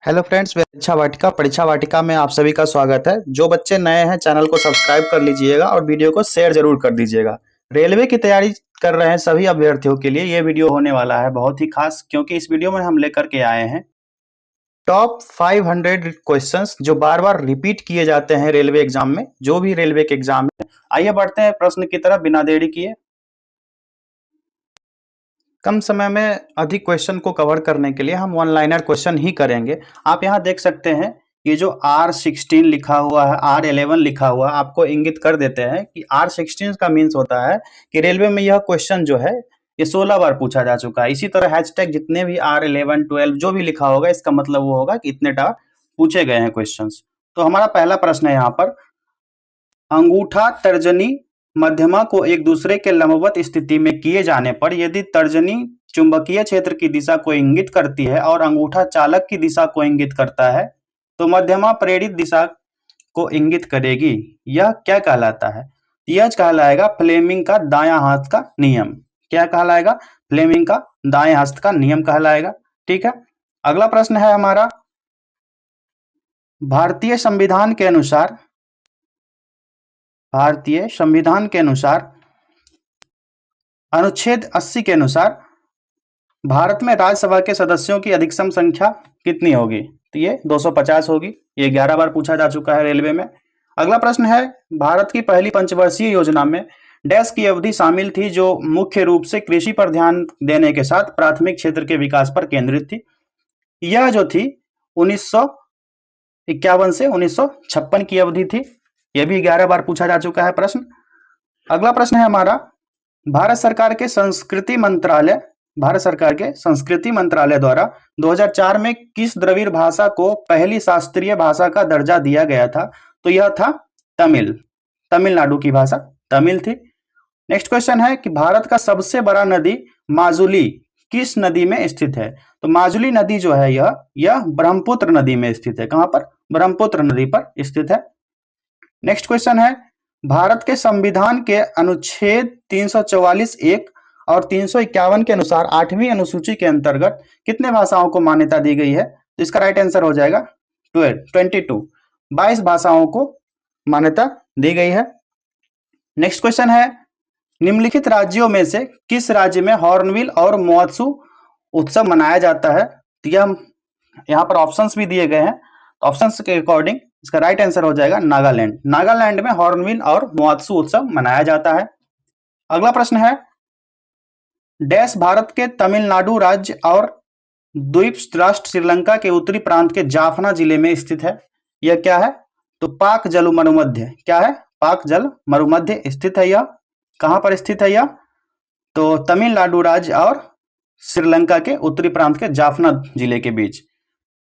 Hello friends, परीक्षा वाटिका में आप सभी का स्वागत है। जो बच्चे नए हैं चैनल को सब्सक्राइब कर लीजिएगा और वीडियो को शेयर जरूर कर दीजिएगा। रेलवे की तैयारी कर रहे हैं सभी अभ्यर्थियों के लिए ये वीडियो होने वाला है बहुत ही खास, क्योंकि इस वीडियो में हम लेकर के आए हैं टॉप 500 क्वेश्चंस जो बार बार रिपीट किए जाते हैं रेलवे एग्जाम में, जो भी रेलवे के एग्जाम है। आइए बढ़ते हैं प्रश्न की तरफ बिना देरी किए। कम समय में अधिक क्वेश्चन को कवर करने के लिए हम वन लाइनर क्वेश्चन ही करेंगे। आप यहाँ देख सकते हैं ये जो R16 लिखा हुआ है, R11 लिखा हुआ है, आपको इंगित कर देते हैं कि R16 का मीन्स होता है कि रेलवे में यह क्वेश्चन जो है ये 16 बार पूछा जा चुका है। इसी तरह हैशटैग जितने भी R11 12 जो भी लिखा होगा इसका मतलब वो होगा कि इतने बार पूछे गए हैं क्वेश्चन। तो हमारा पहला प्रश्न है यहाँ पर, अंगूठा तर्जनी मध्यमा को एक दूसरे के लंबवत स्थिति में किए जाने पर यदि तर्जनी चुंबकीय क्षेत्र की दिशा को इंगित करती है और अंगूठा चालक की दिशा को इंगित करता है तो मध्यमा प्रेरित दिशा को इंगित करेगी। यह क्या कहलाता है? यह कहलाएगा फ्लेमिंग का दायां हाथ का नियम। क्या कहलाएगा? फ्लेमिंग का दाएं हाथ का नियम कहलाएगा। ठीक है, अगला प्रश्न है हमारा, भारतीय संविधान के अनुसार अनुच्छेद 80 के अनुसार भारत में राज्यसभा के सदस्यों की अधिकतम संख्या कितनी होगी? तो ये 250 होगी। ये 11 बार पूछा जा चुका है रेलवे में। अगला प्रश्न है, भारत की पहली पंचवर्षीय योजना में डैश की अवधि शामिल थी जो मुख्य रूप से कृषि पर ध्यान देने के साथ प्राथमिक क्षेत्र के विकास पर केंद्रित थी। यह जो थी 1951 से 1956 की अवधि थी। यह भी 11 बार पूछा जा चुका है प्रश्न। अगला प्रश्न है हमारा, भारत सरकार के संस्कृति मंत्रालय द्वारा 2004 में किस द्रविड़ भाषा को पहली शास्त्रीय भाषा का दर्जा दिया गया था? तो यह था तमिलनाडु की भाषा तमिल थी। नेक्स्ट क्वेश्चन है कि भारत का सबसे बड़ा नदी माजुली किस नदी में स्थित है? तो माजुली नदी जो है यह ब्रह्मपुत्र नदी में स्थित है। कहां पर? ब्रह्मपुत्र नदी पर स्थित है। नेक्स्ट क्वेश्चन है, भारत के संविधान के अनुच्छेद 344(1) और 351 के अनुसार 8वीं अनुसूची के अंतर्गत कितने भाषाओं को मान्यता दी गई है? तो इसका राइट आंसर हो जाएगा 22 भाषाओं को मान्यता दी गई है। नेक्स्ट क्वेश्चन है, निम्नलिखित राज्यों में से किस राज्य में हॉर्नबिल और महोत्सव उत्सव मनाया जाता है? तो यह यहाँ पर ऑप्शंस भी दिए गए हैं। ऑप्शंस के अकॉर्डिंग इसका राइट आंसर हो जाएगा नागालैंड में हॉर्नबिल और महोत्सव उत्सव मनाया जाता है। अगला प्रश्न है, डैश भारत के तमिलनाडु राज्य और द्वीप राष्ट्र श्रीलंका के उत्तरी प्रांत के जाफना जिले में स्थित है। यह क्या है? तो पाक जल मरुमध्य। क्या है? पाक जल मरुमध्य स्थित है। यह कहां पर स्थित है? यह तो तमिलनाडु राज्य और श्रीलंका के उत्तरी प्रांत के जाफना जिले के बीच।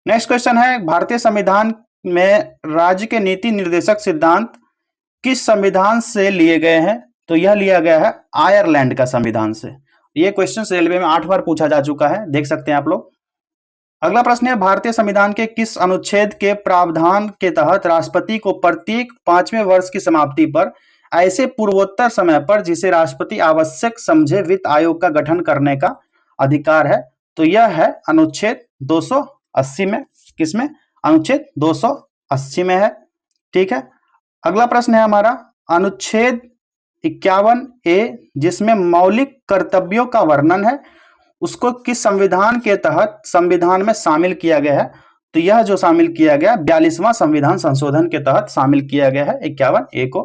नेक्स्ट क्वेश्चन है, भारतीय संविधान में राज्य के नीति निर्देशक सिद्धांत किस संविधान से लिए गए हैं? तो यह लिया गया है आयरलैंड का संविधान से। ये क्वेश्चन रेलवे में 8 बार पूछा जा चुका है, देख सकते हैं आप लोग। अगला प्रश्न है, भारतीय संविधान के किस अनुच्छेद के प्रावधान के तहत राष्ट्रपति को प्रत्येक 5वें वर्ष की समाप्ति पर ऐसे पूर्वोत्तर समय पर जिसे राष्ट्रपति आवश्यक समझे वित्त आयोग का गठन करने का अधिकार है? तो यह है अनुच्छेद 280 में। किसमें? अनुच्छेद 280 में है। ठीक है, अगला प्रश्न है हमारा, अनुच्छेद 51A जिसमें मौलिक कर्तव्यों का वर्णन है उसको किस संविधान के तहत संविधान में शामिल किया गया है? तो यह जो शामिल किया गया 42वां संविधान संशोधन के तहत शामिल किया गया है 51A को।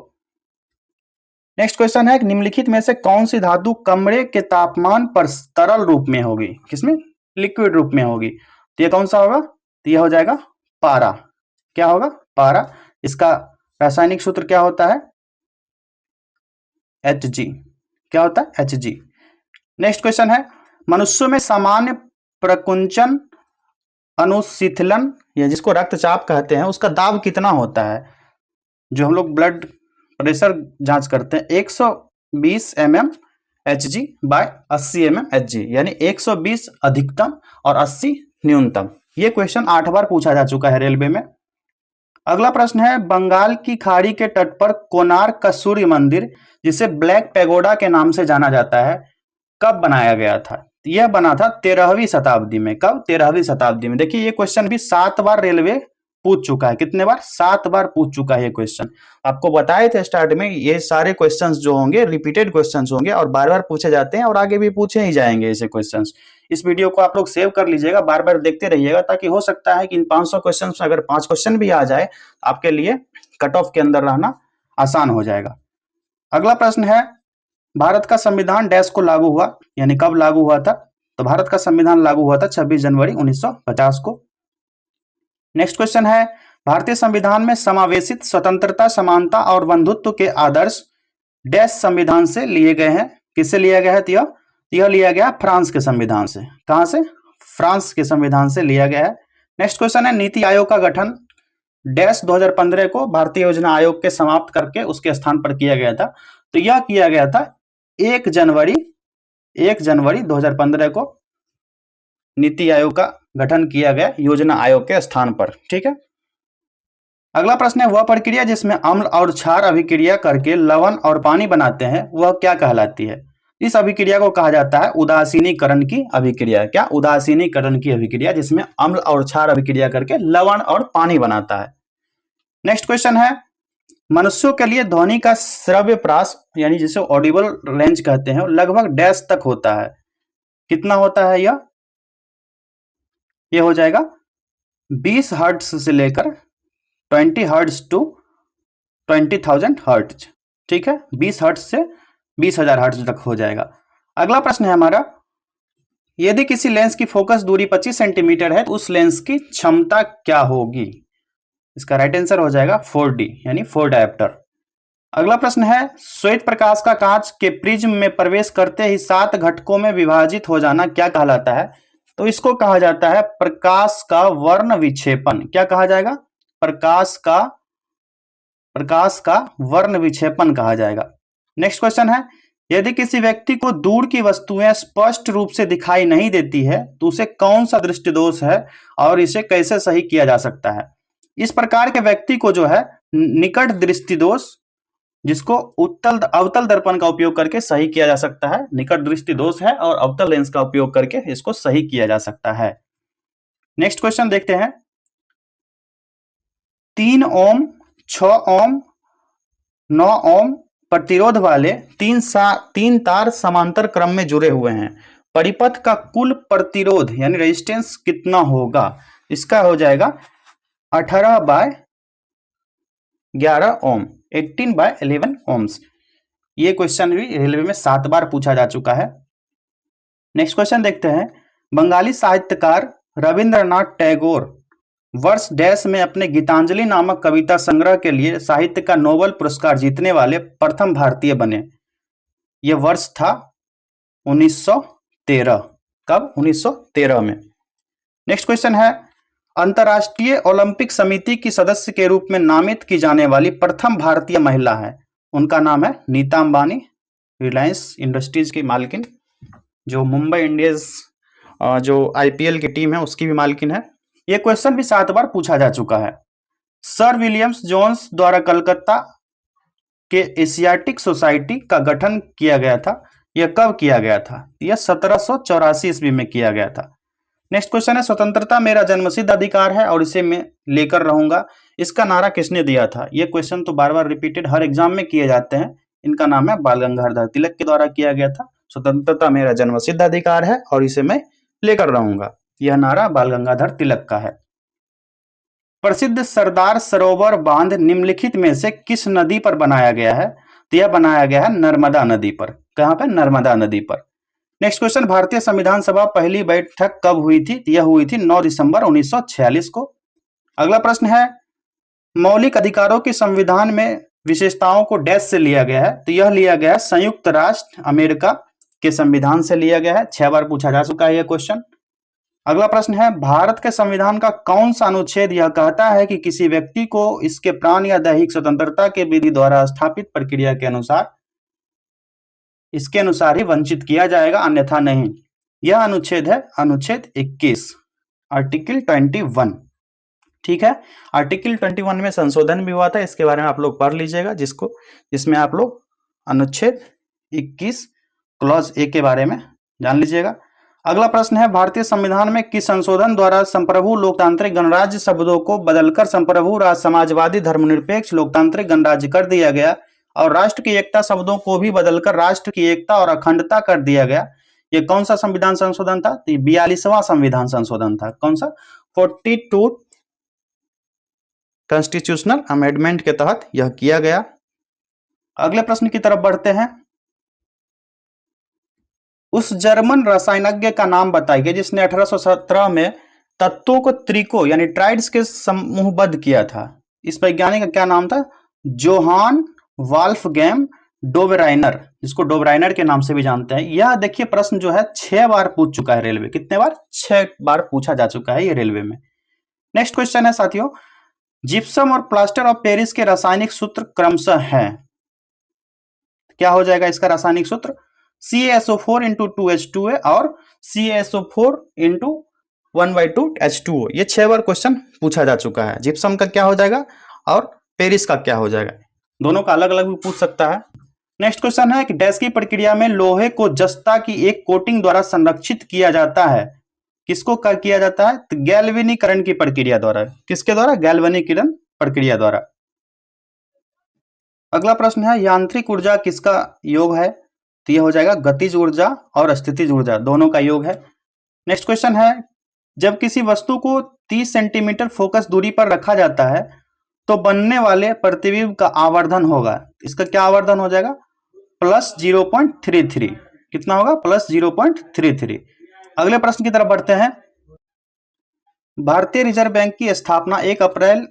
नेक्स्ट क्वेश्चन है, निम्नलिखित में से कौन सी धातु कमरे के तापमान पर तरल रूप में होगी? किसमें? लिक्विड रूप में होगी। तो यह कौन सा होगा? तो यह हो जाएगा पारा। क्या होगा? पारा। इसका रासायनिक सूत्र क्या होता है? Hg। क्या होता है? Hg। नेक्स्ट क्वेश्चन है, मनुष्यों में सामान्य प्रकुंचन अनुशीतलन या जिसको रक्तचाप कहते हैं उसका दाब कितना होता है? जो हम लोग ब्लड प्रेशर जांच करते हैं 120 mm Hg by 80 mm Hg, यानी 120 अधिकतम और 80 न्यूनतम। ये क्वेश्चन 8 बार पूछा जा चुका है रेलवे में। अगला प्रश्न है, बंगाल की खाड़ी के तट पर कोणार्क का सूर्य मंदिर जिसे ब्लैक पैगोडा के नाम से जाना जाता है कब बनाया गया था? यह बना था 13वीं शताब्दी में। कब? 13वीं शताब्दी में। देखिए ये क्वेश्चन भी 7 बार रेलवे पूछ चुका है। कितने बार? 7 बार पूछ चुका है ये क्वेश्चन। आपको बताए थे स्टार्ट में, ये सारे क्वेश्चंस जो होंगे रिपीटेड क्वेश्चंस होंगे और बार बार पूछे जाते हैं और आगे भी पूछे ही जाएंगे ऐसे क्वेश्चंस। इस वीडियो को आप लोग सेव कर लीजिएगा, बार बार देखते रहिएगा, ताकि हो सकता है कि इन 500 क्वेश्चन में अगर 5 क्वेश्चन भी आ जाए आपके लिए कट ऑफ के अंदर रहना आसान हो जाएगा। अगला प्रश्न है, भारत का संविधान डैश को लागू हुआ, यानी कब लागू हुआ था? तो भारत का संविधान लागू हुआ था 26 जनवरी 1950 को। नेक्स्ट क्वेश्चन है, भारतीय संविधान में समावेशित स्वतंत्रता, समानता और बंधुत्व के आदर्श डैश संविधान से लिए गए हैं। किससे लिया गया है? यह लिया गया फ्रांस के संविधान से। कहां से? फ्रांस के संविधान से लिया गया है। नेक्स्ट क्वेश्चन है, नीति आयोग का गठन डैश 2015 को भारतीय योजना आयोग के समाप्त करके उसके स्थान पर किया गया था। तो यह किया गया था 1 जनवरी 2015 को नीति आयोग का गठन किया गया योजना आयोग के स्थान पर। ठीक है। अगला प्रश्न है, वह प्रक्रिया जिसमें अम्ल और क्षार अभिक्रिया करके लवण और पानी बनाते हैं वह क्या कहलाती है? इस अभिक्रिया को कहा जाता है उदासीनीकरण की अभिक्रिया। क्या? उदासीनीकरण की अभिक्रिया, जिसमें अम्ल और क्षार अभिक्रिया करके लवण और पानी बनाता है। नेक्स्ट क्वेश्चन है, मनुष्यों के लिए ध्वनि का श्रव्य प्रास यानी जिसे ऑडिबल रेंज कहते हैं लगभग डैश तक होता है। कितना होता है? यह हो जाएगा 20 हर्ट्ज से लेकर 20 हर्ट्ज टू 20,000 हर्ट्ज। ठीक है, 20 हर्ट्ज से 20,000 हर्ट्ज तक हो जाएगा। अगला प्रश्न है हमारा, यदि किसी लेंस की फोकस दूरी 25 सेंटीमीटर है तो उस लेंस की क्षमता क्या होगी? इसका राइट आंसर हो जाएगा 4D यानी 4 डायोप्टर। अगला प्रश्न है, श्वेत प्रकाश का कांच के प्रिज्म में प्रवेश करते ही 7 घटकों में विभाजित हो जाना क्या कहलाता है? तो इसको कहा जाता है प्रकाश का वर्ण विक्षेपण। क्या कहा जाएगा? प्रकाश का वर्ण विक्षेपण कहा जाएगा। नेक्स्ट क्वेश्चन है, यदि किसी व्यक्ति को दूर की वस्तुएं स्पष्ट रूप से दिखाई नहीं देती है तो उसे कौन सा दृष्टि दोष है और इसे कैसे सही किया जा सकता है? इस प्रकार के व्यक्ति को जो है निकट दृष्टि दोष, जिसको अवतल दर्पण का उपयोग करके सही किया जा सकता है। निकट दृष्टि दोष है और अवतल लेंस का उपयोग करके इसको सही किया जा सकता है। नेक्स्ट क्वेश्चन देखते हैं, 3 ओम, 6 ओम, 9 ओम प्रतिरोध वाले 3 तार समांतर क्रम में जुड़े हुए हैं। परिपथ का कुल प्रतिरोध यानी रेजिस्टेंस कितना होगा? इसका हो जाएगा 18/11 ओम, 18/11 ओम्स। ये क्वेश्चन भी रेलवे में 7 बार पूछा जा चुका है। नेक्स्ट क्वेश्चन देखते हैं, बंगाली साहित्यकार रविंद्रनाथ टैगोर वर्ष डैश में अपने गीतांजलि नामक कविता संग्रह के लिए साहित्य का नोबेल पुरस्कार जीतने वाले प्रथम भारतीय बने। यह वर्ष था 1913। कब? 1913 में। नेक्स्ट क्वेश्चन है, अंतर्राष्ट्रीय ओलंपिक समिति की सदस्य के रूप में नामित की जाने वाली प्रथम भारतीय महिला है। उनका नाम है नीता अंबानी, रिलायंस इंडस्ट्रीज की मालकिन, जो मुंबई इंडियंस जो IPL की टीम है उसकी भी मालकिन है। यह क्वेश्चन भी 7 बार पूछा जा चुका है। सर विलियम्स जोन्स द्वारा कलकत्ता के एशियाटिक सोसाइटी का गठन किया गया था। यह कब किया गया था? यह 1784 ईस्वी में किया गया था। नेक्स्ट क्वेश्चन है, स्वतंत्रता मेरा जन्मसिद्ध अधिकार है और इसे मैं लेकर रहूंगा, इसका नारा किसने दिया था? यह क्वेश्चन तो बार बार रिपीटेड हर एग्जाम में किए जाते हैं। इनका नाम है बाल गंगाधर तिलक के द्वारा किया गया था। स्वतंत्रता मेरा जन्मसिद्ध अधिकार है और इसे मैं लेकर रहूंगा, यह नारा बाल गंगाधर तिलक का है। प्रसिद्ध सरदार सरोवर बांध निम्नलिखित में से किस नदी पर बनाया गया है? तो यह बनाया गया है नर्मदा नदी पर। कहां पर? नर्मदा नदी पर। नेक्स्ट क्वेश्चन, भारतीय संविधान सभा पहली बैठक कब हुई थी? यह हुई थी 9 दिसंबर 1946 को। अगला प्रश्न है, मौलिक अधिकारों के संविधान में विशेषताओं को डैश से लिया गया है? तो यह लिया गया है संयुक्त राष्ट्र अमेरिका के संविधान से लिया गया है। 6 बार पूछा जा चुका है यह क्वेश्चन। अगला प्रश्न है, भारत के संविधान का कौन सा अनुच्छेद यह कहता है कि किसी व्यक्ति को इसके प्राण या दैहिक स्वतंत्रता के विधि द्वारा स्थापित प्रक्रिया के अनुसार इसके अनुसार ही वंचित किया जाएगा, अन्यथा नहीं? यह अनुच्छेद है अनुच्छेद 21, आर्टिकल 21। ठीक है, आर्टिकल 21 में संशोधन भी हुआ था, इसके बारे में आप लोग पढ़ लीजिएगा, जिसमें आप लोग अनुच्छेद 21 क्लॉज ए के बारे में जान लीजिएगा। अगला प्रश्न है, भारतीय संविधान में किस संशोधन द्वारा संप्रभु लोकतांत्रिक गणराज्य शब्दों को बदलकर संप्रभु राज समाजवादी धर्मनिरपेक्ष लोकतांत्रिक गणराज्य कर दिया गया और राष्ट्र की एकता शब्दों को भी बदलकर राष्ट्र की एकता और अखंडता कर दिया गया? ये कौन सा संविधान संशोधन था? 42वां संविधान संशोधन था। कौन सा? 42 कॉन्स्टिट्यूशनल अमेंडमेंट के तहत यह किया गया। अगले प्रश्न की तरफ बढ़ते हैं। उस जर्मन रसायनज्ञ का नाम बताइए जिसने 1817 में तत्वों को त्रिको यानी ट्राइड्स के समूहबद्ध किया था। इस वैज्ञानिक का क्या नाम था? जोहान वाल्फगैंग डोबराइनर, जिसको डोबराइनर के नाम से भी जानते हैं। यह देखिए प्रश्न जो है 6 बार पूछ चुका है रेलवे। कितने बार? 6 बार पूछा जा चुका है ये रेलवे में। नेक्स्ट क्वेश्चन है साथियों, जिप्सम और प्लास्टर ऑफ पेरिस के रासायनिक सूत्र क्रमशः है। क्या हो जाएगा इसका रासायनिक सूत्र? CaSO4 × 2H2A और CaSO4 × 1/2 H2O। ये 6 बार क्वेश्चन पूछा जा चुका है। जिप्सम का क्या हो जाएगा और पेरिस का क्या हो जाएगा? दोनों का अलग अलग भी पूछ सकता है। नेक्स्ट क्वेश्चन है कि डैश की प्रक्रिया में लोहे को जस्ता की एक कोटिंग द्वारा संरक्षित किया जाता है। किसको किया जाता है? तो गैल्वेनीकरण की प्रक्रिया द्वारा। किसके द्वारा? गैल्वेनीकरण प्रक्रिया द्वारा। अगला प्रश्न है, यांत्रिक ऊर्जा किसका योग है? तो यह हो जाएगा गतिज ऊर्जा और स्थितिज ऊर्जा, दोनों का योग है। नेक्स्ट क्वेश्चन है, जब किसी वस्तु को 30 सेंटीमीटर फोकस दूरी पर रखा जाता है तो बनने वाले प्रतिबिंब का आवर्धन होगा। इसका क्या आवर्धन हो जाएगा? +0.33। कितना होगा? +0.33। अगले प्रश्न की तरफ बढ़ते हैं। भारतीय रिजर्व बैंक की स्थापना 1 अप्रैल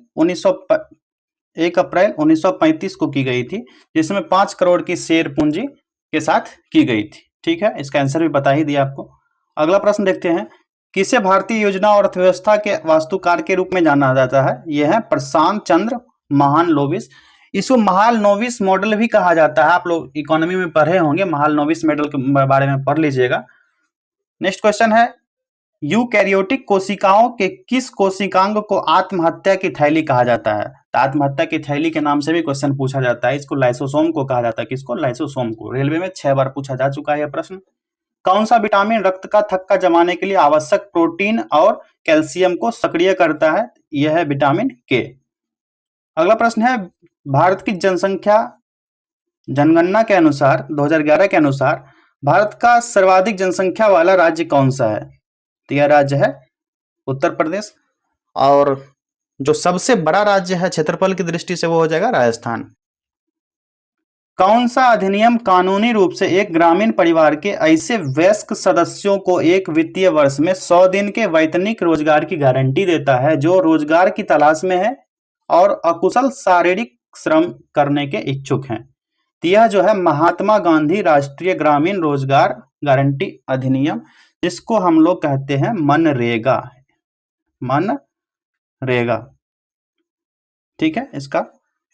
1935 को की गई थी, जिसमें 5 करोड़ की शेयर पूंजी के साथ की गई थी। ठीक है, इसका आंसर भी बता ही दिया आपको। अगला प्रश्न देखते हैं, किसे भारतीय योजना और अर्थव्यवस्था के वास्तुकार के रूप में जाना जाता है? यह है प्रशांत चंद्र महालनोबिस। इसको महालनोबिस मॉडल भी कहा जाता है। आप लोग इकोनॉमी में पढ़े होंगे, महालनोबिस मॉडल के बारे में पढ़ लीजिएगा। नेक्स्ट क्वेश्चन है, यूकैरियोटिक कोशिकाओं के किस कोशिकांग को आत्महत्या की थैली कहा जाता है? तो आत्महत्या की थैली के नाम से भी क्वेश्चन पूछा जाता है। इसको लाइसोसोम को कहा जाता है। किसको? लाइसोसोम को। रेलवे में 6 बार पूछा जा चुका है यह प्रश्न। कौन सा विटामिन रक्त का थक्का जमाने के लिए आवश्यक प्रोटीन और कैल्शियम को सक्रिय करता है? यह है विटामिन के। अगला प्रश्न है, भारत की जनगणना के अनुसार 2011 के अनुसार भारत का सर्वाधिक जनसंख्या वाला राज्य कौन सा है? तो यह राज्य है उत्तर प्रदेश। और जो सबसे बड़ा राज्य है क्षेत्रफल की दृष्टि से वो हो जाएगा राजस्थान। कौन सा अधिनियम कानूनी रूप से एक ग्रामीण परिवार के ऐसे वयस्क सदस्यों को एक वित्तीय वर्ष में 100 दिन के वैतनिक रोजगार की गारंटी देता है जो रोजगार की तलाश में है और अकुशल शारीरिक श्रम करने के इच्छुक हैं? तो यह जो है महात्मा गांधी राष्ट्रीय ग्रामीण रोजगार गारंटी अधिनियम, जिसको हम लोग कहते हैं मनरेगा। मनरेगा, ठीक है, इसका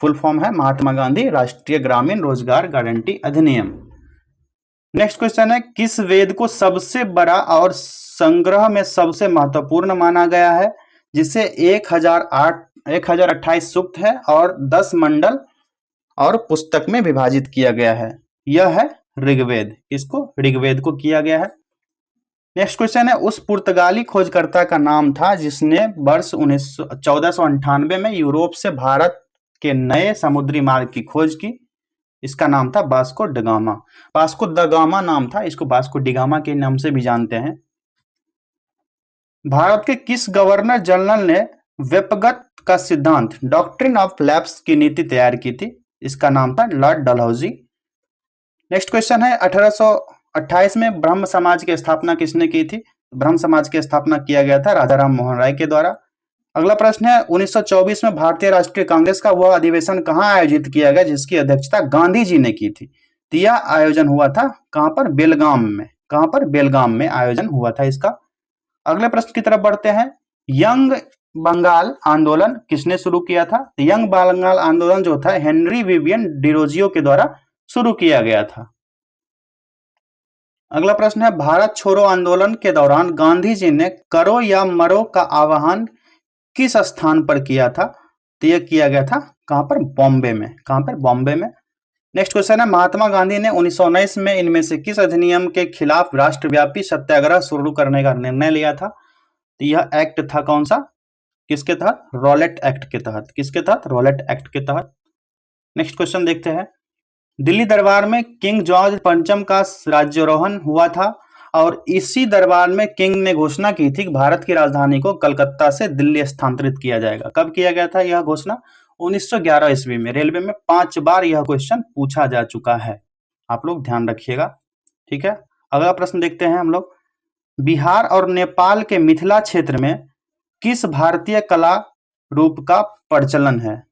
फुल फॉर्म है महात्मा गांधी राष्ट्रीय ग्रामीण रोजगार गारंटी अधिनियम। नेक्स्ट क्वेश्चन है, किस वेद को सबसे बड़ा और संग्रह में सबसे महत्वपूर्ण माना गया है, जिसे 1028 सूक्त है और 10 मंडल और पुस्तक में विभाजित किया गया है? यह है ऋग्वेद। इसको ऋग्वेद को किया गया है। नेक्स्ट क्वेश्चन है, उस पुर्तगाली खोजकर्ता का नाम था जिसने वर्ष 1498 में यूरोप से भारत के नए समुद्री मार्ग की खोज की? इसका नाम था Vasco da Gama. Vasco the gamma नाम था, इसको वास्को डी गामा के नाम से भी जानते हैं। भारत के किस गवर्नर जनरल ने व्यपगत का सिद्धांत डॉक्ट्रिन ऑफ लैप्स की नीति तैयार की थी? इसका नाम था लॉर्ड डलहौजी। नेक्स्ट क्वेश्चन है, 1828 में ब्रह्म समाज की स्थापना किसने की थी? ब्रह्म समाज की स्थापना किया गया था राजा राम मोहन राय के द्वारा। अगला प्रश्न है, 1924 में भारतीय राष्ट्रीय कांग्रेस का वह अधिवेशन कहां आयोजित किया गया जिसकी अध्यक्षता गांधी जी ने की थी? तो यह आयोजन हुआ था कहां पर? बेलगाम में। कहां पर? बेलगाम में आयोजन हुआ था इसका। अगले प्रश्न की तरफ बढ़ते हैं, यंग बंगाल आंदोलन किसने शुरू किया था? तो यंग बंगाल आंदोलन जो था हेनरी विवियन डिरोजियो के द्वारा शुरू किया गया था। अगला प्रश्न है, भारत छोड़ो आंदोलन के दौरान गांधी जी ने करो या मरो का आह्वान किस स्थान पर किया था? तो यह किया गया था कहां पर? बॉम्बे में। कहां पर? बॉम्बे में। नेक्स्ट क्वेश्चन है, महात्मा गांधी ने 1919 में इनमें से किस अधिनियम के खिलाफ राष्ट्रव्यापी सत्याग्रह शुरू करने का निर्णय लिया था? तो यह एक्ट था कौन सा? किसके तहत? रॉलेट एक्ट के तहत। किसके तहत? रॉलेट एक्ट के तहत। नेक्स्ट क्वेश्चन देखते हैं, दिल्ली दरबार में किंग जॉर्ज पंचम का राज्यारोहण हुआ था और इसी दरबार में किंग ने घोषणा की थी कि भारत की राजधानी को कलकत्ता से दिल्ली स्थानांतरित किया जाएगा। कब किया गया था यह घोषणा? 1911 ईस्वी में। रेलवे में 5 बार यह क्वेश्चन पूछा जा चुका है, आप लोग ध्यान रखिएगा। ठीक है, अगला प्रश्न देखते हैं हम लोग, बिहार और नेपाल के मिथिला क्षेत्र में किस भारतीय कला रूप का प्रचलन है?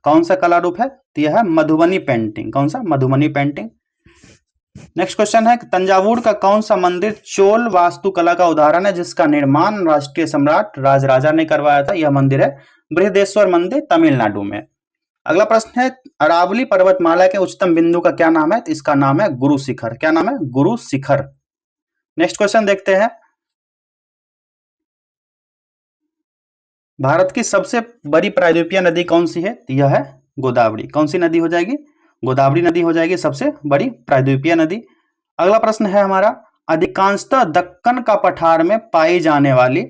कौन सा कला रूप है? तो यह है मधुबनी पेंटिंग। कौन सा? मधुबनी पेंटिंग। नेक्स्ट क्वेश्चन है, तंजावुर का कौन सा मंदिर चोल वास्तुकला का उदाहरण है जिसका निर्माण राष्ट्रीय सम्राट राजराजा ने करवाया था? यह मंदिर है बृहदेश्वर मंदिर, तमिलनाडु में। अगला प्रश्न है, अरावली पर्वतमाला के उच्चतम बिंदु का क्या नाम है? तो इसका नाम है गुरु शिखर। क्या नाम है? गुरु शिखर। नेक्स्ट क्वेश्चन देखते हैं, भारत की सबसे बड़ी प्रायद्वीपीय नदी कौन सी है? तो यह है गोदावरी। कौन सी नदी हो जाएगी? गोदावरी नदी हो जाएगी सबसे बड़ी प्रायद्वीपीय नदी। अगला प्रश्न है हमारा, अधिकांशतः दक्कन का पठार में पाई जाने वाली,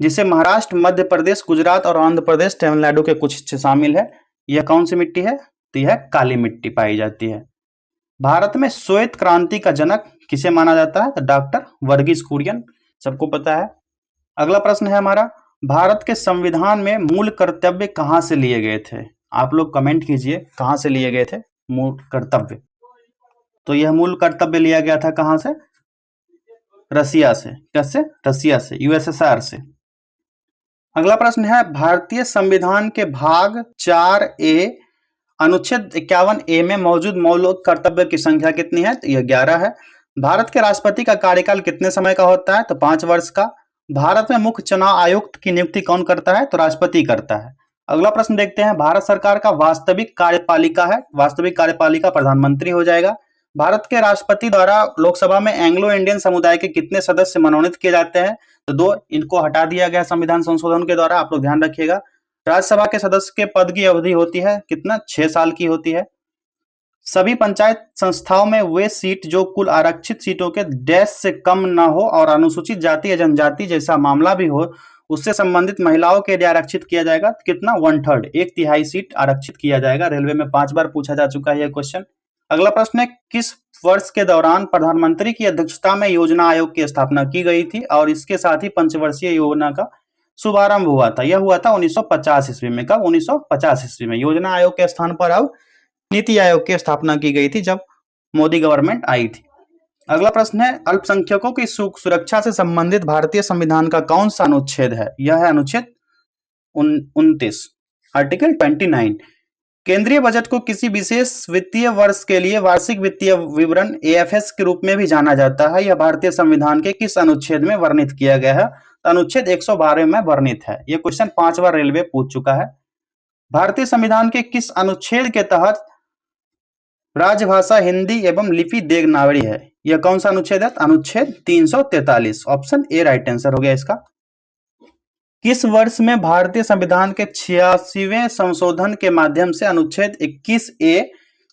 जिसे महाराष्ट्र, मध्य प्रदेश, गुजरात और आंध्र प्रदेश, तमिलनाडु के कुछ हिस्से शामिल है, यह कौन सी मिट्टी है? तो यह काली मिट्टी पाई जाती है। भारत में श्वेत क्रांति का जनक किसे माना जाता है? तो डॉक्टर वर्गीज कुरियन, सबको पता है। अगला प्रश्न है हमारा, भारत के संविधान में मूल कर्तव्य कहां से लिए गए थे? आप लोग कमेंट कीजिए, कहां से लिए गए थे मूल कर्तव्य? तो यह मूल कर्तव्य लिया गया था कहां से? रसिया से। कैसे? रसिया से, यूएसएसआर से। अगला प्रश्न है, भारतीय संविधान के भाग 4A अनुच्छेद 51A में मौजूद मौलिक कर्तव्य की संख्या कितनी है? तो यह 11 है। भारत के राष्ट्रपति का कार्यकाल कितने समय का होता है? तो 5 वर्ष का। भारत में मुख्य चुनाव आयुक्त की नियुक्ति कौन करता है? तो राष्ट्रपति करता है। अगला प्रश्न देखते हैं, भारत सरकार का वास्तविक कार्यपालिका है, वास्तविक कार्यपालिका प्रधानमंत्री हो जाएगा। भारत के राष्ट्रपति द्वारा लोकसभा में एंग्लो इंडियन समुदाय के कितने सदस्य मनोनीत किए जाते हैं? तो 2, इनको हटा दिया गया संविधान संशोधन के द्वारा, आप लोग ध्यान रखिएगा। राज्यसभा के सदस्य के पद की अवधि होती है कितना? 6 साल की होती है। सभी पंचायत संस्थाओं में वे सीट जो कुल आरक्षित सीटों के डैश से कम न हो और अनुसूचित जाति या जनजाति जैसा मामला भी हो, उससे संबंधित महिलाओं के लिए आरक्षित किया जाएगा। कितना? 1/3, 1/3 सीट आरक्षित किया जाएगा। रेलवे में 5 बार पूछा जा चुका है यह क्वेश्चन। अगला प्रश्न है, किस वर्ष के दौरान प्रधानमंत्री की अध्यक्षता में योजना आयोग की स्थापना की गई थी और इसके साथ ही पंचवर्षीय योजना का शुभारंभ हुआ था? यह हुआ था 1950 ईस्वी में। कब? 1950 ईस्वी में। योजना आयोग के स्थान पर अब नीति आयोग की स्थापना की गई थी जब मोदी गवर्नमेंट आई थी। अगला प्रश्न है, अल्पसंख्यकों की सुरक्षा से संबंधित भारतीय संविधान का कौन सा अनुच्छेद है? यह है अनुच्छेद 29, आर्टिकल 29। केंद्रीय बजट को किसी विशेष वित्तीय वर्ष के लिए वार्षिक वित्तीय विवरण AFS के रूप में भी जाना जाता है। यह भारतीय संविधान के किस अनुच्छेद में वर्णित किया गया है? अनुच्छेद 112 में वर्णित है। यह क्वेश्चन 5 बार रेलवे पूछ चुका है। भारतीय संविधान के किस अनुच्छेद के तहत राजभाषा हिंदी एवं लिपि देवनागरी है? यह कौन सा अनुच्छेद है? अनुच्छेद 343। ऑप्शन ए राइट आंसर हो गया इसका। किस वर्ष में भारतीय संविधान के 86वें संशोधन के माध्यम से अनुच्छेद 21A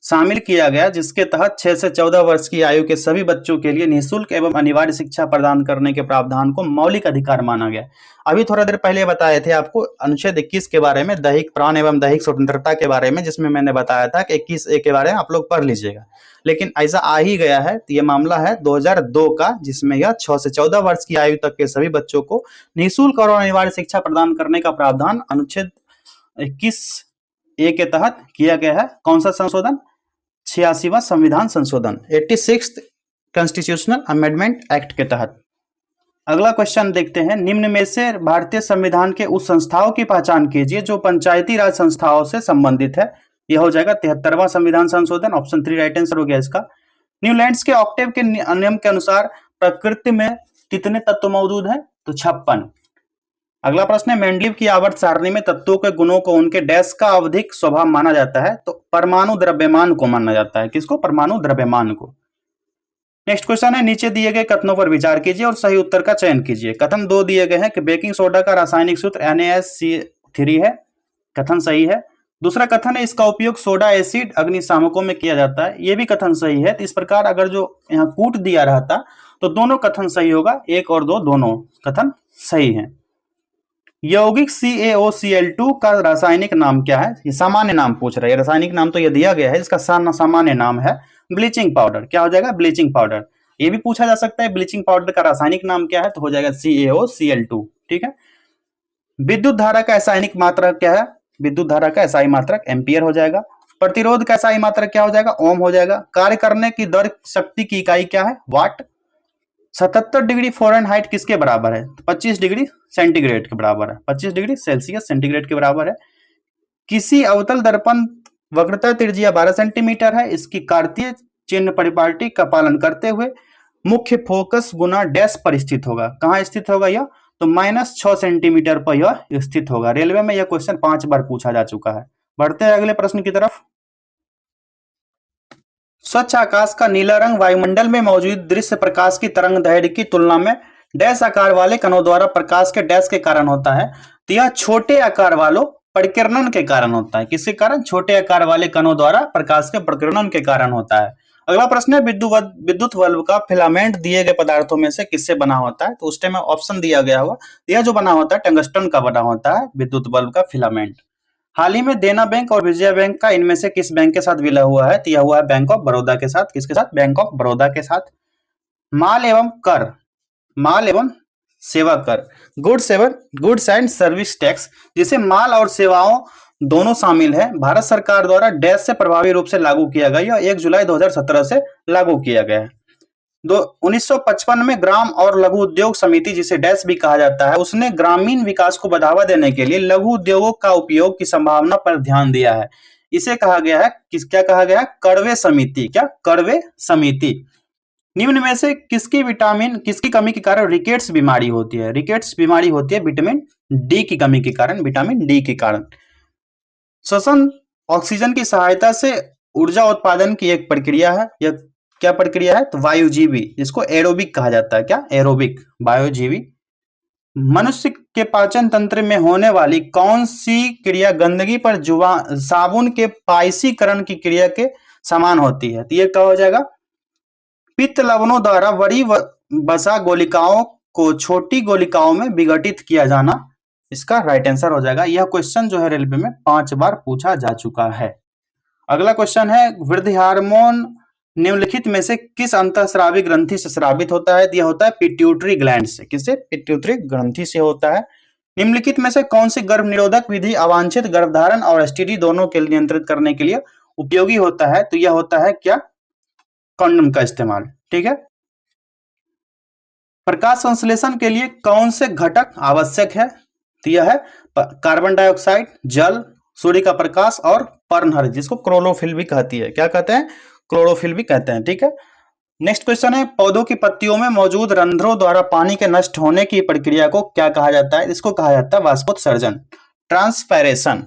शामिल किया गया, जिसके तहत 6 से 14 वर्ष की आयु के सभी बच्चों के लिए निःशुल्क एवं अनिवार्य शिक्षा प्रदान करने के प्रावधान को मौलिक अधिकार माना गया? अभी थोड़ा देर पहले बताए थे आपको अनुच्छेद 21 के बारे में, दैहिक प्राण एवं दैहिक स्वतंत्रता के बारे में, जिसमें मैंने बताया था कि 21A के बारे में आप लोग पढ़ लीजिएगा। लेकिन ऐसा आ ही गया है, तो ये मामला है 2002 का, जिसमें यह 6 से 14 वर्ष की आयु तक के सभी बच्चों को निःशुल्क और अनिवार्य शिक्षा प्रदान करने का प्रावधान अनुच्छेद 21A के तहत किया गया है। कौन सा संशोधन? 86वां संविधान संशोधन, 86th कॉन्स्टिट्यूशनल अमेंडमेंट एक्ट के तहत। अगला क्वेश्चन देखते हैं, निम्न में से भारतीय संविधान के उस संस्थाओं की पहचान कीजिए जो पंचायती राज संस्थाओं से संबंधित है। यह हो जाएगा 73वां संविधान संशोधन। ऑप्शन 3 राइट आंसर हो गया इसका। न्यूलैंड्स के ऑक्टेव के नियम के अनुसार प्रकृति में कितने तत्व मौजूद हैं? तो 56। अगला प्रश्न है, मेंडलीव की आवर्त सारणी में तत्वों के गुणों को उनके डैश का आवधिक स्वभाव माना जाता है? तो परमाणु द्रव्यमान को माना जाता है। किसको? परमाणु द्रव्यमान को। नेक्स्ट क्वेश्चन है, नीचे दिए गए कथनों पर विचार कीजिए और सही उत्तर का चयन कीजिए। कथन 2 दिए गए हैं कि बेकिंग सोडा का रासायनिक सूत्र NaSC3 है। कथन सही है। दूसरा कथन है इसका उपयोग सोडा एसिड अग्निशामकों में किया जाता है, ये भी कथन सही है। तो इस प्रकार अगर जो यहाँ कूट दिया रहता तो दोनों कथन सही होगा, एक और दो दोनों कथन सही है। यौगिक CaOCl2 का रासायनिक नाम क्या है? ये सामान्य नाम पूछ रहा है, रासायनिक नाम तो ये दिया गया है, इसका सामान्य नाम है ब्लीचिंग पाउडर। क्या हो जाएगा? Bleaching powder. ये भी पूछा जा सकता है ब्लीचिंग पाउडर का रासायनिक नाम क्या है, तो हो जाएगा CaOCl2। ठीक है। विद्युत धारा का रासायनिक मात्रक क्या है? विद्युत धारा का SI मात्रक एम्पियर हो जाएगा। प्रतिरोध का SI मात्रक क्या हो जाएगा? ओम हो जाएगा। कार्य करने की दर शक्ति की इकाई क्या है? वाट। 77 डिग्री फ़ारेनहाइट किसके बराबर है? 25 डिग्री सेंटीग्रेड के बराबर है, 25 डिग्री सेल्सियस सेंटीग्रेड के बराबर है। किसी अवतल दर्पण वक्रता त्रिज्या 12 सेंटीमीटर है, इसकी कार्तीय चिन्ह परिपाटी का पालन करते हुए मुख्य फोकस गुना डैश पर स्थित होगा। कहाँ स्थित होगा यह? तो -6 सेंटीमीटर पर यह स्थित होगा। रेलवे में यह क्वेश्चन 5 बार पूछा जा चुका है। बढ़ते हैं अगले प्रश्न की तरफ। स्वच्छ आकाश का नीला रंग वायुमंडल में मौजूद दृश्य प्रकाश की तरंग दैर्ध्य की तुलना में डैश आकार वाले कणों द्वारा प्रकाश के डैश के कारण होता है। तो यह छोटे आकार वालों परिकिरणन के कारण होता है। किसके कारण? छोटे आकार वाले कणों द्वारा प्रकाश के परिकिरणन के कारण होता है। अगला प्रश्न है विद्युत बल्ब का फिलामेंट दिए गए पदार्थों में से किससे बना होता है? तो उस टाइम ऑप्शन दिया गया होगा। यह जो बना होता है टंगस्टन का बना होता है विद्युत बल्ब का फिलामेंट। हाल ही में देना बैंक और विजया बैंक का इनमें से किस बैंक के साथ विलय हुआ है? तो यह हुआ है बैंक ऑफ बड़ौदा के साथ। किसके साथ? बैंक ऑफ बड़ौदा के साथ। माल एवं कर, माल एवं सेवा कर, गुड्स एंड सर्विस टैक्स, जिसे माल और सेवाओं दोनों शामिल है, भारत सरकार द्वारा डैश से प्रभावी रूप से लागू किया गया। यह 1 जुलाई 2017 से लागू किया गया है। 1955 में ग्राम और लघु उद्योग समिति, जिसे डैश भी कहा जाता है, उसने ग्रामीण विकास को बढ़ावा देने के लिए लघु उद्योगों का उपयोग की संभावना पर ध्यान दिया है। इसे कहा गया है क्या कहा गया है? कड़वे समिति। क्या? कड़वे समिति। निम्न में से किसकी कमी के कारण रिकेट्स बीमारी होती है? रिकेट्स बीमारी होती है विटामिन डी की कमी के कारण, विटामिन डी के कारण। श्वसन ऑक्सीजन की सहायता से ऊर्जा उत्पादन की एक प्रक्रिया है। यह क्या प्रक्रिया है? तो वायुजीवी, जिसको एरोबिक कहा जाता है। क्या? एरोबिक, वायुजीवी। मनुष्य के पाचन तंत्र में होने वाली कौन सी क्रिया गंदगी पर साबुन के पाइसीकरण की क्रिया के समान होती है? तो ये क्या हो जाएगा? पित्त लवणों द्वारा बड़ी वसा गोलिकाओं को छोटी गोलिकाओं में विघटित किया जाना इसका राइट आंसर हो जाएगा। यह क्वेश्चन जो है रेलवे में 5 बार पूछा जा चुका है। अगला क्वेश्चन है वृद्धि हार्मोन निम्नलिखित में से किस अंतःस्रावी ग्रंथि से स्रावित होता है? यह होता है पिट्यूटरी ग्लैंड से। किससे? पिट्यूटरी ग्रंथि से होता है। निम्नलिखित में से कौन सी गर्भ निरोधक विधि अवांछित गर्भधारण और एसटीडी दोनों के नियंत्रित करने के लिए उपयोगी होता है? तो यह होता है क्या? कंडोम का इस्तेमाल। ठीक है। प्रकाश संश्लेषण के लिए कौन से घटक आवश्यक है? तो यह है कार्बन डाइऑक्साइड, जल, सूर्य का प्रकाश और पर्णहर, जिसको क्लोरोफिल भी कहती है। क्या कहते हैं? क्लोरोफिल भी कहते हैं। ठीक है। नेक्स्ट क्वेश्चन है पौधों की पत्तियों में मौजूद रंध्रों द्वारा पानी के नष्ट होने की प्रक्रिया को क्या कहा जाता है? इसको कहा जाता है वाष्पोत्सर्जन, ट्रांसपैरेशन।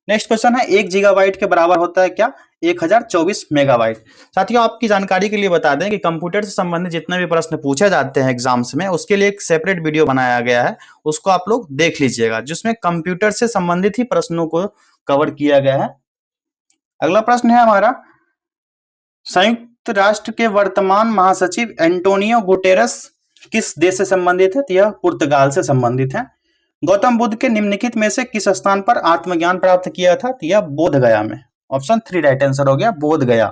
नेक्स्ट क्वेश्चन है 1 गीगाबाइट के बराबर होता है क्या? 1024 मेगाबाइट। साथियों आपकी जानकारी के लिए बता दें कि कंप्यूटर से संबंधित जितने भी प्रश्न पूछे जाते हैं एग्जाम्स में, उसके लिए एक सेपरेट वीडियो बनाया गया है, उसको आप लोग देख लीजिएगा, जिसमें कंप्यूटर से संबंधित ही प्रश्नों को कवर किया गया है। अगला प्रश्न है हमारा, संयुक्त राष्ट्र के वर्तमान महासचिव एंटोनियो गुटेरस किस देश से संबंधित है? तो यह पुर्तगाल से संबंधित है। गौतम बुद्ध के निम्नलिखित में से किस स्थान पर आत्मज्ञान प्राप्त किया था? तो यह बोध गया में। ऑप्शन 3 राइट आंसर हो गया, बोध गया।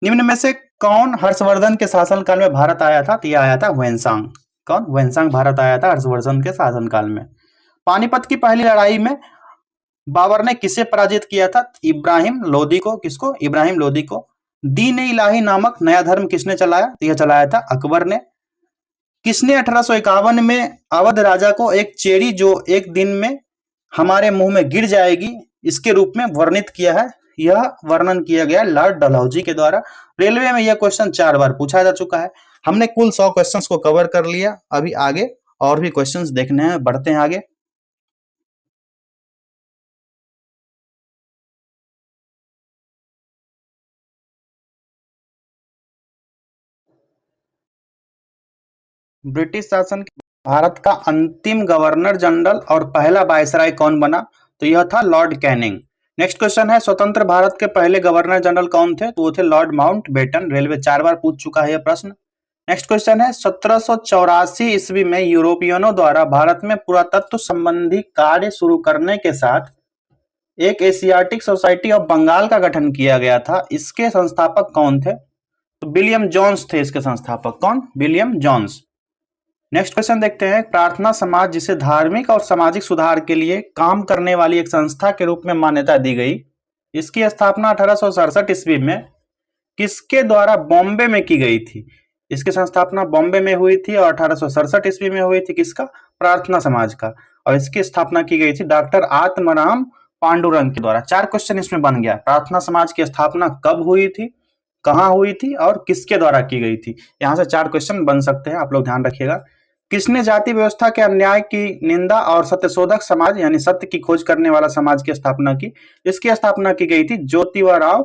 निम्न में से कौन हर्षवर्धन के शासनकाल में भारत आया था? तो यह आया था वेनसांग। कौन? वेनसांग भारत आया था हर्षवर्धन के शासनकाल में। पानीपत की पहली लड़ाई में बाबर ने किसे पराजित किया था? इब्राहिम लोदी को। किसको? इब्राहिम लोदी को। दीन ए इलाही नामक नया धर्म किसने चलाया? तो यह चलाया था अकबर ने। किसने 1851 में अवध राजा को एक चेरी जो एक दिन में हमारे मुंह में गिर जाएगी इसके रूप में वर्णित किया है? यह वर्णन किया गया लॉर्ड डलहौजी के द्वारा। रेलवे में यह क्वेश्चन 4 बार पूछा जा चुका है। हमने कुल 100 क्वेश्चंस को कवर कर लिया। अभी आगे और भी क्वेश्चंस देखने हैं, बढ़ते हैं आगे। ब्रिटिश शासन भारत का अंतिम गवर्नर जनरल और पहला वायसराय कौन बना? तो यह था लॉर्ड कैनिंग। नेक्स्ट क्वेश्चन है, स्वतंत्र भारत के पहले गवर्नर जनरल कौन थे? तो वो थे लॉर्ड माउंटबेटन। रेलवे 4 बार पूछ चुका है यह प्रश्न। नेक्स्ट क्वेश्चन है, 1784 ईस्वी में यूरोपियनों द्वारा भारत में पुरातत्व संबंधी कार्य शुरू करने के साथ एक एशियाटिक सोसाइटी ऑफ बंगाल का गठन किया गया था। इसके संस्थापक कौन थे? तो विलियम जोन्स थे इसके संस्थापक। कौन? William Jones. नेक्स्ट क्वेश्चन देखते हैं, प्रार्थना समाज जिसे धार्मिक और सामाजिक सुधार के लिए काम करने वाली एक संस्था के रूप में मान्यता दी गई, इसकी स्थापना 1867 ईस्वी में किसके द्वारा बॉम्बे में की गई थी? इसकी संस्थापना बॉम्बे में हुई थी और 1867 ईस्वी में हुई थी। किसका? प्रार्थना समाज का। और इसकी स्थापना की गई थी डॉक्टर आत्माराम पांडुरंग के द्वारा। 4 क्वेश्चन इसमें बन गया। प्रार्थना समाज की स्थापना कब हुई थी, कहां हुई थी और किसके द्वारा की गई थी? यहां से 4 क्वेश्चन बन सकते हैं, आप लोग ध्यान रखिएगा। किसने जाति व्यवस्था के अन्याय की निंदा और सत्यशोधक समाज यानी सत्य की खोज करने वाला समाज की स्थापना की? इसकी स्थापना की गई थी ज्योतिराव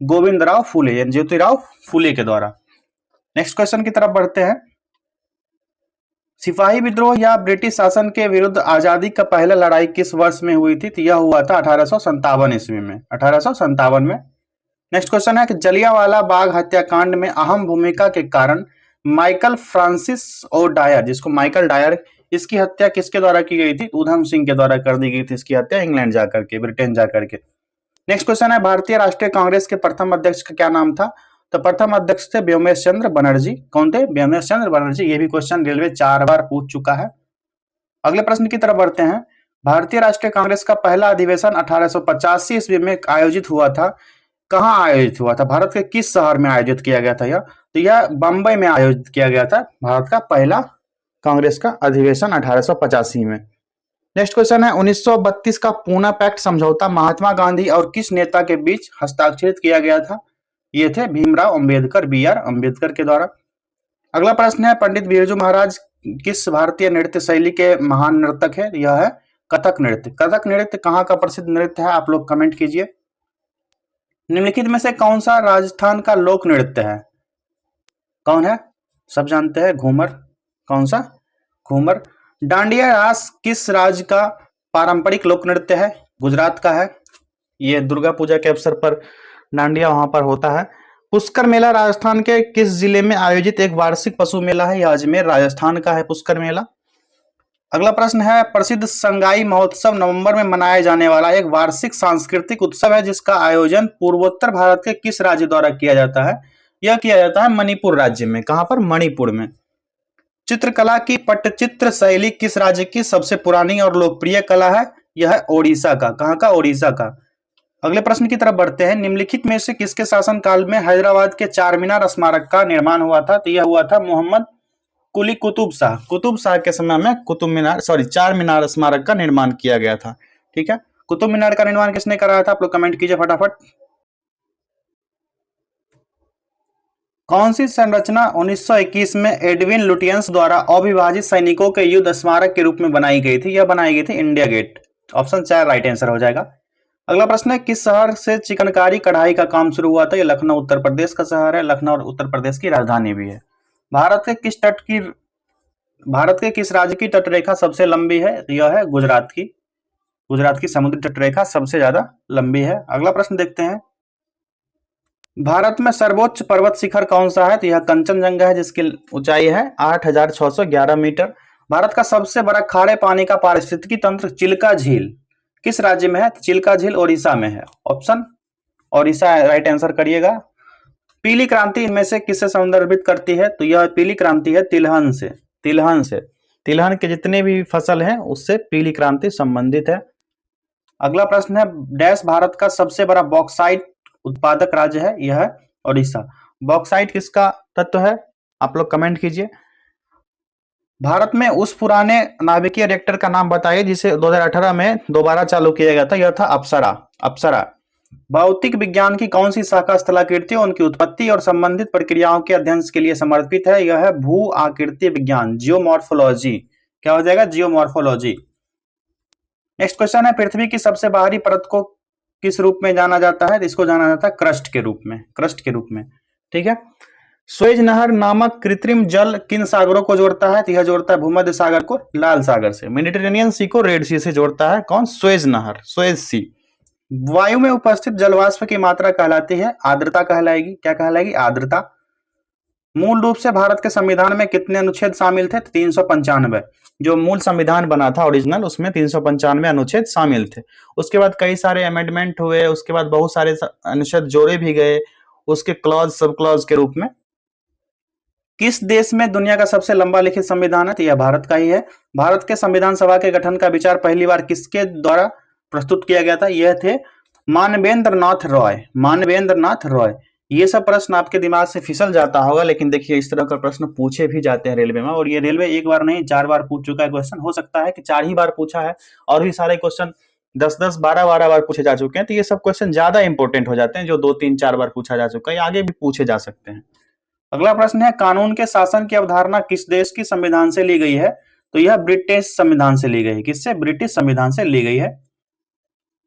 गोविंदराव फूले यानी ज्योतिराव फूले के द्वारा। नेक्स्ट क्वेश्चन की तरफ बढ़ते हैं, सिपाही विद्रोह या ब्रिटिश शासन के विरुद्ध आजादी का पहला लड़ाई किस वर्ष में हुई थी? तो यह हुआ था 1857 ईस्वी में। 1857 में। नेक्स्ट क्वेश्चन है कि जलियांवाला बाग हत्याकांड में अहम भूमिका के कारण माइकल फ्रांसिस ओ डायर, जिसको माइकल डायर, इसकी हत्या किसके द्वारा की गई थी? उधम सिंह के द्वारा कर दी गई थी इसकी हत्या, इंग्लैंड जाकर के, ब्रिटेन जाकर के। नेक्स्ट क्वेश्चन है, भारतीय राष्ट्रीय कांग्रेस के प्रथम अध्यक्ष का क्या नाम था? तो प्रथम अध्यक्ष थे व्योमेश चंद्र बनर्जी। कौन थे? व्योमेश चंद्र बनर्जी। ये भी क्वेश्चन रेलवे 4 बार पूछ चुका है। अगले प्रश्न की तरफ बढ़ते हैं, भारतीय राष्ट्रीय कांग्रेस का पहला अधिवेशन 1885 ईस्वी में आयोजित हुआ था। कहां आयोजित हुआ था? भारत के किस शहर में आयोजित किया गया था यह? तो यह बंबई में आयोजित किया गया था भारत का पहला कांग्रेस का अधिवेशन 1885 में। नेक्स्ट क्वेश्चन है, 1932 का पूना पैक्ट समझौता महात्मा गांधी और किस नेता के बीच हस्ताक्षरित किया गया था? ये थे भीमराव अंबेडकर, BR अंबेडकर के द्वारा। अगला प्रश्न है, पंडित बिरजू महाराज किस भारतीय नृत्य शैली के महान नर्तक है? यह है कथक नृत्य। कथक नृत्य कहाँ का प्रसिद्ध नृत्य है? आप लोग कमेंट कीजिए। निम्नलिखित में से कौन सा राजस्थान का लोक नृत्य है? कौन है? सब जानते हैं, घूमर। कौन सा? घूमर। डांडिया रास किस राज्य का पारंपरिक लोक नृत्य है? गुजरात का है। ये दुर्गा पूजा के अवसर पर डांडिया वहां पर होता है। पुष्कर मेला राजस्थान के किस जिले में आयोजित एक वार्षिक पशु मेला है? यह अजमेर राजस्थान का है पुष्कर मेला। अगला प्रश्न है, प्रसिद्ध संगाई महोत्सव नवंबर में मनाया जाने वाला एक वार्षिक सांस्कृतिक उत्सव है जिसका आयोजन पूर्वोत्तर भारत के किस राज्य द्वारा किया जाता है? यह किया जाता है मणिपुर राज्य में। कहां पर? मणिपुर में। चित्रकला की पट्टचित्र शैली किस राज्य की सबसे पुरानी और लोकप्रिय कला है? यह है ओडिशा का। कहां का? ओडिशा का। अगले प्रश्न की तरफ बढ़ते हैं, निम्नलिखित में से किसके शासनकाल में हैदराबाद के चार मीनार स्मारक का निर्माण हुआ था? तो यह हुआ था मोहम्मद कुली कुतुब शाह। कुतुब शाह के समय में चार मीनार स्मारक का निर्माण किया गया था। ठीक है, कुतुब मीनार का निर्माण किसने कराया था? आप लोग कमेंट कीजिए फटाफट। कौन सी संरचना 1921 में एडविन लुटियंस द्वारा अविभाजित सैनिकों के युद्ध स्मारक के रूप में बनाई गई थी? यह बनाई गई थी India gate. Option 4 right answer हो जाएगा। अगला प्रश्न है, किस शहर से चिकनकारी कढ़ाई का काम शुरू हुआ था? यह लखनऊ उत्तर प्रदेश का शहर है। लखनऊ उत्तर प्रदेश की राजधानी भी है। भारत के किस राज्य की तटरेखा सबसे लंबी है? यह है गुजरात की। गुजरात की समुद्री तटरेखा सबसे ज्यादा लंबी है। अगला प्रश्न देखते हैं, भारत में सर्वोच्च पर्वत शिखर कौन सा है? तो यह कंचनजंगा है जिसकी ऊंचाई है 8611 मीटर। भारत का सबसे बड़ा खारे पानी का पारिस्थितिकी तंत्र चिल्का झील किस राज्य में है? चिल्का झील ओडिशा में है। ऑप्शन ओडिशा राइट आंसर करिएगा। पीली क्रांति इनमें से किससे संदर्भित करती है? तो यह पीली क्रांति है तिलहन से। तिलहन के जितने भी फसल हैं उससे पीली क्रांति संबंधित है। अगला प्रश्न है, डैश भारत का सबसे बड़ा बॉक्साइट उत्पादक राज्य है? यह है ओडिशा। बॉक्साइट किसका तत्व है? आप लोग कमेंट कीजिए। भारत में उस पुराने नाभिकीय रिएक्टर का नाम बताइए जिसे 2018 में दोबारा चालू किया गया था। यह था अप्सरा। भौतिक विज्ञान की कौन सी शाखा स्थलाकृतियों, उनकी उत्पत्ति और संबंधित प्रक्रियाओं के अध्ययन के लिए समर्पित है? यह है भू आकृति विज्ञान, जियोमॉर्फोलॉजी। क्या हो जाएगा? जियोमॉर्फोलॉजी। नेक्स्ट क्वेश्चन है, पृथ्वी की सबसे बाहरी परत को किस रूप में जाना जाता है? इसको जाना जाता है क्रस्ट के रूप में। ठीक है, स्वेज नहर नामक कृत्रिम जल किन सागरों को जोड़ता है? तो यह जोड़ता है भूमध्य सागर को लाल सागर से। मेडिटेरेनियन सी को रेड सी से जोड़ता है। कौन? स्वेज नहर, स्वेज सी। वायु में उपस्थित जलवाष्प की मात्रा कहलाती है आर्द्रता कहलाएगी। क्या कहलाएगी? आर्द्रता। मूल रूप से भारत के संविधान में कितने अनुच्छेद शामिल थे? 395। जो मूल संविधान बना था ओरिजिनल, उसमें 395 अनुच्छेद शामिल थे। उसके बाद कई सारे अमेंडमेंट हुए, उसके बाद बहुत सारे अनुच्छेद जोड़े भी गए उसके क्लॉज सब क्लॉज के रूप में। किस देश में दुनिया का सबसे लंबा लिखित संविधान है? तो यह भारत का ही है। भारत के संविधान सभा के गठन का विचार पहली बार किसके द्वारा प्रस्तुत किया गया था? यह थे मानवेंद्र नाथ रॉय। मानवेंद्र नाथ रॉय। ये सब प्रश्न आपके दिमाग से फिसल जाता होगा, लेकिन देखिए इस तरह का प्रश्न पूछे भी जाते हैं रेलवे में, और ये रेलवे एक बार नहीं 4 बार पूछ चुका है क्वेश्चन। हो सकता है कि 4 ही बार पूछा है और भी सारे क्वेश्चन 10-10, 12-12 बार पूछे जा चुके हैं, तो ये सब क्वेश्चन ज्यादा इंपॉर्टेंट हो जाते हैं जो 2-3-4 बार पूछा जा चुका है, आगे भी पूछे जा सकते हैं। अगला प्रश्न है, कानून के शासन की अवधारणा किस देश की संविधान से ली गई है? तो यह ब्रिटिश संविधान से ली गई है। किससे? ब्रिटिश संविधान से ली गई है।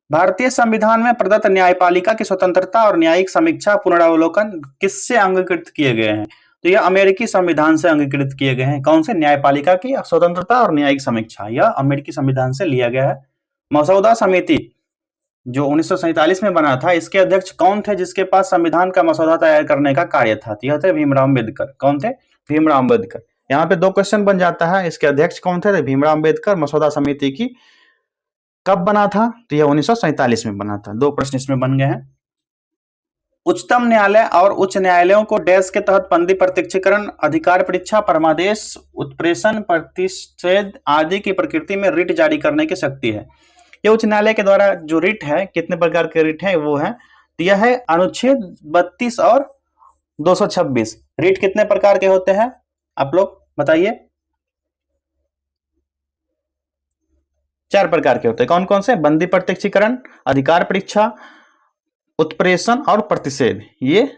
भारतीय संविधान में प्रदत्त न्यायपालिका की स्वतंत्रता और न्यायिक समीक्षा पुनरावलोकन किससे अंगीकृत किए गए हैं? तो यह अमेरिकी संविधान से अंगीकृत किए गए हैं। कौन से? न्यायपालिका की स्वतंत्रता और न्यायिक समीक्षा, यह अमेरिकी संविधान से लिया गया है। मसौदा समिति जो 1947 में बना था, इसके अध्यक्ष कौन थे जिसके पास संविधान का मसौदा तैयार करने का कार्य था? यह थे भीमराव अम्बेडकर। कौन थे? भीमराव अम्बेडकर। यहाँ पे 2 क्वेश्चन बन जाता है, इसके अध्यक्ष कौन थे? भीमराव अम्बेडकर। मसौदा समिति की कब बना था? तो यह 1947 में बना था। 2 प्रश्न इसमें बन गए हैं। उच्चतम न्यायालय और उच्च न्यायालयों को डैश के तहत बंदी, प्रत्यक्षीकरण, अधिकार परीक्षा, परमादेश, उत्प्रेषण, प्रतिषेध आदि की प्रकृति में रिट जारी करने की शक्ति है। ये उच्च न्यायालय के द्वारा जो रिट है, कितने प्रकार के रिट है वो है? तो यह है अनुच्छेद 32 और 226। रिट कितने प्रकार के होते हैं आप लोग बताइए? 4 प्रकार के होते हैं। कौन कौन से? बंदी, प्रत्यक्षीकरण, अधिकार परीक्षा, उत्प्रेषण और प्रतिषेध। ये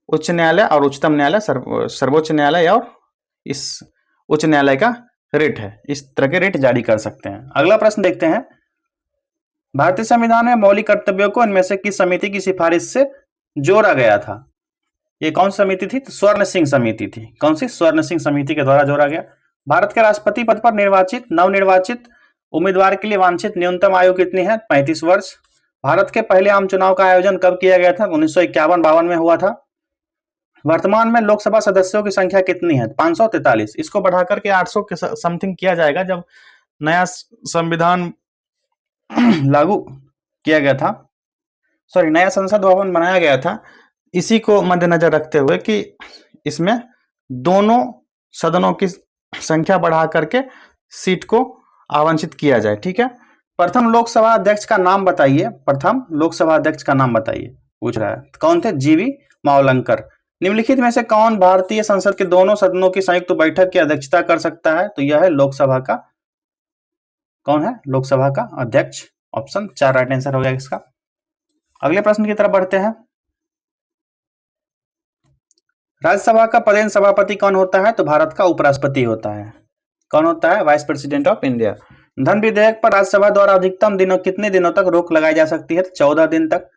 उच्च न्यायालय और उच्चतम न्यायालय, सर्वोच्च न्यायालय और इस उच्च न्यायालय का रिट है। इस तरह के रिट जारी कर सकते हैं। अगला प्रश्न देखते हैं, भारतीय संविधान में मौलिक कर्तव्यों को इनमें से किस समिति की सिफारिश से जोड़ा गया था? ये कौन सी समिति थी? तो स्वर्ण सिंह समिति थी। कौन सी? स्वर्ण सिंह समिति के द्वारा जोड़ा गया। भारत के राष्ट्रपति पद पर निर्वाचित नवनिर्वाचित उम्मीदवार के लिए वांछित न्यूनतम आयु कितनी है? 35 वर्ष। भारत के पहले आम चुनाव का आयोजन कब किया गया था? 1951-52 में हुआ था। वर्तमान में लोकसभा सदस्यों की संख्या कितनी है? 543। इसको बढ़ाकर के 800 के समथिंग किया जाएगा जब नया संविधान लागू किया गया था, सॉरी नया संसद भवन बनाया गया था। इसी को मद्देनजर रखते हुए कि इसमें दोनों सदनों की संख्या बढ़ा करके सीट को आवंटित किया जाए। ठीक है। प्रथम लोकसभा अध्यक्ष का नाम बताइए। प्रथम लोकसभा अध्यक्ष का नाम बताइए पूछ रहा है। कौन थे? जीवी मावलंकर। निम्नलिखित में से कौन भारतीय संसद के दोनों सदनों की संयुक्त बैठक की अध्यक्षता कर सकता है? तो यह है लोकसभा का, कौन है? लोकसभा का अध्यक्ष। ऑप्शन 4 राइट आंसर हो गया इसका। अगले प्रश्न की तरफ बढ़ते हैं। राज्यसभा का पदेन सभापति कौन होता है? तो भारत का उपराष्ट्रपति होता है। कौन होता है? Vice president of India. धन विधेयक पर राज्यसभा द्वारा अधिकतम कितने दिनों तक रोक लगाई जा सकती है? 14 दिन तक।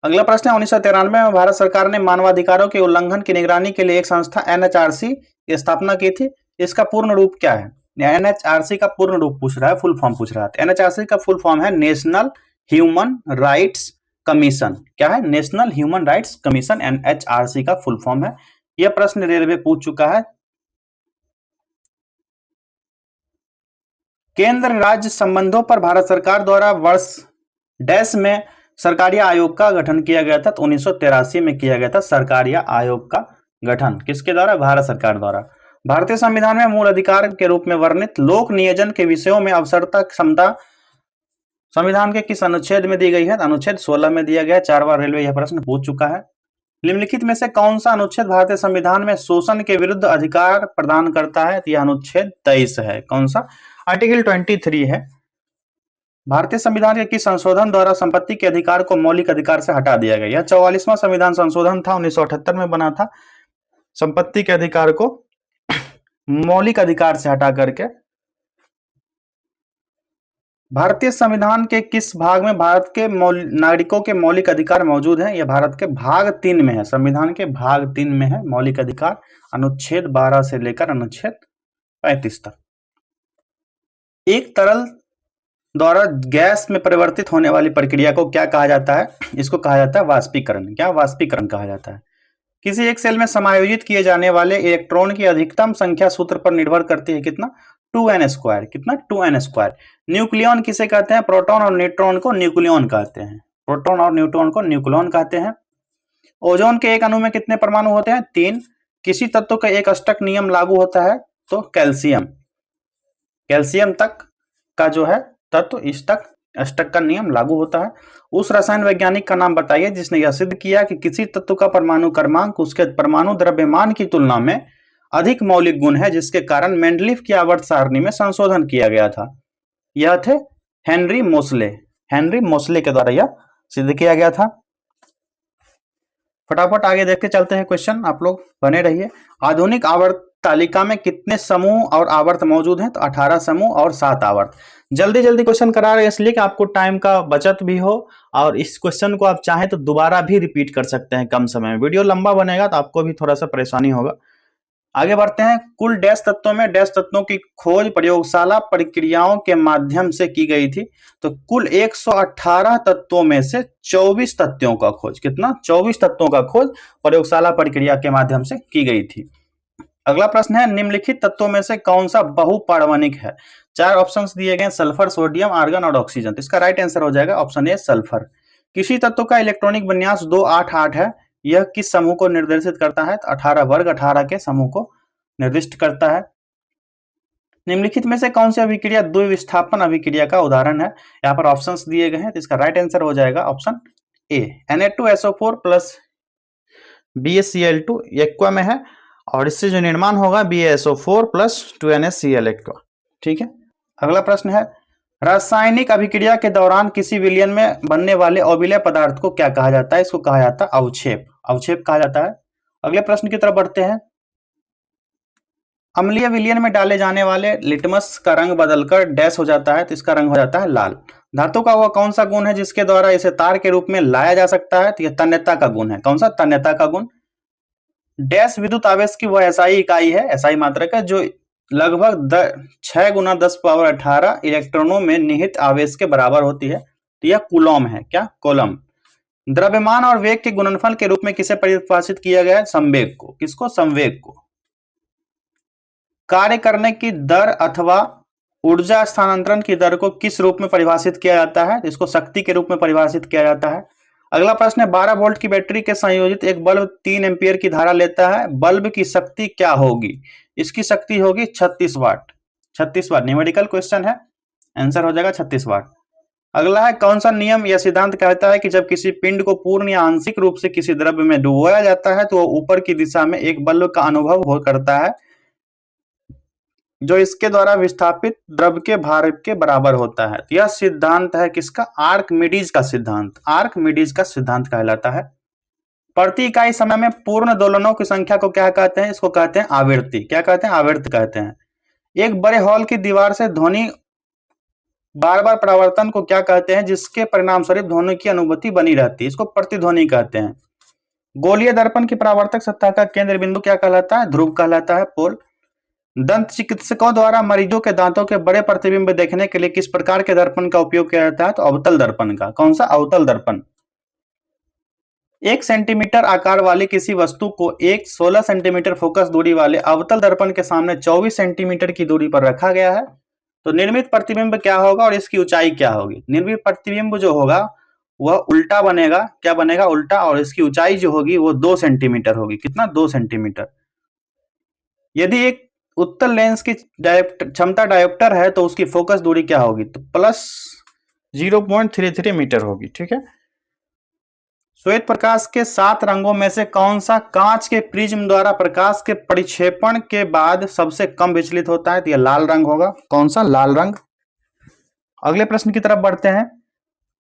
अगला प्रश्न है, 1993 में भारत सरकार ने मानवाधिकारों के उल्लंघन की निगरानी के लिए एक संस्था NHRC की स्थापना की थी। इसका पूर्ण रूप क्या है? NHRC का पूर्ण रूप पूछ रहा है, फुल फॉर्म पूछ रहा है। NHRC का फुल फॉर्म है नेशनल ह्यूमन राइट्स कमीशन। क्या है? National human rights commission NHRC का फुल फॉर्म है। यह प्रश्न रेलवे पूछ चुका है। केंद्र राज्य संबंधों पर भारत सरकार द्वारा वर्ष डैश में सरकारिया आयोग का गठन किया गया था। तो 1983 में किया गया था सरकारिया आयोग का गठन। किसके द्वारा? भारत सरकार द्वारा। भारतीय संविधान में मूल अधिकार के रूप में वर्णित लोक नियोजन के विषयों में अवसरता क्षमता संविधान के किस अनुच्छेद में दी गई है? अनुच्छेद 16 में दिया गया। 4 बार रेलवे यह प्रश्न पूछ चुका है। निम्नलिखित में से कौन सा अनुच्छेद भारतीय संविधान में शोषण के विरुद्ध अधिकार प्रदान करता है? तो यह अनुच्छेद 23 है। कौन सा? आर्टिकल 23 है। भारतीय संविधान के किस संशोधन द्वारा संपत्ति के अधिकार को मौलिक अधिकार से हटा दिया गया? यह 44वां संविधान संशोधन था, 1978 में बना था। संपत्ति के अधिकार को मौलिक अधिकार से हटा करके भारतीय संविधान के किस भाग में भारत के नागरिकों के मौलिक अधिकार मौजूद हैं? यह भारत के भाग 3 में है। संविधान के भाग 3 में है मौलिक अधिकार, अनुच्छेद 12 से लेकर अनुच्छेद 35 तक। एक तरल द्वारा गैस में परिवर्तित होने वाली प्रक्रिया को क्या कहा जाता है? इसको कहा जाता है वाष्पीकरण। क्या? वाष्पीकरण कहा जाता है। किसी एक सेल में समायोजित किए जाने वाले इलेक्ट्रॉन की अधिकतम संख्या सूत्र पर निर्भर करती है कितना? 2n²। कितना? 2n²। न्यूक्लियॉन किसे कहते हैं? प्रोटॉन और न्यूट्रॉन को न्यूक्लियॉन कहते हैं। प्रोटॉन और न्यूट्रॉन को न्यूक्लियॉन कहते हैं। ओजोन के एक अणु में कितने परमाणु होते हैं? 3। किसी तत्व का एक अष्टक नियम लागू होता है तो कैल्शियम। कैल्शियम तक का जो है तत्व इस तक अष्टक का नियम लागू होता है। उस रसायन वैज्ञानिक का नाम बताइए जिसने यह सिद्ध किया कि किसी तत्व का परमाणु क्रमांक उसके परमाणु द्रव्यमान की तुलना में अधिक मौलिक गुण है, जिसके कारण मेंडलीफ की आवर्त सारणी में संशोधन किया गया था। यह थे हेनरी मोसले। हेनरी मोसले के द्वारा यह सिद्ध किया गया था। फटाफट आगे देखते चलते हैं क्वेश्चन, आप लोग बने रहिए। आधुनिक आवर्त तालिका में कितने समूह और आवर्त मौजूद हैं? तो 18 समूह और 7 आवर्त। जल्दी जल्दी क्वेश्चन करा रहे हैं इसलिए कि आपको टाइम का बचत भी हो, और इस क्वेश्चन को आप चाहें तो दोबारा भी रिपीट कर सकते हैं कम समय में। वीडियो लंबा बनेगा तो आपको भी थोड़ा सा परेशानी होगा। आगे बढ़ते हैं। कुल डैश तत्वों में डैश तत्वों की खोज प्रयोगशाला प्रक्रियाओं के माध्यम से की गई थी। तो कुल 118 तत्वों में से 24 तत्वों का खोज, कितना? 24 तत्वों का खोज प्रयोगशाला प्रक्रिया के माध्यम से की गई थी। अगला प्रश्न है, निम्नलिखित तत्वों में से कौन सा बहुपार्वणिक है? 4 ऑप्शंस दिए गए, सल्फर, सोडियम, आर्गन और ऑक्सीजन। तो इसका राइट आंसर हो जाएगा ऑप्शन ए, सल्फर। किसी तत्व का इलेक्ट्रॉनिक विन्यास 288 है। यह किस समूह को निर्देशित करता है? 18 वर्ग 18 के समूह को निर्दिष्ट करता है। निम्नलिखित में से कौन सी अभिक्रिया द्विविस्थापन अभिक्रिया का उदाहरण है? यहाँ पर ऑप्शंस दिए गए हैं, तो इसका राइट आंसर हो जाएगा option A, Na2SO4 plus BaCl2 aqua में है, और इससे जो निर्माण होगा BaSO4 प्लस 2NaCl एक्वा। ठीक है। अगला प्रश्न है, रासायनिक अभिक्रिया के दौरान किसी विलयन में बनने वाले अविलय पदार्थ को क्या कहा जाता है? इसको कहा जाता है अवक्षेप। अवक्षेप कहा जाता है। अगले प्रश्न की तरफ बढ़ते हैं। अम्लीय विलयन में डाले जाने वाले लिटमस का रंग बदलकर डैश हो जाता है, तो इसका रंग हो जाता है लाल। धातु का वह कौन सा गुण है जिसके द्वारा इसे तार के रूप में लाया जा सकता है? तो यह तन्यता का गुण है। कौन सा? तन्यता का गुण। डैश विद्युत आवेश की वह एसआई इकाई है, एसआई मात्रक है, जो लगभग 6 गुना 10⁻18 इलेक्ट्रॉनों में निहित आवेश के बराबर होती है। तो यह कूलॉम है। क्या? कूलॉम। द्रव्यमान और वेग के गुणनफल के रूप में किसे परिभाषित किया गया है? संवेग को। किसको? संवेग को। कार्य करने की दर अथवा ऊर्जा स्थानांतरण की दर को किस रूप में परिभाषित किया जाता है? इसको शक्ति के रूप में परिभाषित किया जाता है। अगला प्रश्न है, 12 वोल्ट की बैटरी के संयोजित एक बल्ब 3 एम्पियर की धारा लेता है। बल्ब की शक्ति क्या होगी? इसकी शक्ति होगी 36 वाट। 36 वाट न्यूमेरिकल क्वेश्चन है, आंसर हो जाएगा 36 वाट। अगला है, कौन सा नियम या सिद्धांत कहता है कि जब किसी पिंड को पूर्ण या आंशिक रूप से किसी द्रव्य में डुबोया जाता है तो वह ऊपर की दिशा में एक बल्ब का अनुभव करता है, जो इसके द्वारा विस्थापित द्रव्य के भार के बराबर होता है? यह सिद्धांत है किसका? आर्किमिडीज का सिद्धांत। आर्किमिडीज का सिद्धांत कहलाता है। प्रति इकाई समय में पूर्ण दोलनों की संख्या को क्या कहते हैं? इसको कहते हैं आवृत्ति। क्या कहते हैं? आवृत्ति कहते हैं। एक बड़े हॉल की दीवार से ध्वनि बार बार परावर्तन को क्या कहते हैं, जिसके परिणाम स्वरूप ध्वनि की अनुभूति बनी रहती है? इसको प्रतिध्वनि कहते हैं। गोलीय दर्पण की परावर्तक सतह का केंद्र बिंदु क्या कहलाता है? ध्रुव कहलाता है, पोल। दंत चिकित्सकों द्वारा मरीजों के दांतों के बड़े प्रतिबिंब देखने के लिए किस प्रकार के दर्पण का उपयोग किया जाता है? तो अवतल दर्पण का। कौन सा? अवतल दर्पण। 1 सेंटीमीटर आकार वाली किसी वस्तु को एक 16 सेंटीमीटर फोकस दूरी वाले अवतल दर्पण के सामने 24 सेंटीमीटर की दूरी पर रखा गया है। तो निर्मित प्रतिबिंब क्या होगा और इसकी ऊंचाई क्या होगी? निर्मित प्रतिबिंब जो होगा वह उल्टा बनेगा। क्या बनेगा? उल्टा। और इसकी ऊंचाई जो होगी वो 2 सेंटीमीटर होगी। कितना? 2 सेंटीमीटर। यदि एक उत्तल लेंस की क्षमता डायोप्टर है तो उसकी फोकस दूरी क्या होगी? तो प्लस 0.33 मीटर होगी। ठीक है। श्वेत प्रकाश के 7 रंगों में से कौन सा कांच के प्रिज्म द्वारा प्रकाश के परिक्षेपण के बाद सबसे कम विचलित होता है? तो यह लाल रंग होगा। कौन सा? लाल रंग। अगले प्रश्न की तरफ बढ़ते हैं।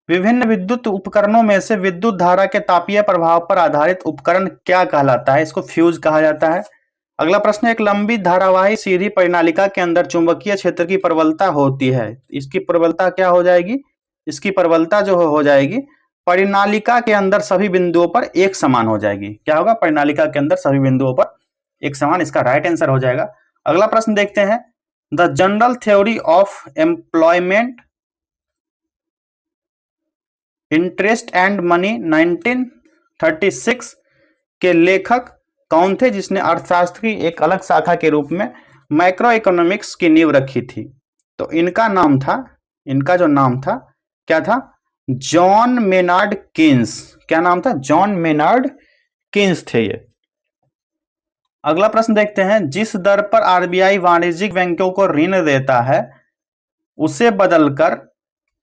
विभिन्न विद्युत उपकरणों में से विद्युत धारा के तापीय प्रभाव पर आधारित उपकरण क्या कहलाता है? इसको फ्यूज कहा जाता है। अगला प्रश्न, एक लंबी धारावाही सीधी परिनालिका के अंदर चुंबकीय क्षेत्र की प्रबलता होती है। इसकी प्रबलता क्या हो जाएगी? इसकी प्रबलता जो हो जाएगी परिनालिका के अंदर सभी बिंदुओं पर एक समान हो जाएगी। क्या होगा? परिनालिका के अंदर सभी बिंदुओं पर एक समान। इसका राइट आंसर हो जाएगा। अगला प्रश्न देखते हैं। The general theory of employment interest and money 1936 के लेखक कौन थे जिसने अर्थशास्त्र की एक अलग शाखा के रूप में मैक्रो इकोनॉमिक्स की नींव रखी थी? तो इनका जो नाम था क्या था? John Maynard Keynes. क्या नाम था? जॉन मेनार्ड केन्स थे ये। अगला प्रश्न देखते हैं, जिस दर पर आरबीआई वाणिज्यिक बैंकों को ऋण देता है उसे बदलकर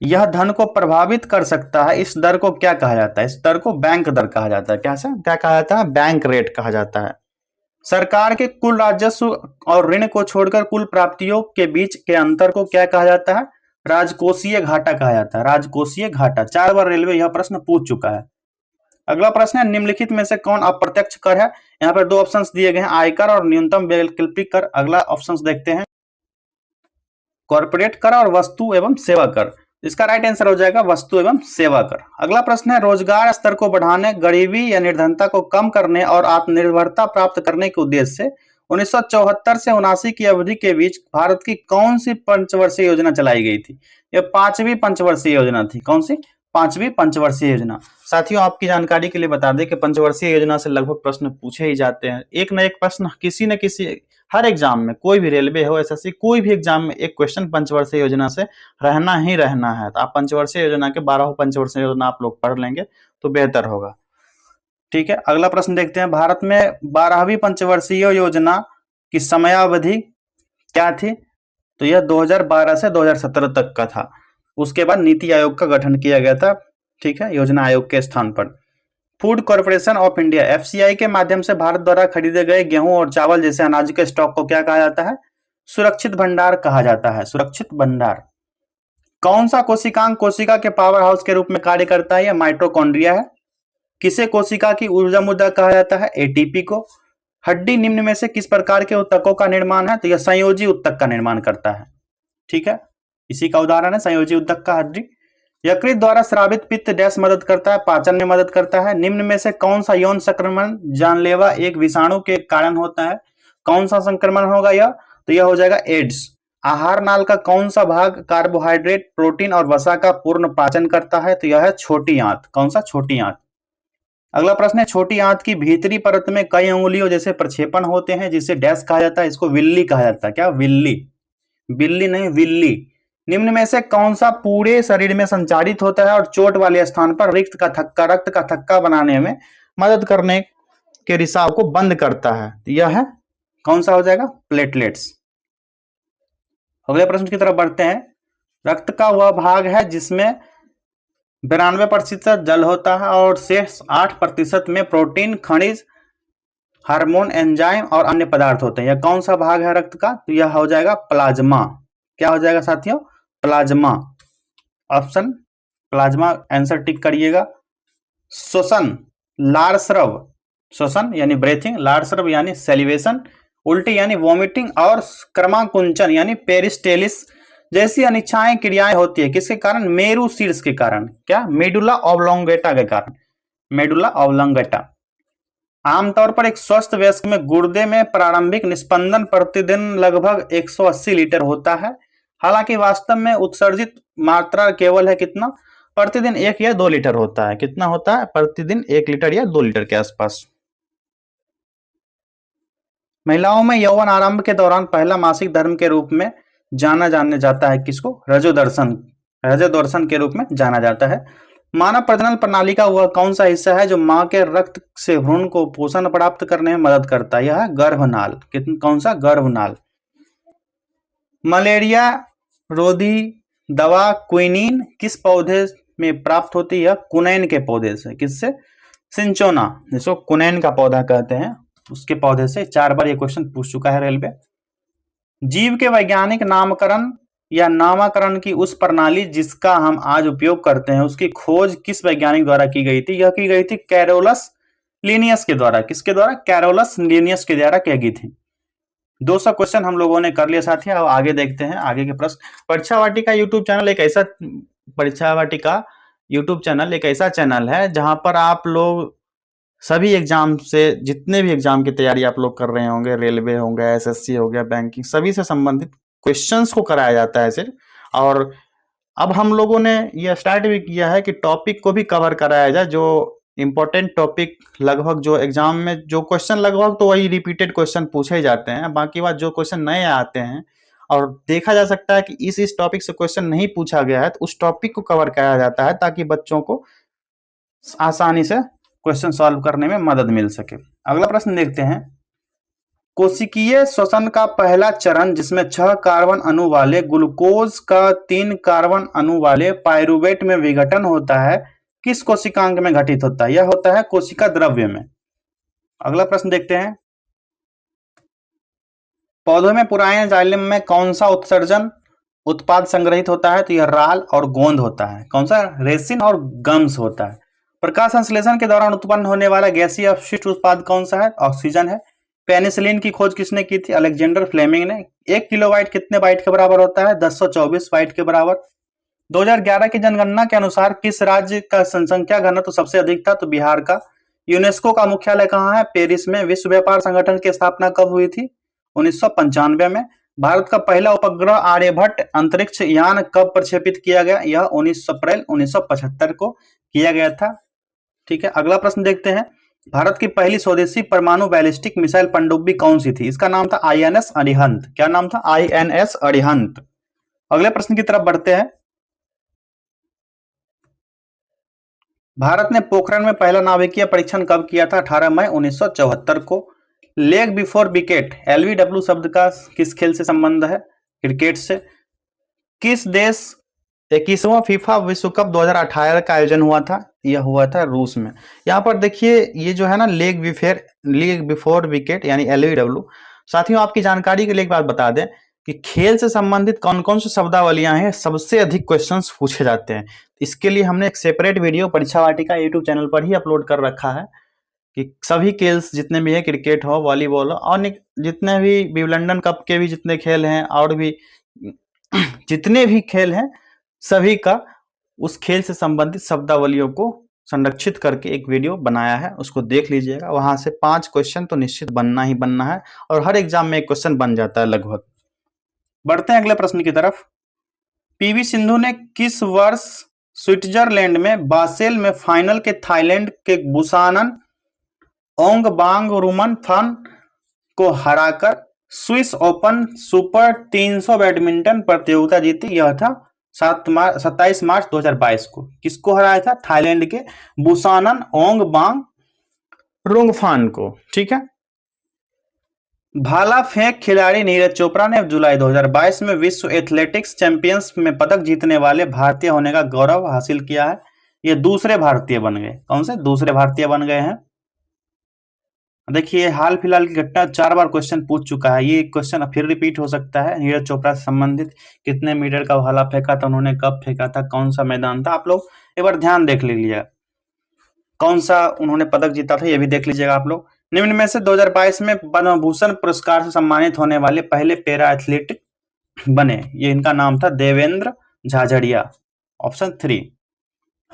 यह धन को प्रभावित कर सकता है, इस दर को क्या कहा जाता है? इस दर को बैंक दर कहा जाता है। क्या कहा जाता है? बैंक रेट कहा जाता है। सरकार के कुल राजस्व और ऋण को छोड़कर कुल प्राप्तियों के बीच के अंतर को क्या कहा जाता है? राजकोषीय घाटा कहा जाता है। राजकोषीय घाटा। 4 बार रेलवे यह प्रश्न पूछ चुका है। अगला प्रश्न है, निम्नलिखित में से कौन अप्रत्यक्ष कर है? यहाँ पर 2 ऑप्शंस दिए गए हैं, आयकर और न्यूनतम वैकल्पिक कर। अगला ऑप्शंस देखते हैं, कॉर्पोरेट कर और वस्तु एवं सेवा कर। इसका राइट आंसर हो जाएगा वस्तु एवं सेवा कर। अगला प्रश्न है, रोजगार स्तर को बढ़ाने, गरीबी या निर्धनता को कम करने और आत्मनिर्भरता प्राप्त करने के उद्देश्य से 1974 से 79 की अवधि के बीच भारत की कौन सी पंचवर्षीय योजना चलाई गई थी? यह 5वीं पंचवर्षीय योजना थी। कौन सी? 5वीं पंचवर्षीय योजना। साथियों, आपकी जानकारी के लिए बता दें कि पंचवर्षीय योजना से लगभग प्रश्न पूछे ही जाते हैं। एक न एक प्रश्न किसी न किसी, हर एग्जाम में, कोई भी रेलवे हो, एसएससी, कोई भी एग्जाम में एक क्वेश्चन पंचवर्षीय योजना से रहना ही रहना है। तो आप पंचवर्षीय योजना के 12 पंचवर्षीय योजना आप लोग पढ़ लेंगे तो बेहतर होगा। ठीक है, अगला प्रश्न देखते हैं, भारत में 12वीं पंचवर्षीय योजना की समयावधि क्या थी? तो यह 2012 से 2017 तक का था। उसके बाद नीति आयोग का गठन किया गया था, ठीक है, योजना आयोग के स्थान पर। Food corporation of India FCI के माध्यम से भारत द्वारा खरीदे गए गेहूं और चावल जैसे अनाज के स्टॉक को क्या कहा जाता है? सुरक्षित भंडार कहा जाता है। सुरक्षित भंडार। कौन सा कोशिकांग कोशिका के पावर हाउस के रूप में कार्य करता है? यह माइटोकॉन्ड्रिया है। किसे कोशिका की ऊर्जा मुद्दा कहा जाता है? एटीपी को। हड्डी निम्न में से किस प्रकार के उत्तकों का निर्माण है? तो यह संयोजी उत्तक का निर्माण करता है। ठीक है, इसी का उदाहरण है संयोजी उत्तक का हड्डी। यकृत द्वारा स्रावित पित्त डैश मदद करता है? पाचन में मदद करता है। निम्न में से कौन सा यौन संक्रमण जानलेवा एक विषाणु के कारण होता है? कौन सा संक्रमण होगा यह? तो यह हो जाएगा एड्स। आहार नाल का कौन सा भाग कार्बोहाइड्रेट, प्रोटीन और वसा का पूर्ण पाचन करता है? तो यह है छोटी आंत। कौन सा? छोटी आंत। अगला प्रश्न है, छोटी आंत की भीतरी परत में कई अंगुलियों जैसे प्रक्षेपण होते हैं जिसे डैश कहा जाता है? इसको विल्ली कहा जाता है। क्या? विल्ली। बिल्ली नहीं, विल्ली। निम्न में से कौन सा पूरे शरीर में संचारित होता है और चोट वाले स्थान पर रक्त का थक्का बनाने में मदद करने के रिसाव को बंद करता है? यह है, कौन सा हो जाएगा? प्लेटलेट्स। अगले प्रश्न की तरफ बढ़ते हैं, रक्त का वह भाग है जिसमें 92% जल होता है और शेष 8% में प्रोटीन, खनिज, हार्मोन, एंजाइम और अन्य पदार्थ होते हैं। यह कौन सा भाग है रक्त का? तो यह हो जाएगा प्लाज्मा। क्या हो जाएगा साथियों? Plasma. Option plasma answer tick करिएगा। श्वसन, लार स्रव, श्वसन यानी ब्रेथिंग, लार स्रव यानी सेलिवेशन, उल्टी यानी वॉमिटिंग और क्रमाकुंचन यानी पेरिस्टेलिस जैसी अनिच्छाएं क्रियाएं होती है किसके कारण? मेरु शीर्ष के कारण। क्या? मेडुला ऑब्लोंगेटा के कारण। Medulla oblongata. आमतौर पर एक स्वस्थ वयस्क में गुर्दे में प्रारंभिक निस्पंदन प्रतिदिन लगभग 180 लीटर होता है। हालांकि वास्तव में उत्सर्जित मात्रा केवल है कितना? प्रतिदिन 1 या 2 लीटर होता है। कितना होता है? प्रतिदिन 1 लीटर या 2 लीटर के आसपास। महिलाओं में यौवन आरंभ के दौरान पहला मासिक धर्म के रूप में जाने जाता है किसको? रजोदर्शन। रजोदर्शन के रूप में जाना जाता है। मानव प्रजनन प्रणाली का वह कौन सा हिस्सा है जो मां के रक्त से भ्रूण को पोषण प्राप्त करने में मदद करता है? यह है गर्भनाल। कौन सा? गर्भनाल। मलेरिया रोधी दवा क्विनीन किस पौधे में प्राप्त होती है? कुनैन के पौधे से। किससे? सिंचोना, जिसको कुनैन का पौधा कहते हैं, उसके पौधे से। 4 बार ये क्वेश्चन पूछ चुका है रेलवे। जीव के वैज्ञानिक नामकरण या नामकरण की उस प्रणाली जिसका हम आज उपयोग करते हैं उसकी खोज किस वैज्ञानिक द्वारा की गई थी? यह की गई थी कैरोलस लिनियस के द्वारा। किसके द्वारा? कैरोलस लिनियस के द्वारा की गई थी। 200 क्वेश्चन हम लोगों ने कर लिया साथियों। अब आगे देखते हैं आगे के प्रश्न। परीक्षा वाटिका यूट्यूब चैनल एक ऐसा परीक्षा वाटिका यूट्यूब चैनल एक ऐसा चैनल है जहां पर आप लोग सभी एग्जाम से, जितने भी एग्जाम की तैयारी आप लोग कर रहे होंगे, रेलवे होंगे, एसएससी हो गया, बैंकिंग, सभी से संबंधित क्वेश्चंस को कराया जाता है सिर्फ। और अब हम लोगों ने यह स्टार्ट भी किया है कि टॉपिक को भी कवर कराया जाए, जो इम्पोर्टेंट टॉपिक लगभग जो एग्जाम में जो क्वेश्चन लगभग तो वही रिपीटेड क्वेश्चन पूछे जाते हैं, बाकी बात जो क्वेश्चन नए आते हैं और देखा जा सकता है कि इस टॉपिक से क्वेश्चन नहीं पूछा गया है तो उस टॉपिक को कवर कराया जाता है ताकि बच्चों को आसानी से क्वेश्चन सॉल्व करने में मदद मिल सके। अगला प्रश्न देखते हैं, कोशिकीय श्वसन का पहला चरण जिसमें 6 कार्बन अणु वाले ग्लूकोज का 3 कार्बन अणु वाले पायरुवेट में विघटन होता है, किस कोशिकांग में घटित होता है? यह होता है कोशिका द्रव्य में। अगला प्रश्न देखते हैं, पौधों में पुराने जाइलम में कौन सा उत्सर्जन उत्पाद संग्रहित होता है? तो यह राल और गोंद होता है। कौन सा? रेसिन और गम्स होता है। प्रकाश संश्लेषण के दौरान उत्पन्न होने वाला गैसीय अपशिष्ट उत्पाद कौन सा है? ऑक्सीजन है। पेनिसिलिन की खोज किसने की थी? अलेक्जेंडर फ्लेमिंग ने। 1 किलोबाइट कितने बाइट के बराबर होता है? 1024 बाइट के बराबर। 2011 की जनगणना के अनुसार किस राज्य का जनसंख्या घनत्व सबसे अधिक था? तो बिहार का। यूनेस्को का मुख्यालय कहाँ है? पेरिस में। विश्व व्यापार संगठन की स्थापना कब हुई थी? 1995 में। भारत का पहला उपग्रह आर्यभट्ट अंतरिक्ष यान कब प्रक्षेपित किया गया? यह 19 अप्रैल 1975 को किया गया था। ठीक है, अगला प्रश्न देखते हैं, भारत की पहली स्वदेशी परमाणु बैलिस्टिक मिसाइल पनडुब्बी कौन सी थी? इसका नाम था INS अरिहंत। क्या नाम था? INS अरिहंत। अगले प्रश्न की तरफ बढ़ते हैं, भारत ने पोखरण में पहला नाभिकीय परीक्षण कब किया था? 18 मई 1974 को। लेग बिफोर विकेट LBW शब्द का किस खेल से संबंध है? क्रिकेट से। किस देश 21वां फीफा विश्व कप 2018 का आयोजन हुआ था? यह हुआ था रूस में। यहाँ पर देखिए ये जो है ना लेग बिफोर विकेट यानी LBW। साथियों आपकी जानकारी के लिए एक बात बता दें कि खेल से संबंधित कौन कौन सी शब्दावलियां हैं सबसे अधिक क्वेश्चंस पूछे जाते हैं। इसके लिए हमने एक सेपरेट वीडियो परीक्षा वाटिका YouTube चैनल पर ही अपलोड कर रखा है कि सभी खेल्स जितने भी है, क्रिकेट हो, वॉलीबॉल हो और जितने भी विंबलडन कप के भी जितने खेल हैं और भी जितने भी खेल हैं सभी का उस खेल से संबंधित शब्दावलियों को संरक्षित करके एक वीडियो बनाया है, उसको देख लीजिएगा। वहां से 5 क्वेश्चन तो निश्चित बनना ही बनना है और हर एग्जाम में एक क्वेश्चन बन जाता है लगभग। बढ़ते हैं अगले प्रश्न की तरफ, PV सिंधु ने किस वर्ष स्विट्जरलैंड में बासेल में फाइनल के थाईलैंड के बुसानन ओंगबांगरुमन फन को हराकर स्विस ओपन सुपर 300 बैडमिंटन प्रतियोगिता जीती? यह था 27 मार्च 2022 को। किसको हराया था? थाईलैंड के बुसानन ओंगबांगरुमफन को। ठीक है, भाला फेंक खिलाड़ी नीरज चोपड़ा ने जुलाई 2022 में विश्व एथलेटिक्स चैंपियंस में पदक जीतने वाले भारतीय होने का गौरव हासिल किया है। ये दूसरे भारतीय बन गए। कौन से? दूसरे भारतीय बन गए हैं। देखिए हाल फिलहाल की घटना 4 बार क्वेश्चन पूछ चुका है, ये क्वेश्चन फिर रिपीट हो सकता है। नीरज चोपड़ा से संबंधित कितने मीटर का भाला फेंका था उन्होंने, कब फेंका था, कौन सा मैदान था, आप लोग एक बार ध्यान देख लीजिएगा। कौन सा उन्होंने पदक जीता था ये भी देख लीजिएगा आप लोग। निम्न में से 2022 में पद्म भूषण पुरस्कार से सम्मानित होने वाले पहले पैरा एथलीट बने, ये इनका नाम था देवेंद्र झाझड़िया। ऑप्शन 3।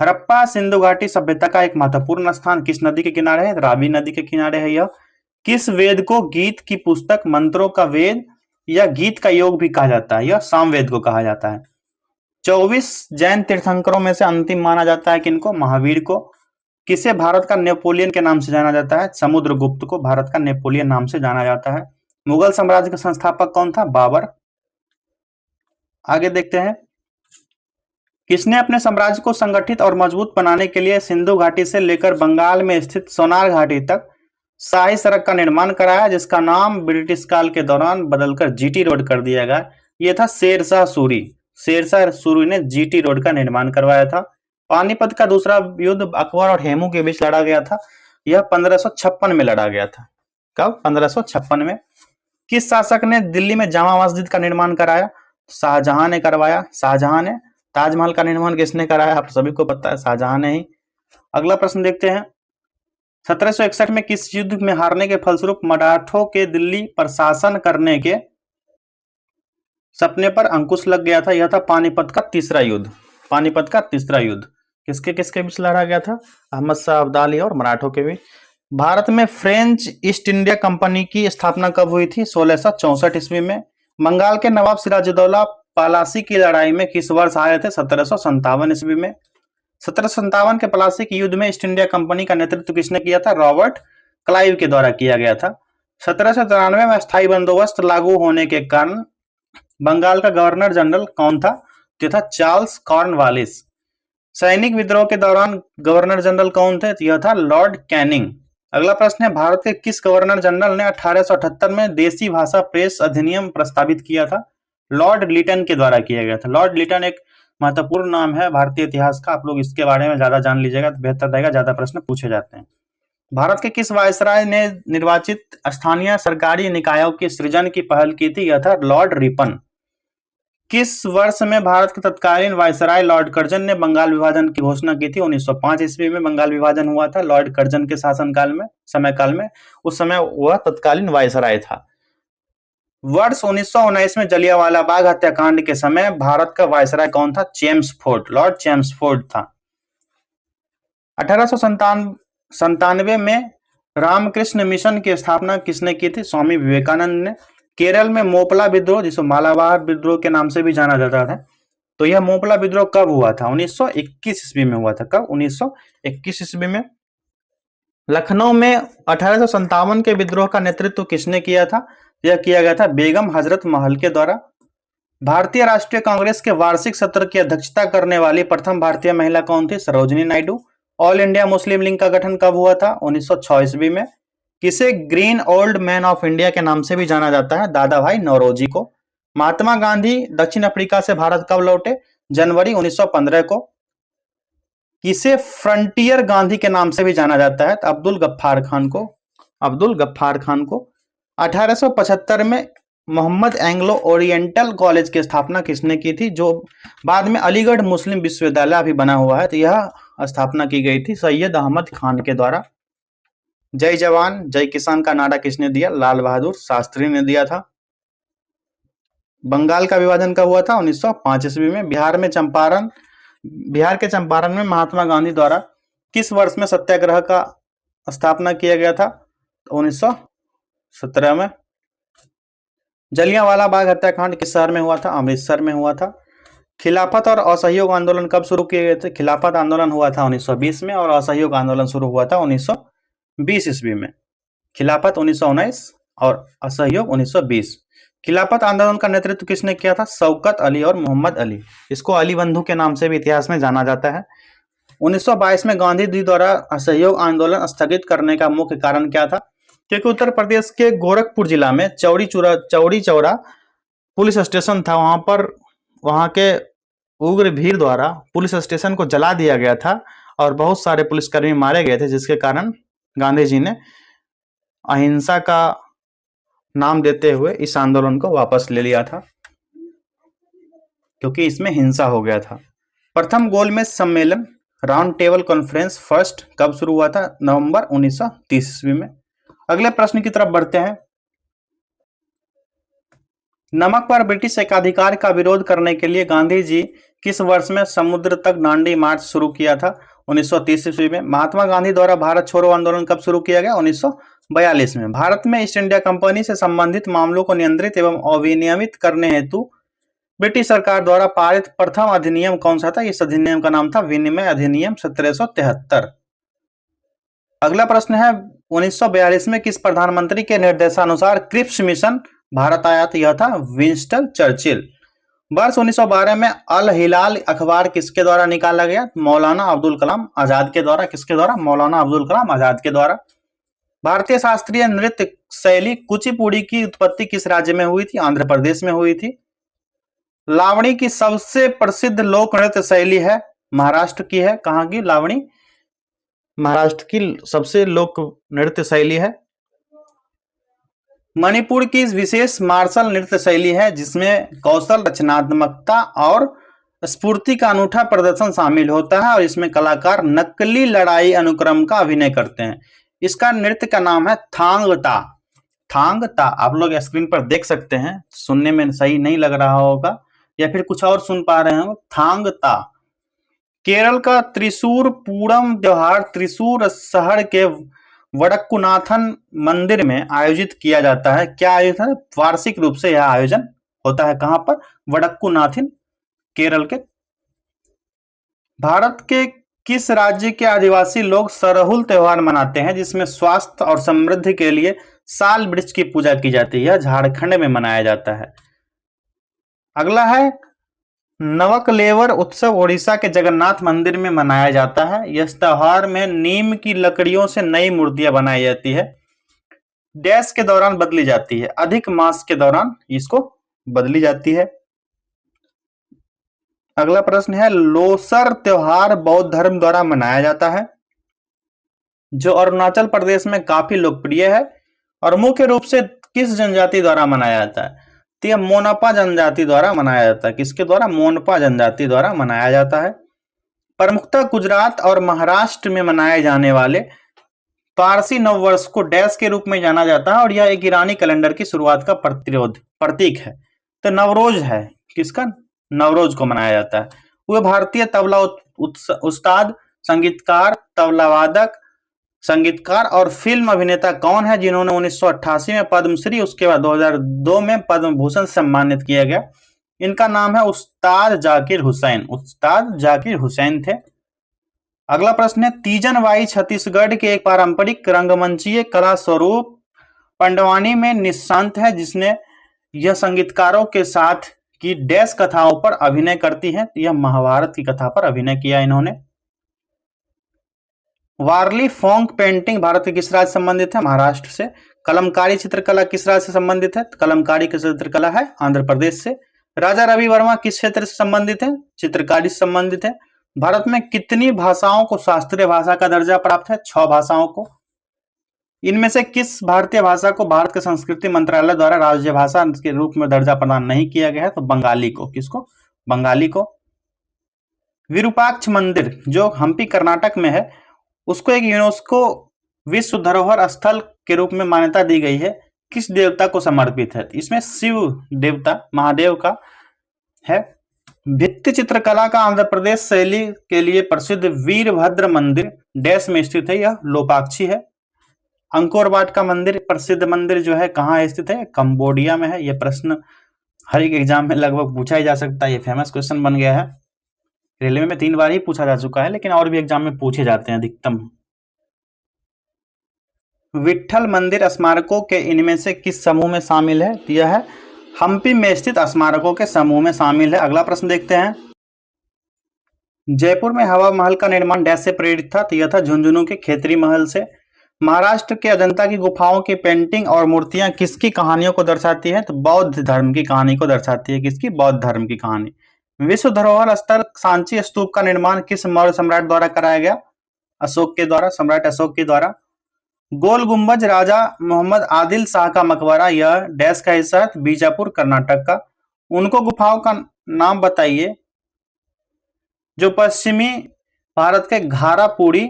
हड़प्पा सिंधु घाटी सभ्यता का एक महत्वपूर्ण स्थान किस नदी के किनारे है? रावी नदी के किनारे है यह। किस वेद को गीत की पुस्तक, मंत्रों का वेद या गीत का योग भी कहा जाता है? यह सामवेद को कहा जाता है। 24 जैन तीर्थंकरों में से अंतिम माना जाता है किनको? महावीर को। किसे भारत का नेपोलियन के नाम से जाना जाता है? समुद्रगुप्त को भारत का नेपोलियन नाम से जाना जाता है। मुगल साम्राज्य का संस्थापक कौन था? बाबर। आगे देखते हैं, किसने अपने साम्राज्य को संगठित और मजबूत बनाने के लिए सिंधु घाटी से लेकर बंगाल में स्थित सोनार घाटी तक शाही सड़क का निर्माण कराया, जिसका नाम ब्रिटिश काल के दौरान बदलकर GT रोड कर दिया गया? यह था शेरशाह सूरी। शेरशाह सूरी ने GT रोड का निर्माण करवाया था। पानीपत का दूसरा युद्ध अकबर और हेमू के बीच लड़ा गया था, यह 1556 में लड़ा गया था। कब? 1556 में। किस शासक ने दिल्ली में जामा मस्जिद का निर्माण कराया? शाहजहां ने करवाया। शाहजहां ने। ताजमहल का निर्माण किसने कराया? आप सभी को पता है, शाहजहां ने ही। अगला प्रश्न देखते हैं, 1761 में किस युद्ध में हारने के फलस्वरूप मराठों के दिल्ली पर शासन करने के सपने पर अंकुश लग गया था? यह था पानीपत का तीसरा युद्ध। पानीपत का तीसरा युद्ध किसके किसके बीच लड़ा गया था? अहमद शाह अब्दाली और मराठों के बीच। भारत में फ्रेंच ईस्ट इंडिया कंपनी की स्थापना कब हुई थी? 1664 ईस्वी में। बंगाल के नवाब सिराजुद्दौला पलासी की लड़ाई में किस वर्ष हारे थे? 1757 ईस्वी में। 1757 के पलासी के युद्ध में ईस्ट इंडिया कंपनी का नेतृत्व किसने किया था? रॉबर्ट क्लाइव के द्वारा किया गया था। 1793 में स्थायी बंदोबस्त लागू होने के कारण बंगाल का गवर्नर जनरल कौन था? तो था चार्ल्स कॉर्नवालिस। सैनिक विद्रोह के दौरान गवर्नर जनरल कौन थे? तो यह था लॉर्ड कैनिंग। अगला प्रश्न है, भारत के किस गवर्नर जनरल ने 1878 में देसी भाषा प्रेस अधिनियम प्रस्तावित किया था? लॉर्ड लिटन के द्वारा किया गया था। लॉर्ड लिटन एक महत्वपूर्ण नाम है भारतीय इतिहास का, आप लोग इसके बारे में ज्यादा जान लीजिएगा तो बेहतर रहेगा, ज्यादा प्रश्न पूछे जाते हैं। भारत के किस वायसराय ने निर्वाचित स्थानीय सरकारी निकायों के सृजन की पहल की थी? यह था लॉर्ड रिपन। किस वर्ष में भारत के तत्कालीन वायसराय लॉर्ड कर्जन ने बंगाल विभाजन की घोषणा की थी? 1905 ईस्वी में बंगाल विभाजन हुआ था लॉर्ड कर्जन के शासनकाल में, समयकाल में। उस समय वह तत्कालीन वायसराय था। वर्ष 1919 में जलियांवाला बाग हत्याकांड के समय भारत का वायसराय कौन था? चेम्सफोर्ड, लॉर्ड चेम्सफोर्ड था। 1897 में रामकृष्ण मिशन की स्थापना किसने की थी? स्वामी विवेकानंद ने। केरल में मोपला विद्रोह, जिसे मालाबार विद्रोह के नाम से भी जाना जाता था, तो यह मोपला विद्रोह कब हुआ था? 1921 ईस्वी में हुआ था। कब? 1921 ईस्वी में। लखनऊ में 1857 के विद्रोह का नेतृत्व किसने किया था? यह किया गया था बेगम हजरत महल के द्वारा। भारतीय राष्ट्रीय कांग्रेस के वार्षिक सत्र की अध्यक्षता करने वाली प्रथम भारतीय महिला कौन थी? Sarojini Naidu. All India Muslim league का गठन कब हुआ था? 1906 ईस्वी में। किसे green old man of India के नाम से भी जाना जाता है? दादा भाई नौरोजी को। महात्मा गांधी दक्षिण अफ्रीका से भारत कब लौटे? जनवरी 1915 को। किसे फ्रंटियर गांधी के नाम से भी जाना जाता है? तो अब्दुल गफ्फार खान को। अब्दुल गफ्फार खान को। 1875 में मोहम्मद एंग्लो ओरिएंटल कॉलेज की स्थापना किसने की थी, जो बाद में अलीगढ़ मुस्लिम विश्वविद्यालय भी बना हुआ है? तो यह स्थापना की गई थी सैयद अहमद खान के द्वारा। जय जवान जय किसान का नारा किसने दिया? लाल बहादुर शास्त्री ने दिया था। बंगाल का विभाजन कब हुआ था? 1905 ईस्वी में। बिहार के चंपारण में महात्मा गांधी द्वारा किस वर्ष में सत्याग्रह का स्थापना किया गया था? 1917 में। जलियांवाला बाग हत्याकांड किस शहर में हुआ था? अमृतसर में हुआ था। खिलाफत और असहयोग आंदोलन कब शुरू किए गए थे? खिलाफत आंदोलन हुआ था 1920 में और असहयोग आंदोलन शुरू हुआ था 1920 ईस्वी में। खिलाफत 1919 और असहयोग 1920। खिलाफत आंदोलन का नेतृत्व किसने किया था? शौकत अली और मोहम्मद अली। इसको अली बंधु के नाम से भी इतिहास में जाना जाता है। 1922 में गांधी जी द्वारा असहयोग आंदोलन स्थगित करने का मुख्य कारण क्या था? क्योंकि उत्तर प्रदेश के गोरखपुर जिला में चौड़ी चौरा पुलिस स्टेशन था, वहां के उग्र भीड़ द्वारा पुलिस स्टेशन को जला दिया गया था और बहुत सारे पुलिसकर्मी मारे गए थे, जिसके कारण गांधी जी ने अहिंसा का नाम देते हुए इस आंदोलन को वापस ले लिया था, क्योंकि इसमें हिंसा हो गया था। प्रथम गोलमेज सम्मेलन राउंड टेबल कॉन्फ्रेंस फर्स्ट कब शुरू हुआ था? नवंबर 1930 ईस्वी में। अगले प्रश्न की तरफ बढ़ते हैं। नमक पर ब्रिटिश एकाधिकार का विरोध करने के लिए गांधी जी किस वर्ष में समुद्र तक दांडी मार्च शुरू किया था? 1930 ईस्वी में। महात्मा गांधी द्वारा भारत छोड़ो आंदोलन कब शुरू किया गया? 1942 में। भारत में ईस्ट इंडिया कंपनी से संबंधित मामलों को नियंत्रित एवं अविनियमित करने हेतु ब्रिटिश सरकार द्वारा पारित प्रथम अधिनियम कौन सा था? इस अधिनियम का नाम था विनिमय अधिनियम 1773। अगला प्रश्न है, 1942 में किस प्रधानमंत्री के निर्देशानुसार क्रिप्स मिशन भारत आया था? यह था विंस्टन चर्चिल। वर्ष 1912 में अल हिलाल अखबार किसके द्वारा निकाला गया? मौलाना अब्दुल कलाम आजाद के द्वारा। किसके द्वारा? मौलाना अब्दुल कलाम आजाद के द्वारा। भारतीय शास्त्रीय नृत्य शैली कुचिपुड़ी की उत्पत्ति किस राज्य में हुई थी? आंध्र प्रदेश में हुई थी। लावणी की सबसे प्रसिद्ध लोक नृत्य शैली है महाराष्ट्र की है। कहां की? लावणी महाराष्ट्र की सबसे लोक नृत्य शैली है। मणिपुर की विशेष मार्शल नृत्य शैली है, जिसमें कौशल, रचनात्मकता और स्फूर्ति का अनूठा प्रदर्शन शामिल होता है और इसमें कलाकार नकली लड़ाई अनुक्रम का अभिनय करते हैं। इसका नृत्य का नाम है थांग ता। थांग ता आप लोग स्क्रीन पर देख सकते हैं, सुनने में सही नहीं लग रहा होगा या फिर कुछ और सुन पा रहे हो। थांग ता। केरल का त्रिशूर पूरम त्योहार त्रिशूर शहर के वडक्कुनाथन मंदिर में आयोजित किया जाता है। क्या आयोजन है? वार्षिक रूप से यह आयोजन होता है कहां पर? वडक्कुनाथिन, केरल के। भारत के किस राज्य के आदिवासी लोग सरहुल त्योहार मनाते हैं जिसमें स्वास्थ्य और समृद्धि के लिए साल वृक्ष की पूजा की जाती है? यह झारखंड में मनाया जाता है। अगला है नवकलेवर उत्सव ओडिशा के जगन्नाथ मंदिर में मनाया जाता है। इस त्योहार में नीम की लकड़ियों से नई मूर्तियां बनाई जाती है। डैश के दौरान बदली जाती है, अधिक मास के दौरान इसको बदली जाती है। अगला प्रश्न है लोसर त्योहार बौद्ध धर्म द्वारा मनाया जाता है जो अरुणाचल प्रदेश में काफी लोकप्रिय है और मुख्य रूप से किस जनजाति द्वारा मनाया जाता है? तो यह मोनपा जनजाति द्वारा मनाया जाता है। किसके द्वारा? मोनपा जनजाति द्वारा मनाया जाता है। प्रमुखतः गुजरात और महाराष्ट्र में मनाए जाने वाले पारसी नववर्ष को डैश के रूप में जाना जाता है और यह एक ईरानी कैलेंडर की शुरुआत का प्रतीक है। तो नवरोज है, किसका? नवरोज को मनाया जाता है। वह भारतीय तबला उस्ताद, संगीतकार, तबलावादक, संगीतकार और फिल्म अभिनेता कौन है जिन्होंने 1988 में पद्मश्री, उसके बाद 2002 में पद्म भूषण सम्मानित किया गया? इनका नाम है उस्ताद जाकिर हुसैन। उस्ताद जाकिर हुसैन थे। अगला प्रश्न है तीजन बाई छत्तीसगढ़ के एक पारंपरिक रंगमंचीय कला स्वरूप पंडवानी में निशांत है जिसने यह संगीतकारों के साथ की डैश कथाओं पर अभिनय करती है। यह महाभारत की कथा पर अभिनय किया इन्होंने। वारली फोंक पेंटिंग भारत के किस राज्य से संबंधित है? महाराष्ट्र से। कलमकारी चित्रकला किस राज्य से संबंधित है? कलमकारी की चित्रकला है आंध्र प्रदेश से। राजा रवि वर्मा किस क्षेत्र से संबंधित है? चित्रकारी से संबंधित है। भारत में कितनी भाषाओं को शास्त्रीय भाषा का दर्जा प्राप्त है? 6 भाषाओं को। इनमें से किस भारतीय भाषा को भारत के संस्कृति मंत्रालय द्वारा राज्य भाषा के रूप में दर्जा प्रदान नहीं किया गया है? तो बंगाली को। किसको? बंगाली को। विरूपाक्ष मंदिर जो हम्पी कर्नाटक में है उसको एक यूनेस्को विश्व धरोहर स्थल के रूप में मान्यता दी गई है। किस देवता को समर्पित है? इसमें शिव देवता महादेव का है। भित्ति चित्रकला का आंध्र प्रदेश शैली के लिए प्रसिद्ध वीरभद्र मंदिर डैश में स्थित है? यह लोपाक्षी है। अंकोर वाट का मंदिर प्रसिद्ध मंदिर जो है कहाँ स्थित है? कंबोडिया में है। यह प्रश्न हर एक एग्जाम में लगभग पूछा ही जा सकता है, ये फेमस क्वेश्चन बन गया है। रेलवे में 3 बार ही पूछा जा चुका है लेकिन और भी एग्जाम में पूछे जाते हैं अधिकतम। विट्ठल मंदिर स्मारकों के इनमें से किस समूह में शामिल है? यह है हम्पी में स्थित स्मारकों के समूह में शामिल है। अगला प्रश्न देखते हैं जयपुर में हवा महल का निर्माण डैश से प्रेरित था? तो यह था झुंझुनू के खेतरी महल से। महाराष्ट्र के अजंता की गुफाओं की पेंटिंग और मूर्तियां किसकी कहानियों को दर्शाती है? तो बौद्ध धर्म की कहानी को दर्शाती है। किसकी? बौद्ध धर्म की कहानी। विश्व धरोहर स्थल सांची स्तूप का निर्माण किस मौर्य सम्राट द्वारा कराया गया? अशोक के द्वारा, सम्राट अशोक के द्वारा। गोल गुंबज राजा मोहम्मद आदिल शाह का मकबरा यह डैश का हिस्सा है? बीजापुर कर्नाटक का। उनको गुफाओं का नाम बताइए जो पश्चिमी भारत के घारापुरी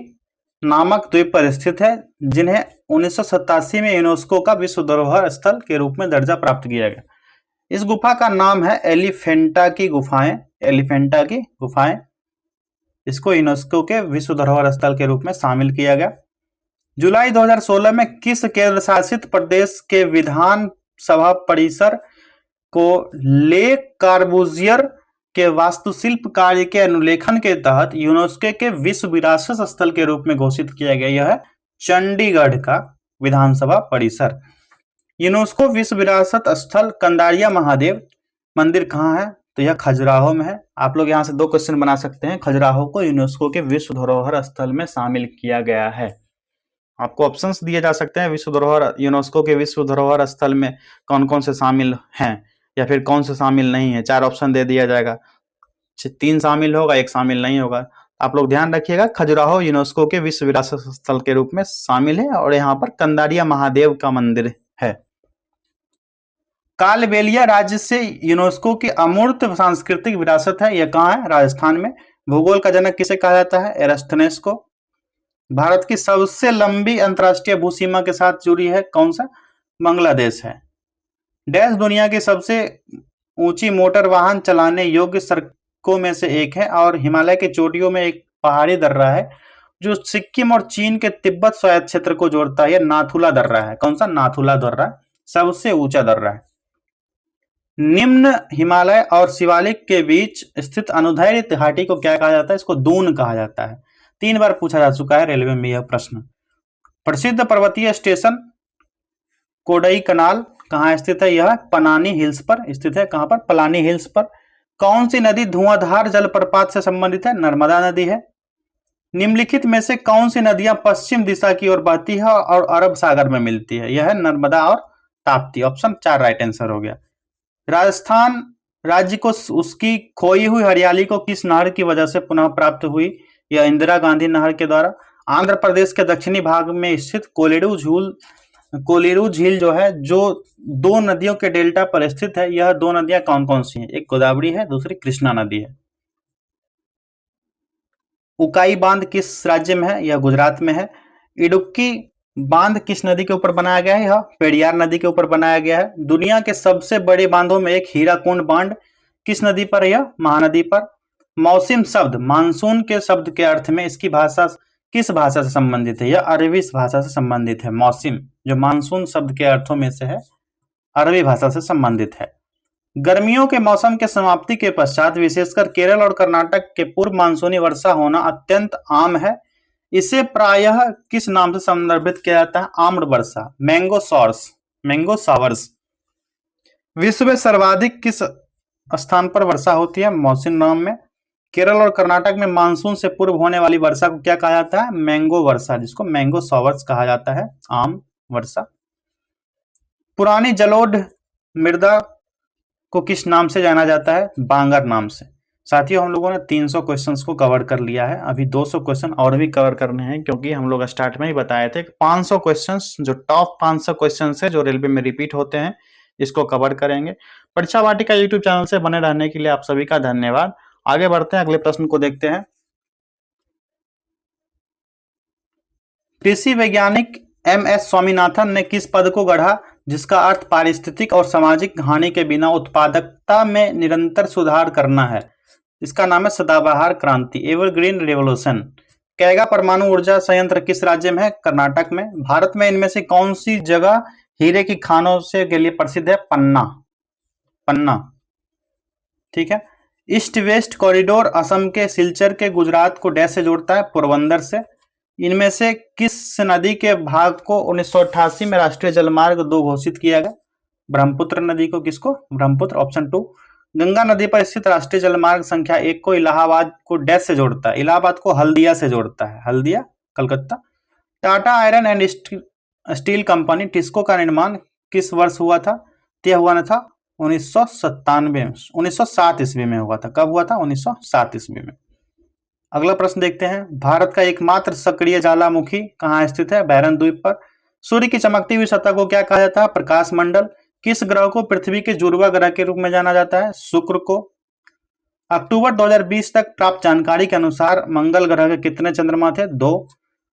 नामक द्वीप पर स्थित है जिन्हें 1987 में यूनेस्को का विश्व धरोहर स्थल के रूप में दर्जा प्राप्त किया गया। इस गुफा का नाम है एलिफेंटा की गुफाएं। एलिफेंटा की गुफाएं। इसको यूनेस्को के विश्व धरोहर स्थल के रूप में शामिल किया गया। जुलाई 2016 में किस केंद्र शासित प्रदेश के विधान सभा परिसर को लेक कार्बूजियर के वास्तुशिल्प कार्य के अनुलेखन के तहत यूनेस्को के विश्व विरासत स्थल के रूप में घोषित किया गया? यह है चंडीगढ़ का विधानसभा परिसर। यूनेस्को विश्व विरासत स्थल कंदारिया महादेव मंदिर कहाँ है? तो यह खजुराहो में है। आप लोग यहाँ से 2 क्वेश्चन बना सकते हैं। खजुराहो को यूनेस्को के विश्व धरोहर स्थल में शामिल किया गया है। आपको ऑप्शंस दिए जा सकते हैं विश्व धरोहर यूनेस्को के विश्व धरोहर स्थल में कौन कौन से शामिल हैं या फिर कौन से शामिल नहीं है। 4 ऑप्शन दे दिया जाएगा, 3 शामिल होगा, 1 शामिल नहीं होगा। आप लोग ध्यान रखिएगा खजुराहो यूनेस्को के विश्व विरासत स्थल के रूप में शामिल है और यहाँ पर कंदारिया महादेव का मंदिर है। कालबेलिया राज्य से यूनेस्को की अमूर्त सांस्कृतिक विरासत है। यह कहाँ है? राजस्थान में। भूगोल का जनक किसे कहा जाता है? एरास्टोनेस को। भारत की सबसे लंबी अंतरराष्ट्रीय भूसीमा के साथ जुड़ी है कौन सा? बांग्लादेश है। डैश दुनिया की सबसे ऊंची मोटर वाहन चलाने योग्य सड़कों में से एक है और हिमालय की चोटियों में एक पहाड़ी दर्रा है जो सिक्किम और चीन के तिब्बत स्वायत्त क्षेत्र को जोड़ता है। यह नाथुला दर्रा है। कौन सा? नाथुला दर्रा सबसे ऊंचा दर्रा है। निम्न हिमालय और शिवालिक के बीच स्थित अनुदैर्ध्य घाटी को क्या कहा जाता है? इसको दून कहा जाता है। 3 बार पूछा जा चुका है रेलवे में यह प्रश्न। प्रसिद्ध पर्वतीय स्टेशन कोडई कनाल कहाँ स्थित है? यह पलानी हिल्स पर स्थित है। कहाँ पर? पलानी हिल्स पर। कौन सी नदी धुआंधार जलप्रपात से संबंधित है? नर्मदा नदी है। निम्नलिखित में से कौन सी नदियां पश्चिम दिशा की ओर बहती है और अरब सागर में मिलती है? यह है नर्मदा और ताप्ती। ऑप्शन 4 राइट आंसर हो गया। राजस्थान राज्य को उसकी खोई हुई हरियाली को किस नहर की वजह से पुनः प्राप्त हुई? यह इंदिरा गांधी नहर के द्वारा। आंध्र प्रदेश के दक्षिणी भाग में स्थित कोलेरू झील जो है, जो 2 नदियों के डेल्टा पर स्थित है, यह 2 नदियां कौन कौन सी हैं? एक गोदावरी है, दूसरी कृष्णा नदी है। उकाई बांध किस राज्य में है? यह गुजरात में है। इडुक्की बांध किस नदी के ऊपर बनाया गया है? यह पेरियार नदी के ऊपर बनाया गया है। दुनिया के सबसे बड़े बांधों में एक हीराकुंड बांध किस नदी पर है? यह महानदी पर। मौसम शब्द मानसून के शब्द के अर्थ में इसकी भाषा किस भाषा से संबंधित है? यह अरबी भाषा से संबंधित है। मौसम जो मानसून शब्द के अर्थों में से है, अरबी भाषा से संबंधित है। गर्मियों के मौसम के समाप्ति के पश्चात विशेषकर केरल और कर्नाटक के पूर्व मानसूनी वर्षा होना अत्यंत आम है। इसे प्रायः किस नाम से संदर्भित किया जाता है? आम्र वर्षा, मैंगो शावर्स। विश्व में सर्वाधिक किस स्थान पर वर्षा होती है? मौसम नाम में। केरल और कर्नाटक में मानसून से पूर्व होने वाली वर्षा को क्या कहा जाता है? मैंगो वर्षा, जिसको मैंगो शावर्स कहा जाता है, आम वर्षा। पुरानी जलोढ़ मृदा को किस नाम से जाना जाता है? बांगर नाम से। साथियों, हम लोगों ने 300 क्वेश्चंस को कवर कर लिया है। अभी 200 क्वेश्चन और भी कवर करने हैं, क्योंकि हम लोग स्टार्ट में ही बताए थे 500 क्वेश्चंस, जो टॉप 500 क्वेश्चंस है जो रेलवे में रिपीट होते हैं, इसको कवर करेंगे। परीक्षा वाटिका यूट्यूब चैनल से बने रहने के लिए आप सभी का धन्यवाद। आगे बढ़ते हैं, अगले प्रश्न को देखते हैं। कृषि वैज्ञानिक MS स्वामीनाथन ने किस पद को गढ़ा जिसका अर्थ पारिस्थितिक और सामाजिक हानि के बिना उत्पादकता में निरंतर सुधार करना है? इसका नाम है सदाबहार क्रांति, एवरग्रीन रेवोल्यूशन। कैगा परमाणु ऊर्जा संयंत्र किस राज्य में है? कर्नाटक में। भारत में इनमें से कौन सी जगह हीरे की खानों से के लिए प्रसिद्ध है? पन्ना। ठीक है। ईस्ट वेस्ट कॉरिडोर असम के सिलचर के गुजरात को डैश से जोड़ता है? पोरबंदर से। इनमें से किस नदी के भाग को 1988 में राष्ट्रीय जलमार्ग 2 घोषित किया गया? ब्रह्मपुत्र नदी को। किसको? ब्रह्मपुत्र। ऑप्शन 2। गंगा नदी पर स्थित राष्ट्रीय जलमार्ग संख्या 1 को इलाहाबाद को डैश से जोड़ता है? इलाहाबाद को हल्दिया से जोड़ता है, Haldia, Calcutta. Tata iron and steel company TISCO का निर्माण किस वर्ष हुआ था? यह हुआ था 1907 ईस्वी में हुआ था। कब हुआ था? 1907 ईस्वी में। अगला प्रश्न देखते हैं। भारत का एकमात्र सक्रिय ज्वालामुखी कहाँ स्थित है? बैरन द्वीप पर। सूर्य की चमकती हुई सतह को क्या कहा जाता है? प्रकाश मंडल। किस ग्रह को पृथ्वी के जुड़वा ग्रह के रूप में जाना जाता है? शुक्र को। अक्टूबर 2020 तक प्राप्त जानकारी के अनुसार मंगल ग्रह के कितने चंद्रमा थे? 2।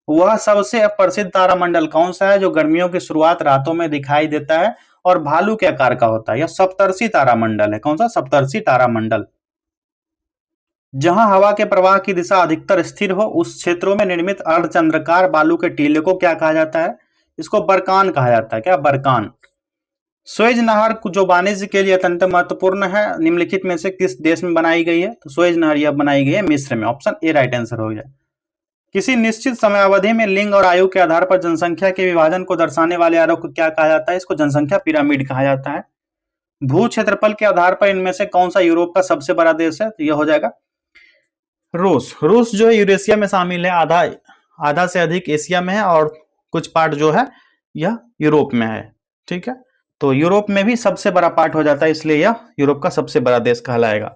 वह सबसे प्रसिद्ध तारामंडल कौन सा है जो गर्मियों की शुरुआत रातों में दिखाई देता है और भालू के आकार का होता है? यह सप्तर्षि तारामंडल है। कौन सा? सप्तर्षि तारामंडल। जहां हवा के प्रवाह की दिशा अधिकतर स्थिर हो, उस क्षेत्रों में निर्मित अर्धचंद्राकार बालू के टीले को क्या कहा जाता है? इसको बरकान कहा जाता है। क्या? बरकान। सुएज नहर जो वाणिज्य के लिए अत्यंत महत्वपूर्ण है, निम्नलिखित में से किस देश में बनाई गई है? तो सुएज नहर यह बनाई गई है मिस्र में। ऑप्शन ए राइट आंसर हो गया। किसी निश्चित समयावधि में लिंग और आयु के आधार पर जनसंख्या के विभाजन को दर्शाने वाले आरोप को क्या कहा जाता है? इसको जनसंख्या पिरामिड कहा जाता है। भू क्षेत्रफल के आधार पर इनमें से कौन सा यूरोप का सबसे बड़ा देश है? तो यह हो जाएगा रूस। रूस जो है यूरेशिया में शामिल है, आधा से अधिक एशिया में है और कुछ पार्ट जो है यह यूरोप में है। ठीक है, तो यूरोप में भी सबसे बड़ा पार्ट हो जाता है, इसलिए यह यूरोप का सबसे बड़ा देश कहलाएगा।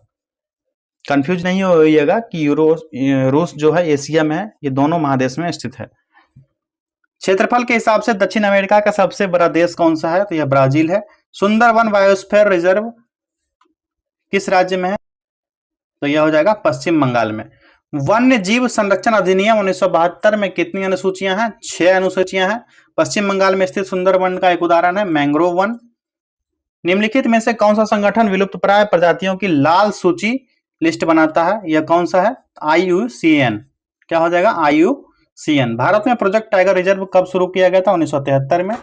कंफ्यूज नहीं होइएगा कि रूस जो है एशिया में है, ये दोनों महादेश में स्थित है। क्षेत्रफल के हिसाब से दक्षिण अमेरिका का सबसे बड़ा देश कौन सा है? तो यह ब्राजील है। सुंदरवन बायोस्फीयर रिजर्व किस राज्य में है? तो यह हो जाएगा पश्चिम बंगाल में। वन्य जीव संरक्षण अधिनियम 1972 में कितनी अनुसूचियां हैं? 6 अनुसूचियां हैं। पश्चिम बंगाल में स्थित सुंदरवन का एक उदाहरण है मैंग्रोव वन। निम्नलिखित में से कौन सा संगठन विलुप्तप्राय प्रजातियों की लाल सूची लिस्ट बनाता है? यह कौन सा है? IUCN। क्या हो जाएगा? IUCN। भारत में प्रोजेक्ट टाइगर रिजर्व कब शुरू किया गया था? 1973 में।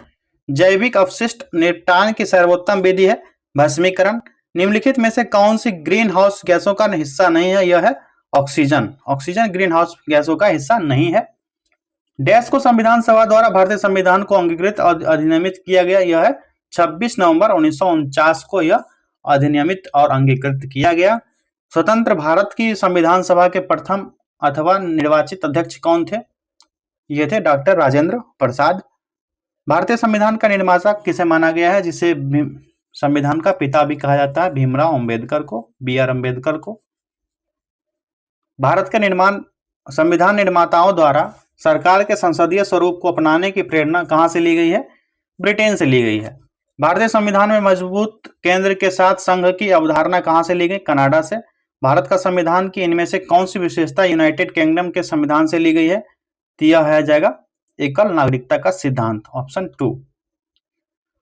जैविक अपशिष्ट निपटान की सर्वोत्तम विधि है भस्मीकरण। निम्नलिखित में से कौन सी ग्रीन हाउस गैसों का हिस्सा नहीं है? यह है ऑक्सीजन। ऑक्सीजन ग्रीन हाउस गैसों का हिस्सा नहीं है। डैश को संविधान सभा द्वारा भारतीय संविधान को अंगीकृत और अधिनियमित किया गया? यह है 26 नवंबर 1949 को यह अधिनियमित और अंगीकृत किया गया। स्वतंत्र भारत की संविधान सभा के प्रथम अथवा निर्वाचित अध्यक्ष कौन थे? ये थे डॉक्टर राजेंद्र प्रसाद। भारतीय संविधान का निर्माता किसे माना गया है, जिसे संविधान का पिता भी कहा जाता है? भीमराव अंबेडकर को, बी.आर. अंबेडकर को। भारत के संविधान निर्माताओं द्वारा सरकार के संसदीय स्वरूप को अपनाने की प्रेरणा कहां से ली गई है? ब्रिटेन से ली गई है। भारतीय संविधान में मजबूत केंद्र के साथ संघ की अवधारणा कहां से ली गई? कनाडा से। भारत का संविधान की इनमें से कौन सी विशेषता यूनाइटेड किंगडम के संविधान से ली गई है? तो यह है जाएगा एकल नागरिकता का सिद्धांत, ऑप्शन 2।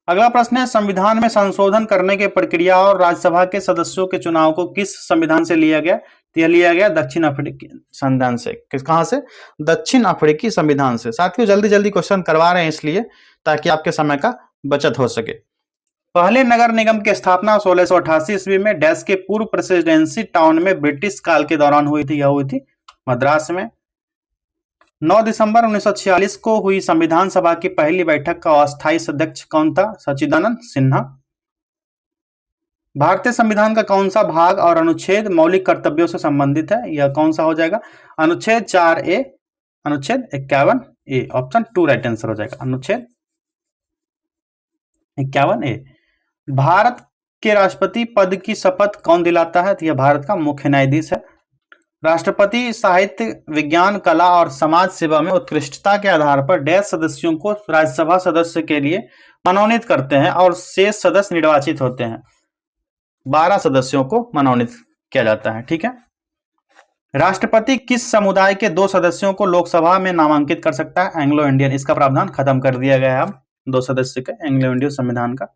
अगला प्रश्न है, संविधान में संशोधन करने की प्रक्रिया और राज्यसभा के सदस्यों के चुनाव को किस संविधान से लिया गया? तो यह लिया गया दक्षिण अफ्रीकी संविधान से। कहां से? दक्षिण अफ्रीकी संविधान से। साथियों जल्दी जल्दी क्वेश्चन करवा रहे हैं इसलिए ताकि आपके समय का बचत हो सके। पहले नगर निगम की स्थापना 1688 ईस्वी में डैश के पूर्व प्रेसिडेंसी टाउन में ब्रिटिश काल के दौरान हुई थी। यह हुई थी मद्रास में। 9 दिसंबर 1946 को हुई संविधान सभा की पहली बैठक का अस्थायी अध्यक्ष कौन था? सच्चिदानंद सिन्हा। भारतीय संविधान का कौन सा भाग और अनुच्छेद मौलिक कर्तव्यों से संबंधित है? यह कौन सा हो जाएगा? अनुच्छेद 4A, अनुच्छेद 51A, ऑप्शन 2 राइट आंसर हो जाएगा। अनुच्छेद 51A। भारत के राष्ट्रपति पद की शपथ कौन दिलाता है? तो यह भारत का मुख्य न्यायाधीश है। राष्ट्रपति साहित्य, विज्ञान, कला और समाज सेवा में उत्कृष्टता के आधार पर डैश सदस्यों को राज्यसभा सदस्य के लिए मनोनीत करते हैं और शेष सदस्य निर्वाचित होते हैं। 12 सदस्यों को मनोनीत किया जाता है। ठीक है। राष्ट्रपति किस समुदाय के 2 सदस्यों को लोकसभा में नामांकित कर सकता है? Anglo Indian. इसका प्रावधान खत्म कर दिया गया है। अब 2 सदस्य के एंग्लो इंडियन संविधान का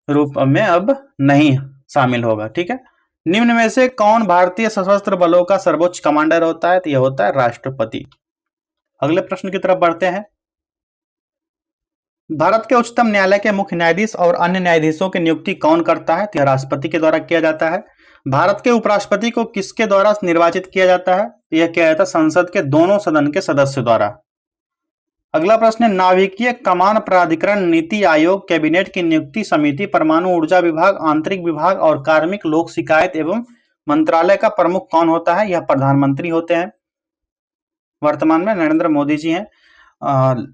रूप में अब नहीं शामिल होगा। ठीक है। निम्न में से कौन भारतीय सशस्त्र बलों का सर्वोच्च कमांडर होता है? तो यह होता है राष्ट्रपति। अगले प्रश्न की तरफ बढ़ते हैं। भारत के उच्चतम न्यायालय के मुख्य न्यायाधीश और अन्य न्यायाधीशों की नियुक्ति कौन करता है? तो यह राष्ट्रपति के द्वारा किया जाता है। भारत के उपराष्ट्रपति को किसके द्वारा निर्वाचित किया जाता है? तो यह किया जाता है संसद के दोनों सदन के सदस्यों द्वारा। अगला प्रश्न है, नाभिकीय कमान प्राधिकरण, नीति आयोग, कैबिनेट की नियुक्ति समिति, परमाणु ऊर्जा विभाग, आंतरिक विभाग और कार्मिक लोक शिकायत एवं मंत्रालय का प्रमुख कौन होता है? यह प्रधानमंत्री होते हैं। वर्तमान में नरेंद्र मोदी जी हैं।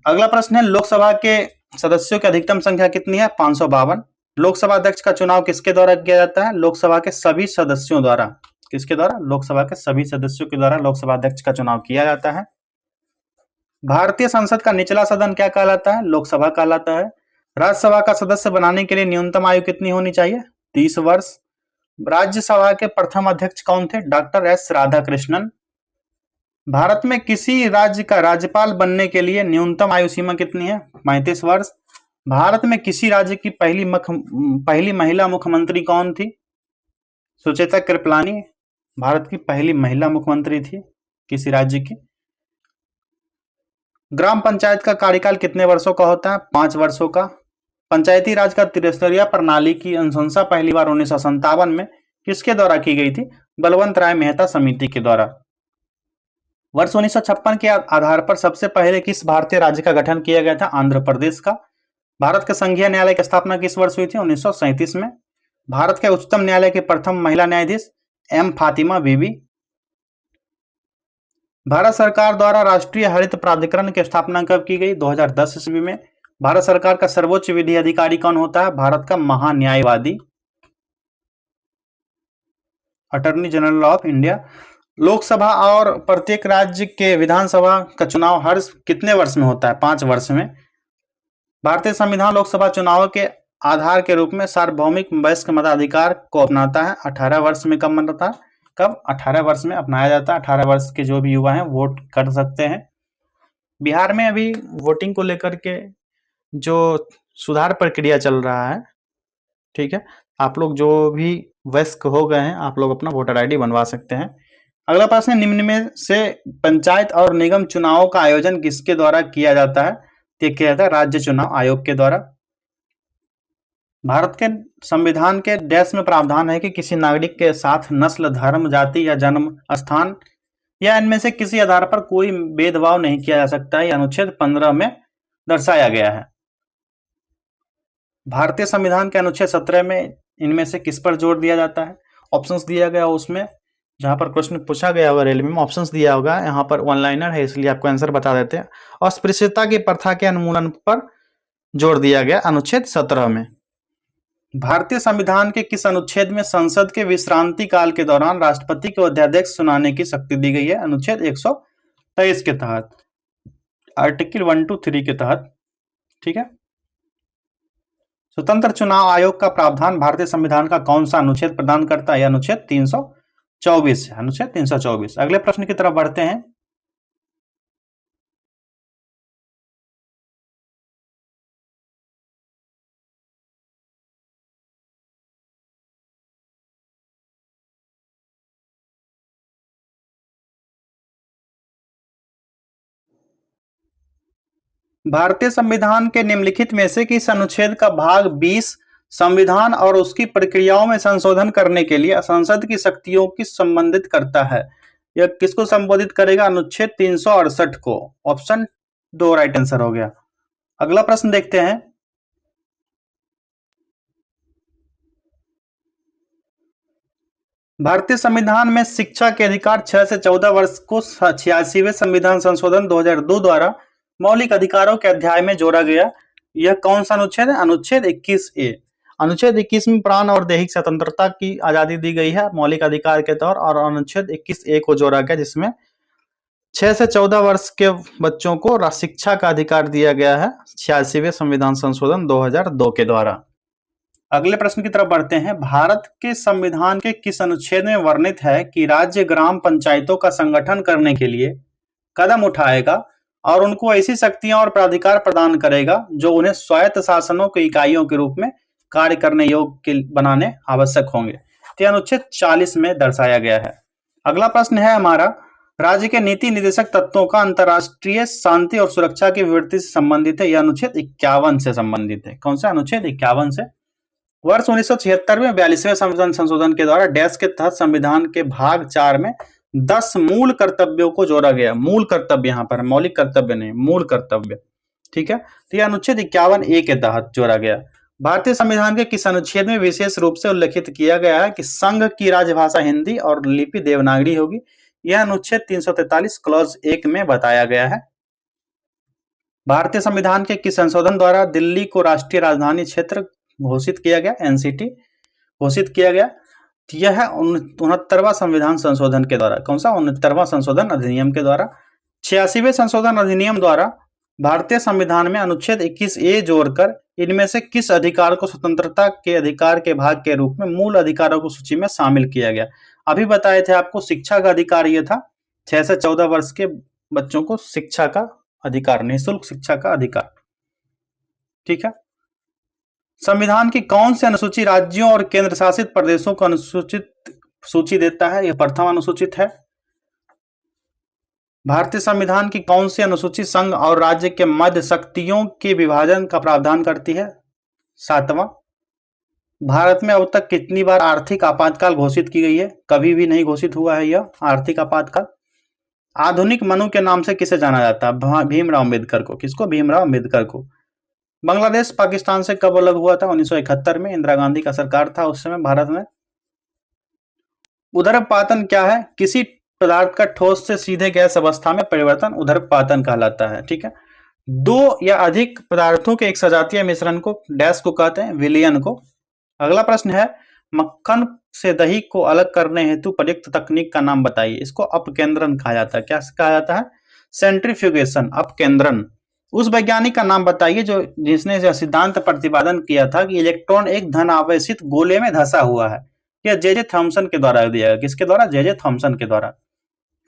अगला प्रश्न है, लोकसभा के सदस्यों की अधिकतम संख्या कितनी है? 552। लोकसभा अध्यक्ष का चुनाव किसके द्वारा किया जाता है? लोकसभा के सभी सदस्यों द्वारा। किसके द्वारा? लोकसभा के सभी सदस्यों के द्वारा लोकसभा अध्यक्ष का चुनाव किया जाता है। भारतीय संसद का निचला सदन क्या कहलाता है? लोकसभा कहलाता है। राज्यसभा का सदस्य बनाने के लिए न्यूनतम आयु कितनी होनी चाहिए? 30 वर्ष। राज्यसभा के प्रथम अध्यक्ष कौन थे? Doctor S Radhakrishnan. भारत में किसी राज्य का राज्यपाल बनने के लिए न्यूनतम आयु सीमा कितनी है? 35 वर्ष। भारत में किसी राज्य की पहली महिला मुख्यमंत्री कौन थी? सुचेता कृपलानी भारत की पहली महिला मुख्यमंत्री थी किसी राज्य की। ग्राम पंचायत का कार्यकाल कितने वर्षों का होता है? 5 वर्षों का। पंचायती राज का त्रिस्तरीय प्रणाली की अनुशंसा पहली बार 1957 में किसके द्वारा की गई थी? बलवंत राय मेहता समिति के द्वारा। वर्ष 1956 के आधार पर सबसे पहले किस भारतीय राज्य का गठन किया गया था? आंध्र प्रदेश का। भारत के संघीय न्यायालय की स्थापना किस वर्ष हुई थी? 1937 में। भारत के उच्चतम न्यायालय की प्रथम महिला न्यायाधीश एम फातिमा बीबी। भारत सरकार द्वारा राष्ट्रीय हरित प्राधिकरण की स्थापना कब की गई? 2010 ईस्वी में। भारत सरकार का सर्वोच्च विधि अधिकारी कौन होता है? भारत का महान्यायवादी, attorney general of India. Lok Sabha और प्रत्येक राज्य के विधानसभा का चुनाव हर कितने वर्ष में होता है? 5 वर्ष में। भारतीय संविधान लोकसभा चुनाव के आधार के रूप में सार्वभौमिक वयस्क मताधिकार को अपनाता है। 18 वर्ष में कब मनता है? कब? 18 वर्ष में अपनाया जाता है। 18 वर्ष के जो भी युवा हैं वोट कर सकते हैं। बिहार में अभी वोटिंग को लेकर के जो सुधार प्रक्रिया चल रहा है, ठीक है, आप लोग जो भी वयस्क हो गए हैं आप लोग अपना वोटर आईडी बनवा सकते हैं। अगला प्रश्न, निम्न में से पंचायत और निगम चुनावों का आयोजन किसके द्वारा किया जाता है? तो किया जाता है राज्य चुनाव आयोग के द्वारा। भारत के संविधान के डैश में प्रावधान है कि किसी नागरिक के साथ नस्ल, धर्म, जाति या जन्म स्थान या इनमें से किसी आधार पर कोई भेदभाव नहीं किया जा सकता है। यह अनुच्छेद 15 में दर्शाया गया है। भारतीय संविधान के अनुच्छेद 17 में इनमें से किस पर जोर दिया जाता है? ऑप्शंस दिया गया उसमें, जहां पर क्वेश्चन पूछा गया होगा रेलवे में, ऑप्शंस दिया होगा। यहाँ पर वन लाइनर है इसलिए आपको आंसर बता देते हैं। अस्पृश्यता की प्रथा के उन्मूलन पर जोर दिया गया अनुच्छेद 17 में। भारतीय संविधान के किस अनुच्छेद में संसद के विश्रांति काल के दौरान राष्ट्रपति को अध्यादेश सुनाने की शक्ति दी गई है? अनुच्छेद 123 के तहत, आर्टिकल 1 to 3 के तहत। ठीक है। स्वतंत्र चुनाव आयोग का प्रावधान भारतीय संविधान का कौन सा अनुच्छेद प्रदान करता है? अनुच्छेद 324 है, अनुच्छेद 324। अगले प्रश्न की तरफ बढ़ते हैं। भारतीय संविधान के निम्नलिखित में से किस अनुच्छेद का भाग 20 संविधान और उसकी प्रक्रियाओं में संशोधन करने के लिए संसद की शक्तियों की संबंधित करता है? यह किसको संबोधित करेगा? अनुच्छेद 368 को। ऑप्शन 2 राइट आंसर हो गया। अगला प्रश्न देखते हैं। भारतीय संविधान में शिक्षा के अधिकार 6 से 14 वर्ष को 86वें संविधान संशोधन 2002 द्वारा मौलिक अधिकारों के अध्याय में जोड़ा गया। यह कौन सा अनुच्छेद है? अनुच्छेद 21A। अनुच्छेद 21 में प्राण और दैहिक स्वतंत्रता की आजादी दी गई है मौलिक अधिकार के तौर, और अनुच्छेद 21A को जोड़ा गया जिसमें 6 से 14 वर्ष के बच्चों को शिक्षा का अधिकार दिया गया है 86वें संविधान संशोधन 2002 के द्वारा। अगले प्रश्न की तरफ बढ़ते हैं। भारत के संविधान के किस अनुच्छेद में वर्णित है कि राज्य ग्राम पंचायतों का संगठन करने के लिए कदम उठाएगा और उनको ऐसी शक्तियां और प्राधिकार प्रदान करेगा जो उन्हें स्वायत्त शासनों की इकाइयों के रूप में कार्य करने योग्य बनाने आवश्यक होंगे? तो अनुच्छेद 40 में दर्शाया गया है। अगला प्रश्न है हमारा, राज्य के नीति निर्देशक तत्वों का अंतरराष्ट्रीय शांति और सुरक्षा की विवृत्ति से संबंधित है। यह अनुच्छेद 51 से संबंधित है। कौन सा? अनुच्छेद 51 से। वर्ष 1976 में 42वें संविधान संशोधन के द्वारा डैश के तहत संविधान के भाग 4 में 10 मूल कर्तव्यों को जोड़ा गया। मूल कर्तव्य, यहाँ पर मौलिक कर्तव्य नहीं, मूल कर्तव्य। ठीक है। तो यह अनुच्छेद 51A के तहत जोड़ा गया। भारतीय संविधान के किस अनुच्छेद में विशेष रूप से उल्लेखित किया गया है कि संघ की राजभाषा हिंदी और लिपि देवनागरी होगी? यह अनुच्छेद 343 क्लॉज 1 में बताया गया है। भारतीय संविधान के किस संशोधन द्वारा दिल्ली को राष्ट्रीय राजधानी क्षेत्र घोषित किया गया? एनसीटी घोषित किया गया। यह है 69वां संविधान संशोधन के द्वारा। कौन सा? 69वां संशोधन अधिनियम के द्वारा। 86वें संशोधन अधिनियम द्वारा भारतीय संविधान में अनुच्छेद 21A जोड़कर इनमें से किस अधिकार को स्वतंत्रता के अधिकार के भाग के रूप में मूल अधिकारों को सूची में शामिल किया गया? अभी बताए थे आपको, शिक्षा का अधिकार यह था, 6 से 14 वर्ष के बच्चों को शिक्षा का अधिकार, निःशुल्क शिक्षा का अधिकार। ठीक है। संविधान की कौन सी अनुसूची राज्यों और केंद्र शासित प्रदेशों को अनुसूचित सूची देता है? यह प्रथम अनुसूचित है। भारतीय संविधान की कौन सी अनुसूची संघ और राज्य के मध्य शक्तियों के विभाजन का प्रावधान करती है? 7वां। भारत में अब तक कितनी बार आर्थिक आपातकाल घोषित की गई है? कभी भी नहीं घोषित हुआ है यह आर्थिक आपातकाल। आधुनिक मनु के नाम से किसे जाना जाता है? भीमराव अम्बेडकर को। किसको? भीमराव अम्बेडकर को। बांग्लादेश पाकिस्तान से कब अलग हुआ था? 1971 में। इंदिरा गांधी का सरकार था उस समय भारत में। उदरपातन क्या है? किसी पदार्थ का ठोस से सीधे गैस अवस्था में परिवर्तन उदरपातन कहलाता है। ठीक है। दो या अधिक पदार्थों के एक सजातीय मिश्रण को डैश को कहते हैं? विलयन को। अगला प्रश्न है, मक्खन से दही को अलग करने हेतु प्रयुक्त तकनीक का नाम बताइए। इसको अपकेंद्रन कहा जाता है। क्या कहा जाता है? सेंट्रीफ्यूगेशन, अपकेंद्रन। उस वैज्ञानिक का नाम बताइए जिसने यह सिद्धांत प्रतिपादन किया था कि इलेक्ट्रॉन एक धन आवेशित गोले में धंसा हुआ है। यह जे थॉमसन के द्वारा दिया गया। किसके द्वारा? जे थॉमसन के द्वारा।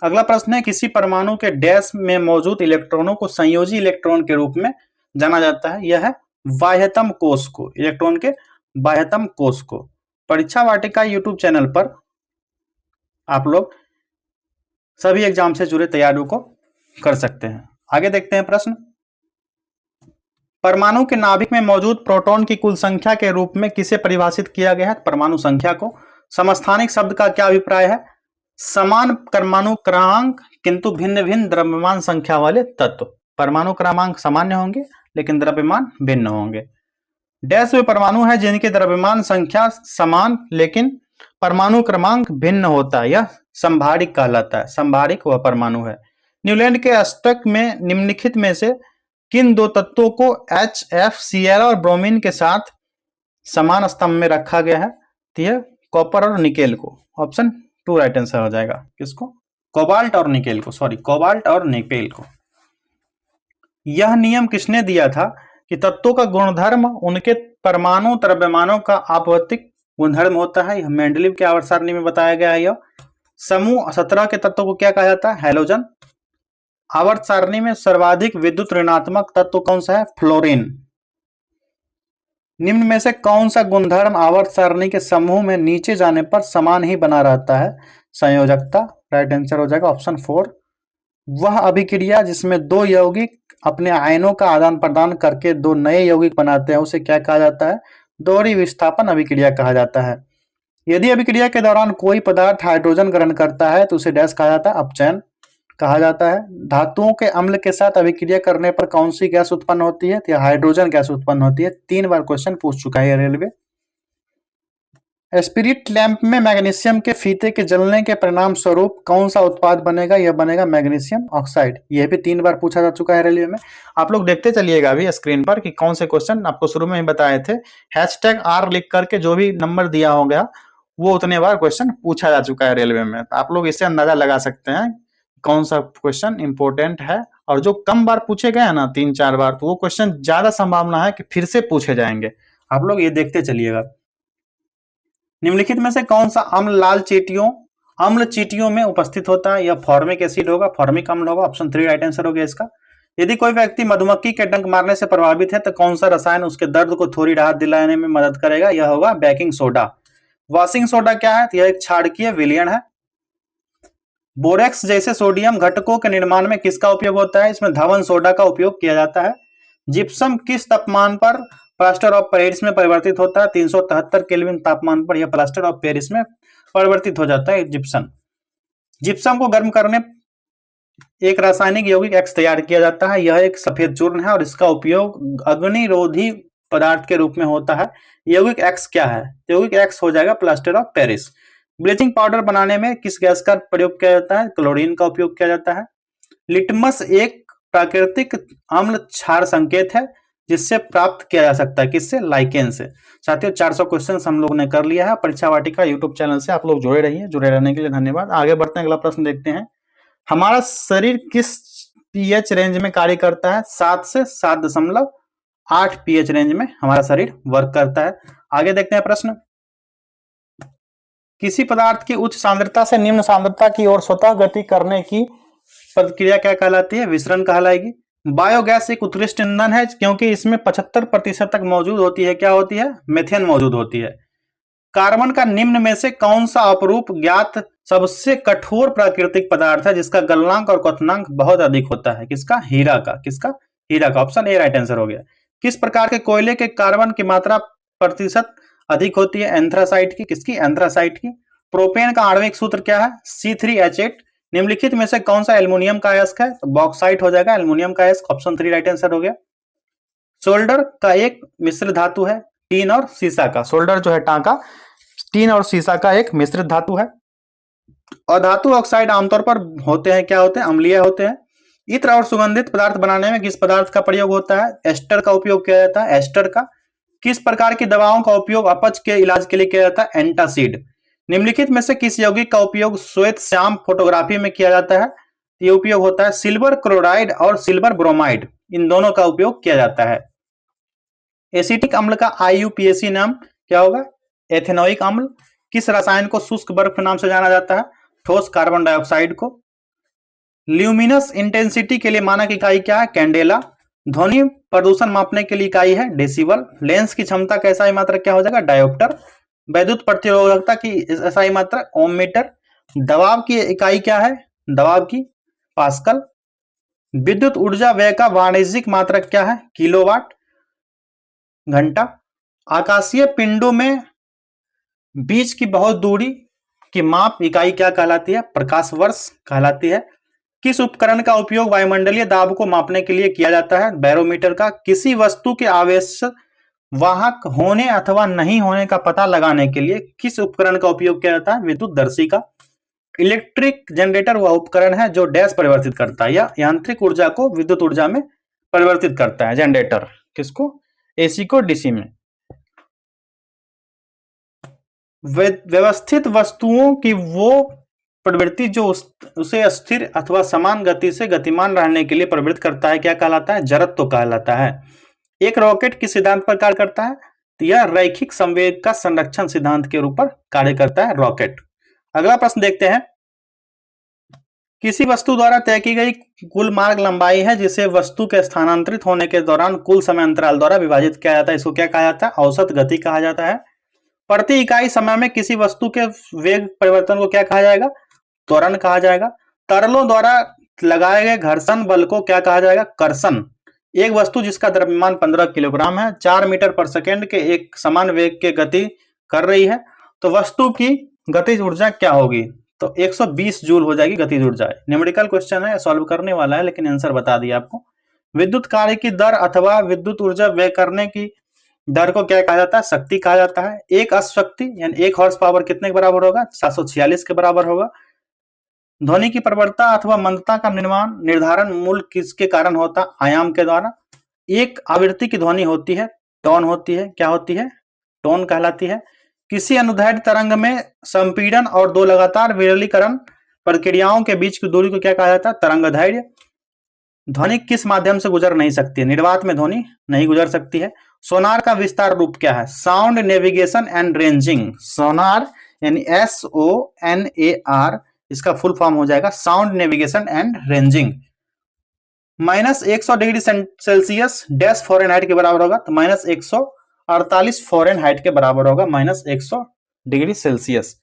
अगला प्रश्न है, किसी परमाणु के डैश में मौजूद इलेक्ट्रॉनों को संयोजी इलेक्ट्रॉन के रूप में जाना जाता है? यह है बाह्यतम कोष को, इलेक्ट्रॉन के बाह्यतम कोष को। परीक्षा वाटिका यूट्यूब चैनल पर आप लोग सभी एग्जाम से जुड़े तैयारियों को कर सकते हैं। आगे देखते हैं प्रश्न। परमाणु के नाभिक में मौजूद प्रोटॉन की कुल संख्या के रूप में किसे परिभाषित किया गया है? परमाणु संख्या को। समस्थानिक शब्द का क्या अभिप्राय है? समान परमाणु क्रमांक किंतु भिन्न भिन्न द्रव्यमान संख्या वाले तत्व। परमाणु क्रमांक सामान्य होंगे लेकिन द्रव्यमान भिन्न होंगे। डैश वे परमाणु है जिनके द्रव्यमान संख्या समान लेकिन परमाणु क्रमांक भिन्न होता है, यह संभारिक कहलाता है। संभारिक वह परमाणु है। न्यूलैंड के अष्टक में निम्नलिखित में से किन दो तत्वों को HFCl और ब्रोमीन के साथ समान स्तंभ में रखा गया है? तो यह कॉपर और निकेल को। ऑप्शन 2 राइट आंसर हो जाएगा। किसको? कोबाल्ट और निकेल को, सॉरी कोबाल्ट और निकेल को। यह नियम किसने दिया था कि तत्वों का गुणधर्म उनके परमाणु द्रव्यमानों का आपवर्तिक गुणधर्म होता है? यह मेंडलीव के आवर्त सारणी में बताया गया है। यह समूह 17 के तत्वों को क्या कहा जाता है? हैलोजन। आवर्त सारणी में सर्वाधिक विद्युत ऋणात्मक तत्व कौन सा है? फ्लोरीन। निम्न में से कौन सा गुणधर्म आवर्त सारणी के समूह में नीचे जाने पर समान ही बना रहता है? संयोजकता। राइट आंसर हो जाएगा ऑप्शन 4। वह अभिक्रिया जिसमें दो यौगिक अपने आयनों का आदान प्रदान करके दो नए यौगिक बनाते हैं उसे क्या कहा जाता है? दोहरी विस्थापन अभिक्रिया कहा जाता है। यदि अभिक्रिया के दौरान कोई पदार्थ हाइड्रोजन ग्रहण करता है तो उसे डैश कहा जाता है? अपचयन कहा जाता है। धातुओं के अम्ल के साथ अभिक्रिया करने पर कौन सी गैस उत्पन्न होती है? तो हाइड्रोजन गैस उत्पन्न होती है। 3 बार क्वेश्चन पूछ चुका है रेलवे। स्पिरिट लैंप में मैग्नीशियम के फीते के जलने के परिणाम स्वरूप कौन सा उत्पाद बनेगा? यह बनेगा मैग्नीशियम ऑक्साइड। यह भी 3 बार पूछा जा चुका है रेलवे में। आप लोग देखते चलिएगा अभी स्क्रीन पर कि कौन से क्वेश्चन आपको शुरू में ही बताए थे। #R लिख करके जो भी नंबर दिया हो गया वो उतने बार क्वेश्चन पूछा जा चुका है रेलवे में। तो आप लोग इससे अंदाजा लगा सकते हैं कौन सा क्वेश्चन इंपॉर्टेंट है। और जो कम बार पूछे गए हैं ना 3-4 बार, तो वो क्वेश्चन ज्यादा संभावना है कि फिर से पूछे जाएंगे। आप लोग ये देखते चलिएगा। निम्नलिखित में से कौन सा अम्ल लाल चींटियों अम्ल चींटियों में उपस्थित होता है? यह फॉर्मिक एसिड होगा, फॉर्मिक अम्ल होगा। ऑप्शन 3 राइट आंसर हो गया इसका। यदि कोई व्यक्ति मधुमक्खी के डंक मारने से प्रभावित है तो कौन सा रसायन उसके दर्द को थोड़ी राहत दिलाने में मदद करेगा? यह होगा बेकिंग सोडा। वॉशिंग सोडा क्या है? यह एक क्षारकीय विलयन है। बोरेक्स जैसे सोडियम घटकों के निर्माण में किसका उपयोग होता है? इसमें धवन सोडा का उपयोग किया जाता है। जिप्सम किस तापमान पर प्लास्टर ऑफ पेरिस में परिवर्तित होता है? 373 केल्विन तापमान पर यह प्लास्टर ऑफ पेरिस में परिवर्तित हो जाता है जिप्सम। जिप्सम को गर्म करने एक रासायनिक यौगिक X तैयार किया जाता है। यह एक सफेद चूर्ण है और इसका उपयोग अग्निरोधी पदार्थ के रूप में होता है। यौगिक X क्या है? यौगिक X हो जाएगा plaster of Paris. Bleaching powder बनाने में किस गैस का प्रयोग किया जाता है? क्लोरीन का उपयोग किया जाता है। लिटमस एक प्राकृतिक अम्ल क्षार संकेत है जिससे प्राप्त किया जा सकता है। किससे? लाइकेन से। साथियों 400 क्वेश्चन हम लोग ने कर लिया है। परीक्षा वाटिका यूट्यूब चैनल से आप लोग जुड़े रहिए। जुड़े रहने के लिए धन्यवाद। आगे बढ़ते हैं, अगला प्रश्न देखते हैं। हमारा शरीर किस पीएच रेंज में कार्य करता है? 7 से 7.8 पीएच रेंज में हमारा शरीर वर्क करता है। आगे देखते हैं प्रश्न। किसी पदार्थ की उच्च सांद्रता से निम्न सांद्रता की ओर स्वतः गति करने की प्रक्रिया क्या कहलाती है? विसरण कहलाएगी। बायोगैस एक उत्कृष्ट ईंधन है क्योंकि इसमें 75% तक मौजूद होती है। क्या होती है? मीथेन मौजूद होती है। कार्बन का निम्न में से कौन सा अपरूप ज्ञात सबसे कठोर प्राकृतिक पदार्थ है जिसका गलनांक और क्वथनांक बहुत अधिक होता है? किसका? हीरा का। किसका? हीरा का। ऑप्शन ए राइट आंसर हो गया। किस प्रकार के कोयले के कार्बन की मात्रा प्रतिशत अधिक होती है? एंथ्रासाइट की। किसकी? एंथ्रासाइट की। प्रोपेन का आणविक सूत्र क्या है? C3H8। निम्नलिखित में से कौन सा एल्युमिनियम का अयस्क है? तो बॉक्साइट हो जाएगा एल्युमिनियम का अयस्क। ऑप्शन 3 राइट आंसर हो गया। सोल्डर का एक मिश्र धातु है टीन और सीसा का। सोल्डर जो है टांका टीन और सीसा का एक मिश्रित धातु है। और धातु ऑक्साइड आमतौर पर होते हैं क्या होते हैं? अम्लीय होते हैं। इत्र और सुगंधित पदार्थ बनाने में किस पदार्थ का प्रयोग होता है? एस्टर का उपयोग किया जाता है। एस्टर का। किस प्रकार की दवाओं का उपयोग अपच के इलाज के लिए किया जाता है? एंटासिड। निम्नलिखित में से किस यौगिक का उपयोग श्वेत श्याम फोटोग्राफी में किया जाता है? ये उपयोग होता है सिल्वर क्लोराइड और सिल्वर ब्रोमाइड, इन दोनों का उपयोग किया जाता है। एसिटिक अम्ल का IUPAC नाम क्या होगा? एथेनोइक अम्ल। किस रसायन को शुष्क बर्फ के नाम से जाना जाता है? ठोस कार्बन डाइऑक्साइड को। ल्यूमिनस इंटेंसिटी के लिए मानक इकाई क्या है? कैंडेला। ध्वनि प्रदूषण मापने के लिए इकाई है डेसिबल। लेंस की क्षमता का SI मात्रक क्या हो जाएगा? डायोप्टर। वैद्युत प्रतिरोधकता की SI मात्रक ओम मीटर। दबाव की इकाई क्या है? दबाव की पास्कल। विद्युत ऊर्जा व्यय का वाणिज्यिक मात्रक क्या है? किलोवाट। घंटा। आकाशीय पिंडों में बीच की बहुत दूरी की माप इकाई क्या कहलाती है? प्रकाश वर्ष कहलाती है। किस उपकरण का उपयोग वायुमंडलीय दाब को मापने के लिए किया जाता है? बैरोमीटर का। किसी वस्तु के आवेश वाहक होने अथवा नहीं होने का पता लगाने के लिए किस उपकरण का उपयोग किया जाता है? विद्युतदर्शी का। इलेक्ट्रिक जनरेटर वह उपकरण है जो डैश परिवर्तित करता है या यांत्रिक ऊर्जा को विद्युत ऊर्जा में परिवर्तित करता है। जनरेटर किसको? एसी को डीसी में। व्यवस्थित वस्तुओं की वो प्रवृत्ति जो उसे स्थिर अथवा समान गति से गतिमान रहने के लिए प्रवृत्त करता है क्या कहलाता है? जड़त्व कहलाता है। एक रॉकेट किस सिद्धांत पर कार्य करता है? तो यह रैखिक संवेग का संरक्षण सिद्धांत के ऊपर कार्य करता है रॉकेट। अगला प्रश्न देखते हैं। किसी वस्तु द्वारा तय की गई कुल मार्ग लंबाई है जिसे वस्तु के स्थानांतरित होने के दौरान कुल समय अंतराल द्वारा विभाजित किया जाता है। इसको क्या कहा जाता है? औसत गति कहा जाता है। प्रति इकाई समय में किसी वस्तु के वेग परिवर्तन को क्या कहा जाएगा? त्वरण कहा जाएगा। तरलों द्वारा लगाए गए घर्षण बल को क्या कहा जाएगा? कर्षण। एक वस्तु जिसका द्रव्यमान 15 किलोग्राम है 4 मीटर पर सेकेंड के एक समान वेग के गति कर रही है तो वस्तु की गतिज ऊर्जा क्या होगी? तो 120 जूल हो जाएगी गतिज ऊर्जा। न्यूमेरिकल क्वेश्चन है, सॉल्व करने वाला है लेकिन आंसर बता दिया आपको। विद्युत कार्य की दर अथवा विद्युत ऊर्जा व्यय करने की दर को क्या कहा जाता है? शक्ति कहा जाता है। एक अश्वशक्ति यानी 1 हॉर्स पावर कितने के बराबर होगा? 746 के बराबर होगा। ध्वनि की प्रबलता अथवा मंदता का निर्धारण मूल किसके कारण होता? आयाम के द्वारा। एक आवृत्ति की ध्वनि होती है टोन होती है। क्या होती है? टोन कहलाती है। किसी अनुदैर्ध्य तरंग में संपीड़न और दो लगातार विरलीकरण प्रक्रियाओं के बीच की दूरी को क्या कहा जाता है? तरंगदैर्ध्य। ध्वनि किस माध्यम से गुजर नहीं सकती है? निर्वात में ध्वनि नहीं गुजर सकती है। सोनार का विस्तार रूप क्या है? Sound navigation and ranging. Sonar यानी SONAR इसका फुल फॉर्म हो जाएगा sound navigation and ranging. -100 degree Celsius dash Fahrenheit के बराबर होगा तो -148 फ़ारेनहाइट के बराबर होगा -100 डिग्री सेल्सियस।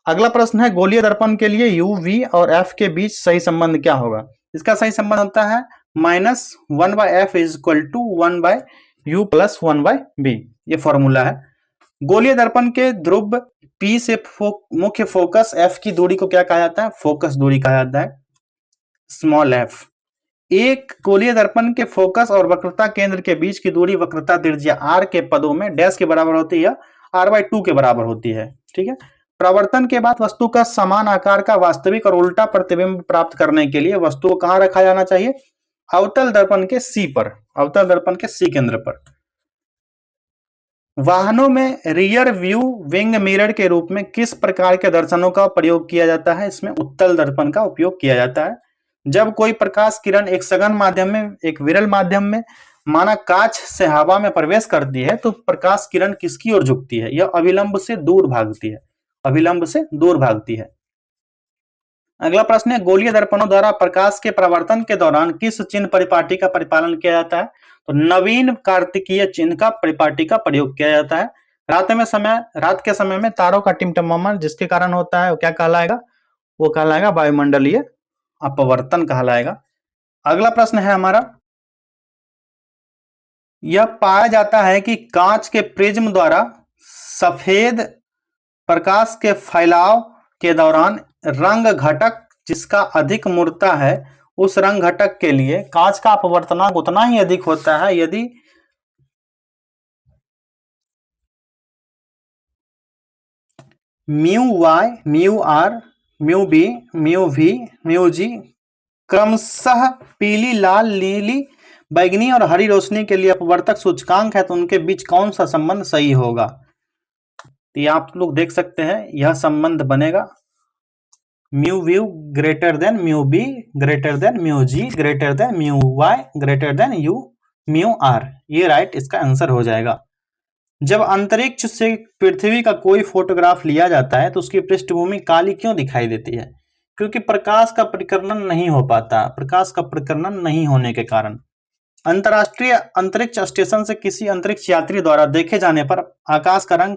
अगला प्रश्न है गोलीय दर्पण के लिए U, V और F के बीच सही संबंध क्या होगा? इसका सही संबंध होता है -1/F = 1/U + 1/B। ये फॉर्मूला है। गोलीय दर्पण के ध्रुव P से मुख्य फोकस F की दूरी को क्या कहा जाता है? फोकस दूरी कहा जाता है, स्मॉल f। एक गोलीय दर्पण के फोकस और वक्रता केंद्र के बीच की दूरी वक्रता त्रिज्या r के पदों में डैश के बराबर होती है, r/2 के बराबर होती है। ठीक है। प्रवर्तन के बाद वस्तु का समान आकार का वास्तविक और उल्टा प्रतिबिंब प्राप्त करने के लिए वस्तु को कहां रखा जाना चाहिए? अवतल दर्पण के C पर, अवतल दर्पण के C केंद्र पर। वाहनों में रियर व्यू विंग मिरर के रूप में किस प्रकार के दर्शनों का प्रयोग किया जाता है? इसमें उत्तल दर्पण का उपयोग किया जाता है। जब कोई प्रकाश किरण एक सघन माध्यम में, एक विरल माध्यम में माना कांच से हवा में प्रवेश करती है तो प्रकाश किरण किसकी ओर झुकती है? यह अभिलंब से दूर भागती है, अभिलंब से दूर भागती है। अगला प्रश्न है गोलीय दर्पणों द्वारा प्रकाश के परावर्तन के दौरान किस चिन्ह परिपाटी का परिपालन किया जाता है? तो नवीन कार्तिकीय चिन्ह का परिपाटी का प्रयोग किया जाता है। रात के समय में तारों का टिमटिमाना जिसके कारण होता है वो क्या कहलाएगा? वो कहलाएगा वायुमंडलीय अपवर्तन कहलाएगा। अगला प्रश्न है हमारा, यह पाया जाता है कि कांच के प्रिज्म द्वारा सफेद प्रकाश के फैलाव के दौरान रंग घटक जिसका अधिक मूर्ता है उस रंग घटक के लिए कांच का अपवर्तनांक उतना ही अधिक होता है यदि μy, μr, μb, μv, μg क्रमशः पीली, लाल, नीली, बैगनी और हरी रोशनी के लिए अपवर्तक सूचकांक है तो उनके बीच कौन सा संबंध सही होगा? तो ये आप लोग देख सकते हैं, यह संबंध बनेगा μv greater than μb greater than μg greater than μy greater than μr। ये राइट इसका आंसर हो जाएगा। जब अंतरिक्ष से पृथ्वी का कोई फोटोग्राफ लिया जाता है तो उसकी पृष्ठभूमि काली क्यों दिखाई देती है? क्योंकि प्रकाश का परिकर्णन नहीं हो पाता, प्रकाश का परिकर्णन नहीं होने के कारण। अंतरराष्ट्रीय अंतरिक्ष स्टेशन से किसी अंतरिक्ष यात्री द्वारा देखे जाने पर आकाश का रंग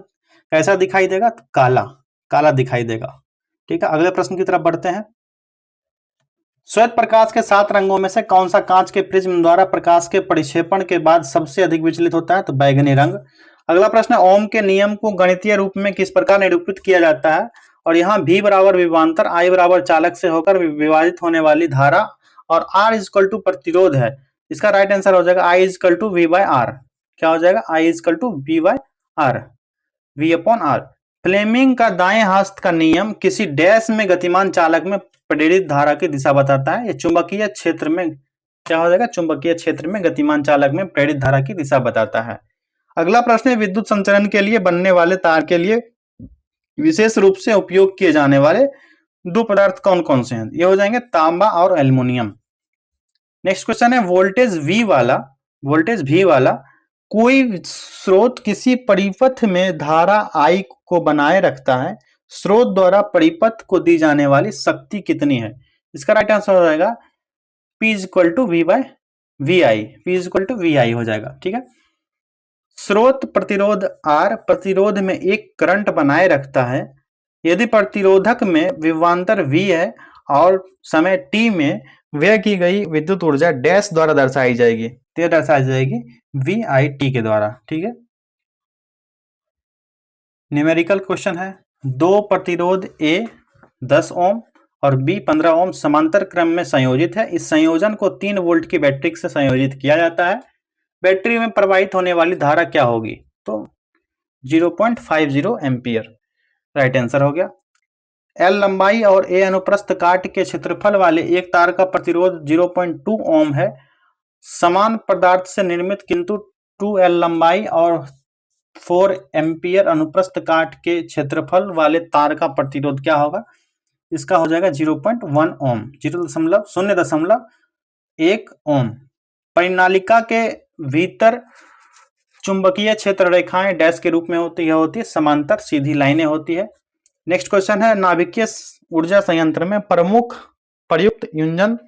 कैसा दिखाई देगा? तो काला, काला दिखाई देगा। ठीक है, अगले प्रश्न की तरफ बढ़ते हैं। श्वेत प्रकाश के 7 रंगों में से कौन सा कांच के प्रिज्म द्वारा प्रकाश के परिक्षेपण के बाद सबसे अधिक विचलित होता है? तो बैगनी रंग। अगला प्रश्न है, ओम के नियम को गणितीय रूप में किस प्रकार निरूपित किया जाता है? और यहाँ V बराबर विभवांतर, I बराबर चालक से होकर विभाजित होने वाली धारा और R इक्वल टू प्रतिरोध है। इसका राइट आंसर हो जाएगा I equal to V by R। क्या हो जाएगा? I equal to V by R, V upon R। Fleming का दाएं हस्त का नियम किसी डैश में गतिमान चालक में प्रेरित धारा की दिशा बताता है। ये चुंबकीय क्षेत्र में क्या हो जाएगा? चुंबकीय क्षेत्र में गतिमान चालक में प्रेरित धारा की दिशा बताता है। अगला प्रश्न है, विद्युत संचरण के लिए बनने वाले तार के लिए विशेष रूप से उपयोग किए जाने वाले दो पदार्थ कौन कौन से हैं? ये हो जाएंगे तांबा और एल्युमिनियम। नेक्स्ट क्वेश्चन है, वोल्टेज V वाला कोई स्रोत किसी परिपथ में धारा I को बनाए रखता है, स्रोत द्वारा परिपथ को दी जाने वाली शक्ति कितनी है? इसका राइट आंसर हो जाएगा P equal to V by VI। P equal to VI हो जाएगा। ठीक है। स्रोत प्रतिरोध R प्रतिरोध में एक करंट बनाए रखता है। यदि प्रतिरोधक में विभवांतर V है और समय t में व्यय की गई विद्युत ऊर्जा डैश द्वारा दर्शाई जाएगी, तो दर्शाई जाएगी VIT के द्वारा। ठीक है। न्यूमेरिकल क्वेश्चन है, दो प्रतिरोध A 10 ओम और B 15 ओम समांतर क्रम में संयोजित है। इस संयोजन को 3 वोल्ट की बैटरी से संयोजित किया जाता है। बैटरी में प्रवाहित होने वाली धारा क्या होगी? तो 0.50 एम्पियर राइट आंसर हो गया। L लंबाई और A अनुप्रस्थ काट के क्षेत्रफल वाले एक तार का प्रतिरोध 0.2 ओम है। समान पदार्थ से निर्मित किंतु 2L लंबाई और 4 एम्पियर अनुप्रस्थ काट के क्षेत्रफल वाले तार का प्रतिरोध क्या होगा? इसका हो जाएगा 0.1 ओम, 0.1 ओम। परिनालिका के भीतर चुंबकीय क्षेत्र रेखाएं डैश के रूप में होती है समांतर सीधी लाइनें होती है। नेक्स्ट क्वेश्चन है, नाभिकीय ऊर्जा संयंत्र में प्रमुख प्रयुक्त इंजन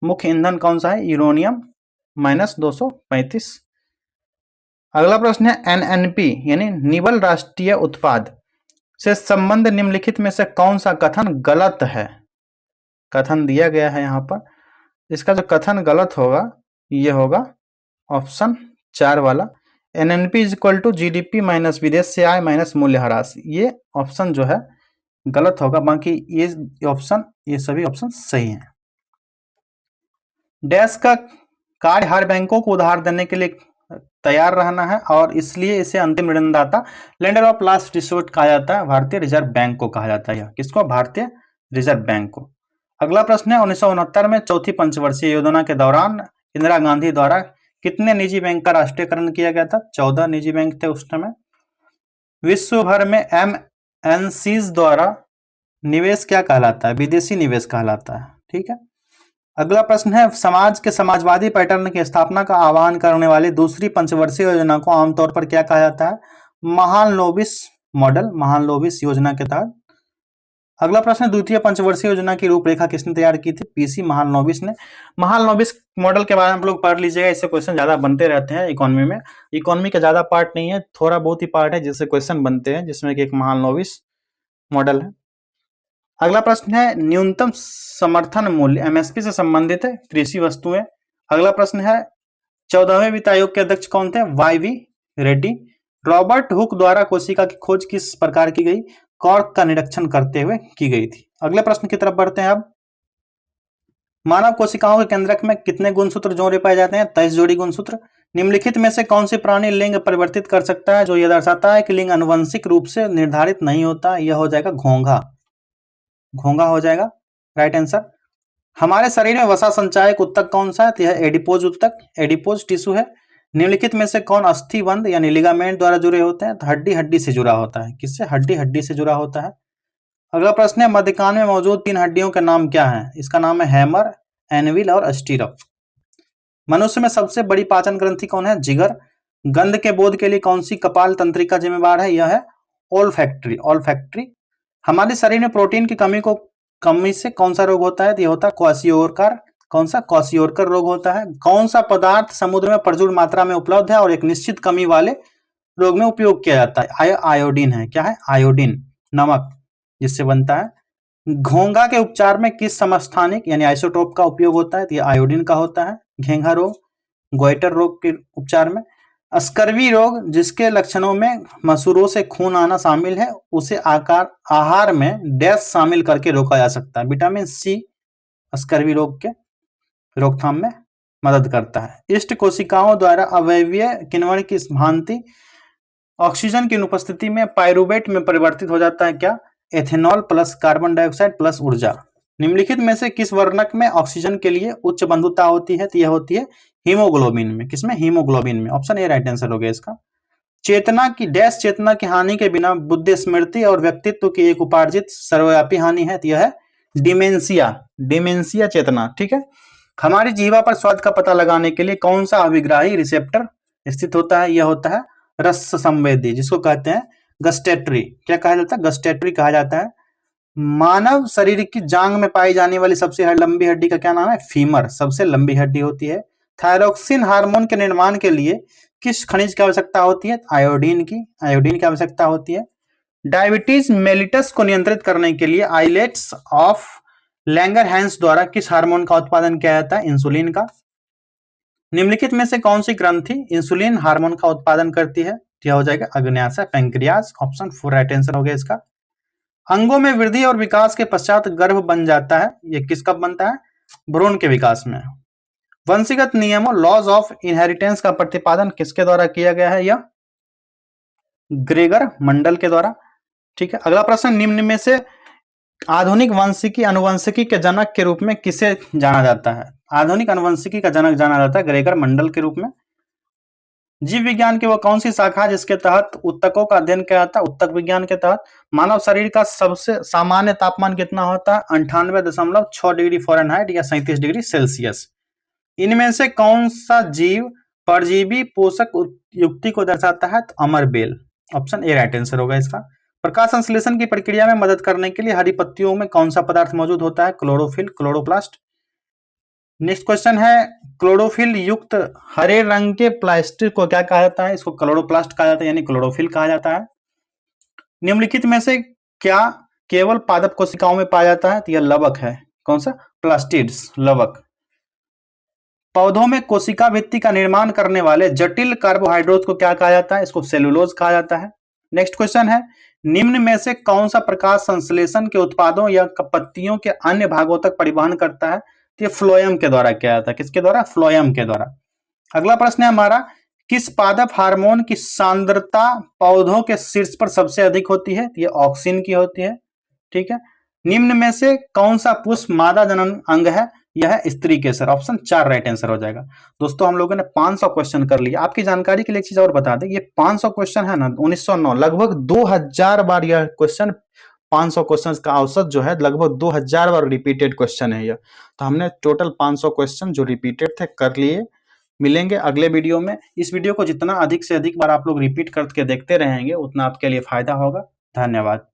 मुख्य ईंधन कौन सा है? यूरेनियम -235। अगला प्रश्न है, NNP यानी निबल राष्ट्रीय उत्पाद से संबंध निम्नलिखित में से कौन सा कथन गलत है? कथन दिया गया है यहाँ पर, इसका जो कथन गलत होगा ये होगा ऑप्शन 4 वाला, NNP equal to GDP minus विदेश से आय माइनस मूल्य ह्रास। ये ऑप्शन जो है गलत होगा, बाकी ये सभी ऑप्शन सही हैं। डैश का कार्य हर बैंकों को उधार देने के लिए तैयार रहना है और इसलिए इसे अंतिम ऋणदाता लेंडर ऑफ लास्ट रिसोर्ट कहा जाता है। भारतीय रिजर्व बैंक को कहा जाता है। किसको? भारतीय रिजर्व बैंक को। अगला प्रश्न है, 1969 में चौथी पंचवर्षीय योजना के दौरान इंदिरा गांधी द्वारा कितने निजी बैंक का राष्ट्रीयकरण किया गया था? 14 निजी बैंक थे उस समय। विश्व भर में MNCs द्वारा निवेश क्या कहलाता है? विदेशी निवेश कहलाता है। ठीक है। अगला प्रश्न है, समाज के समाजवादी पैटर्न की स्थापना का आह्वान करने वाली दूसरी पंचवर्षीय योजना को आमतौर पर क्या कहा जाता है? महालनोबिस मॉडल, महालनोबिस योजना के तहत। अगला प्रश्न, द्वितीय पंचवर्षीय योजना की रूपरेखा किसने तैयार की थी? PC महालनोबिस ने। महालनोबिस मॉडल के बारे में आप लोग पढ़ लीजिएगा, इससे क्वेश्चन ज्यादा बनते रहते हैं इकोनॉमी में। इकोनॉमी का ज्यादा पार्ट नहीं है, थोड़ा बहुत ही पार्ट है जिससे क्वेश्चन बनते हैं, जिसमें कि एक महालनोबिस मॉडल है। अगला प्रश्न है, न्यूनतम समर्थन मूल्य MSP से संबंधित है, कृषि वस्तुएं। अगला प्रश्न है, 14वें वित्त आयोग के अध्यक्ष कौन थे? YV रेड्डी। रॉबर्ट हुक द्वारा कोशिका की खोज किस प्रकार की गई? कॉर्क का निरीक्षण करते हुए की गई थी। अगले प्रश्न की तरफ बढ़ते हैं अब। मानव कोशिकाओं के केंद्रक में कितने गुणसूत्र जोड़े पाए जाते हैं? 23 जोड़ी गुणसूत्र। निम्नलिखित में से कौन सी प्राणी लिंग परिवर्तित कर सकता है जो यह दर्शाता है कि लिंग आनुवंशिक रूप से निर्धारित नहीं होता? यह हो जाएगा घोंघा। घोंघा हो जाएगा राइट आंसर। हमारे शरीर में वसा संचायक उत्तक कौन सा है? तो यह एडिपोज उत्तक, एडिपोज टिश्यू है। निम्नलिखित में से कौन अस्थिबंध यानी लिगामेंट द्वारा जुड़े होते हैं? तो हड्डी हड्डी से जुड़ा होता है। किससे? हड्डी हड्डी से जुड़ा होता है। अगला प्रश्न है, मध्य कान में मौजूद 3 हड्डियों के नाम क्या है? इसका नाम है हैमर, एनविल और स्टीरप। मनुष्य में सबसे बड़ी पाचन ग्रंथि कौन है? जिगर। गंध के बोध के लिए कौन सी कपाल तंत्रिका जिम्मेवार है? यह है ओल्फैक्टरी, ओल्फैक्टरी। हमारे शरीर में प्रोटीन की कमी से कौन सा रोग होता है? यह होता है क्वाशियोरकर। कौन सा? क्वाशियोरकर रोग होता है। कौन सा पदार्थ समुद्र में प्रचुर मात्रा में उपलब्ध है और एक निश्चित कमी वाले रोग में उपयोग किया जाता है? आयोडीन है। क्या है? आयोडीन, नमक जिससे बनता है। घोंघा के उपचार में किस समस्थानिक यानी आइसोटोप का उपयोग होता है? तो ये आयोडीन का होता है। घेंघा रोग, गोइटर रोग के उपचार में। स्कर्वी रोग जिसके लक्षणों में मसूरों से खून आना शामिल है, उसे आहार में डैश शामिल करके रोका जा सकता है। विटामिन सी स्कर्वी रोग के रोकथाम में मदद करता है। इष्ट कोशिकाओं द्वारा अवयवीय किण्वन की भांति ऑक्सीजन की अनुपस्थिति में पाइरूवेट में परिवर्तित हो जाता है क्या? Ethanol plus carbon dioxide plus ऊर्जा। निम्नलिखित में से किस वर्णक में ऑक्सीजन के लिए उच्च बंधुता होती है? तो यह होती है हीमोग्लोबिन में। किसमें? हीमोग्लोबिन में। ऑप्शन ए राइट आंसर हो गया इसका। चेतना की हानि के बिना बुद्धि, स्मृति और व्यक्तित्व की एक उपार्जित सर्वव्यापी हानि है, तो यह है डिमेंशिया चेतना। ठीक है। हमारी जीवा पर स्वाद का पता लगाने के लिए कौन सा अभिग्राही रिसेप्टर स्थित होता है? यह होता है रस संवेदी, जिसको कहते हैं गस्टेटरी। क्या कहा जाता है? गस्टेटरी कहा जाता है। मानव शरीर की जांग में पाई जाने वाली सबसे लंबी हड्डी का क्या नाम है? फीमर, सबसे लंबी हड्डी होती है। थायरोक्सिन हार्मोन के निर्माण के लिए किस खनिज की आवश्यकता होती है? आयोडीन की आवश्यकता होती है। डायबिटीज मेलिटस को नियंत्रित करने के लिए आइलेट्स ऑफ लैंगरहैंस द्वारा किस हार्मोन का उत्पादन किया जाता है? इंसुलिन का। निम्नलिखित में से कौन सी ग्रंथि इंसुलिन हार्मोन का उत्पादन करती है? यह हो जाएगा अग्न्याशय पैंक्रियास। ऑप्शन 4 राइट आंसर हो गया इसका। अंगों में वृद्धि और विकास के पश्चात गर्भ बन जाता है, यह किस कब बनता है? भ्रूण के विकास में। वंशीगत नियमों लॉज ऑफ इनहेरिटेंस का प्रतिपादन किसके द्वारा किया गया है? यह ग्रेगर मंडल के द्वारा। ठीक है। अगला प्रश्न, निम्न में से आधुनिक वांशिकी अनुवंशिकी के जनक के रूप में किसे जाना जाता है? आधुनिक अनुवंशिकी का जनक जाना जाता है ग्रेगर मंडल के रूप में। जीव विज्ञान की वो कौन सी शाखा जिसके तहत उत्तकों का अध्ययन किया जाता है? उत्तक विज्ञान के तहत। मानव शरीर का सबसे सामान्य तापमान कितना होता है? 98.6 डिग्री फ़ारेनहाइट या 37 डिग्री सेल्सियस। इनमें से कौन सा जीव परजीवी पोषक युक्ति को दर्शाता है? तो अमरबेल। ऑप्शन ए राइट आंसर होगा इसका। प्रकाश संश्लेषण की प्रक्रिया में मदद करने के लिए हरी पत्तियों में कौन सा पदार्थ मौजूद होता है? Chlorophyll, chloroplast. नेक्स्ट क्वेश्चन है, क्लोरोफिल युक्त हरे रंग के प्लास्टिक को क्या कहा जाता है? इसको क्लोरोप्लास्ट कहा जाता है, यानी क्लोरोफिल कहा जाता है। निम्नलिखित में से क्या केवल पादप कोशिकाओं में पाया जाता है? तो यह लवक है। कौन सा? प्लास्टिड्स, लवक। पौधों में कोशिका भित्ति का निर्माण करने वाले जटिल कार्बोहाइड्रेट को क्या कहा जाता है? इसको सेलुलोज कहा जाता है। नेक्स्ट क्वेश्चन है, निम्न में से कौन सा प्रकाश संश्लेषण के उत्पादों या पत्तियों के अन्य भागों तक परिवहन करता है? तो ये फ्लोएम के द्वारा किया जाता है। किसके द्वारा? फ्लोएम के द्वारा। अगला प्रश्न है हमारा, किस पादप हार्मोन की सांद्रता पौधों के शीर्ष पर सबसे अधिक होती है? तो ये ऑक्सिन की होती है। ठीक है। निम्न में से कौन सा पुष्प मादा जनन अंग है? यह है स्त्री केसर। ऑप्शन 4 राइट आंसर हो जाएगा। दोस्तों हम लोगों ने 500 क्वेश्चन कर लिया। आपकी जानकारी के लिए एक चीज और बता दें, ये 500 क्वेश्चन है ना 1909, लगभग 2000 बार यह क्वेश्चन, 500 क्वेश्चन का औसत जो है लगभग 2000 बार रिपीटेड क्वेश्चन है यह। तो हमने टोटल 500 क्वेश्चन जो रिपीटेड थे कर लिए। मिलेंगे अगले वीडियो में। इस वीडियो को जितना अधिक से अधिक बार आप लोग रिपीट करके देखते रहेंगे उतना आपके लिए फायदा होगा। धन्यवाद।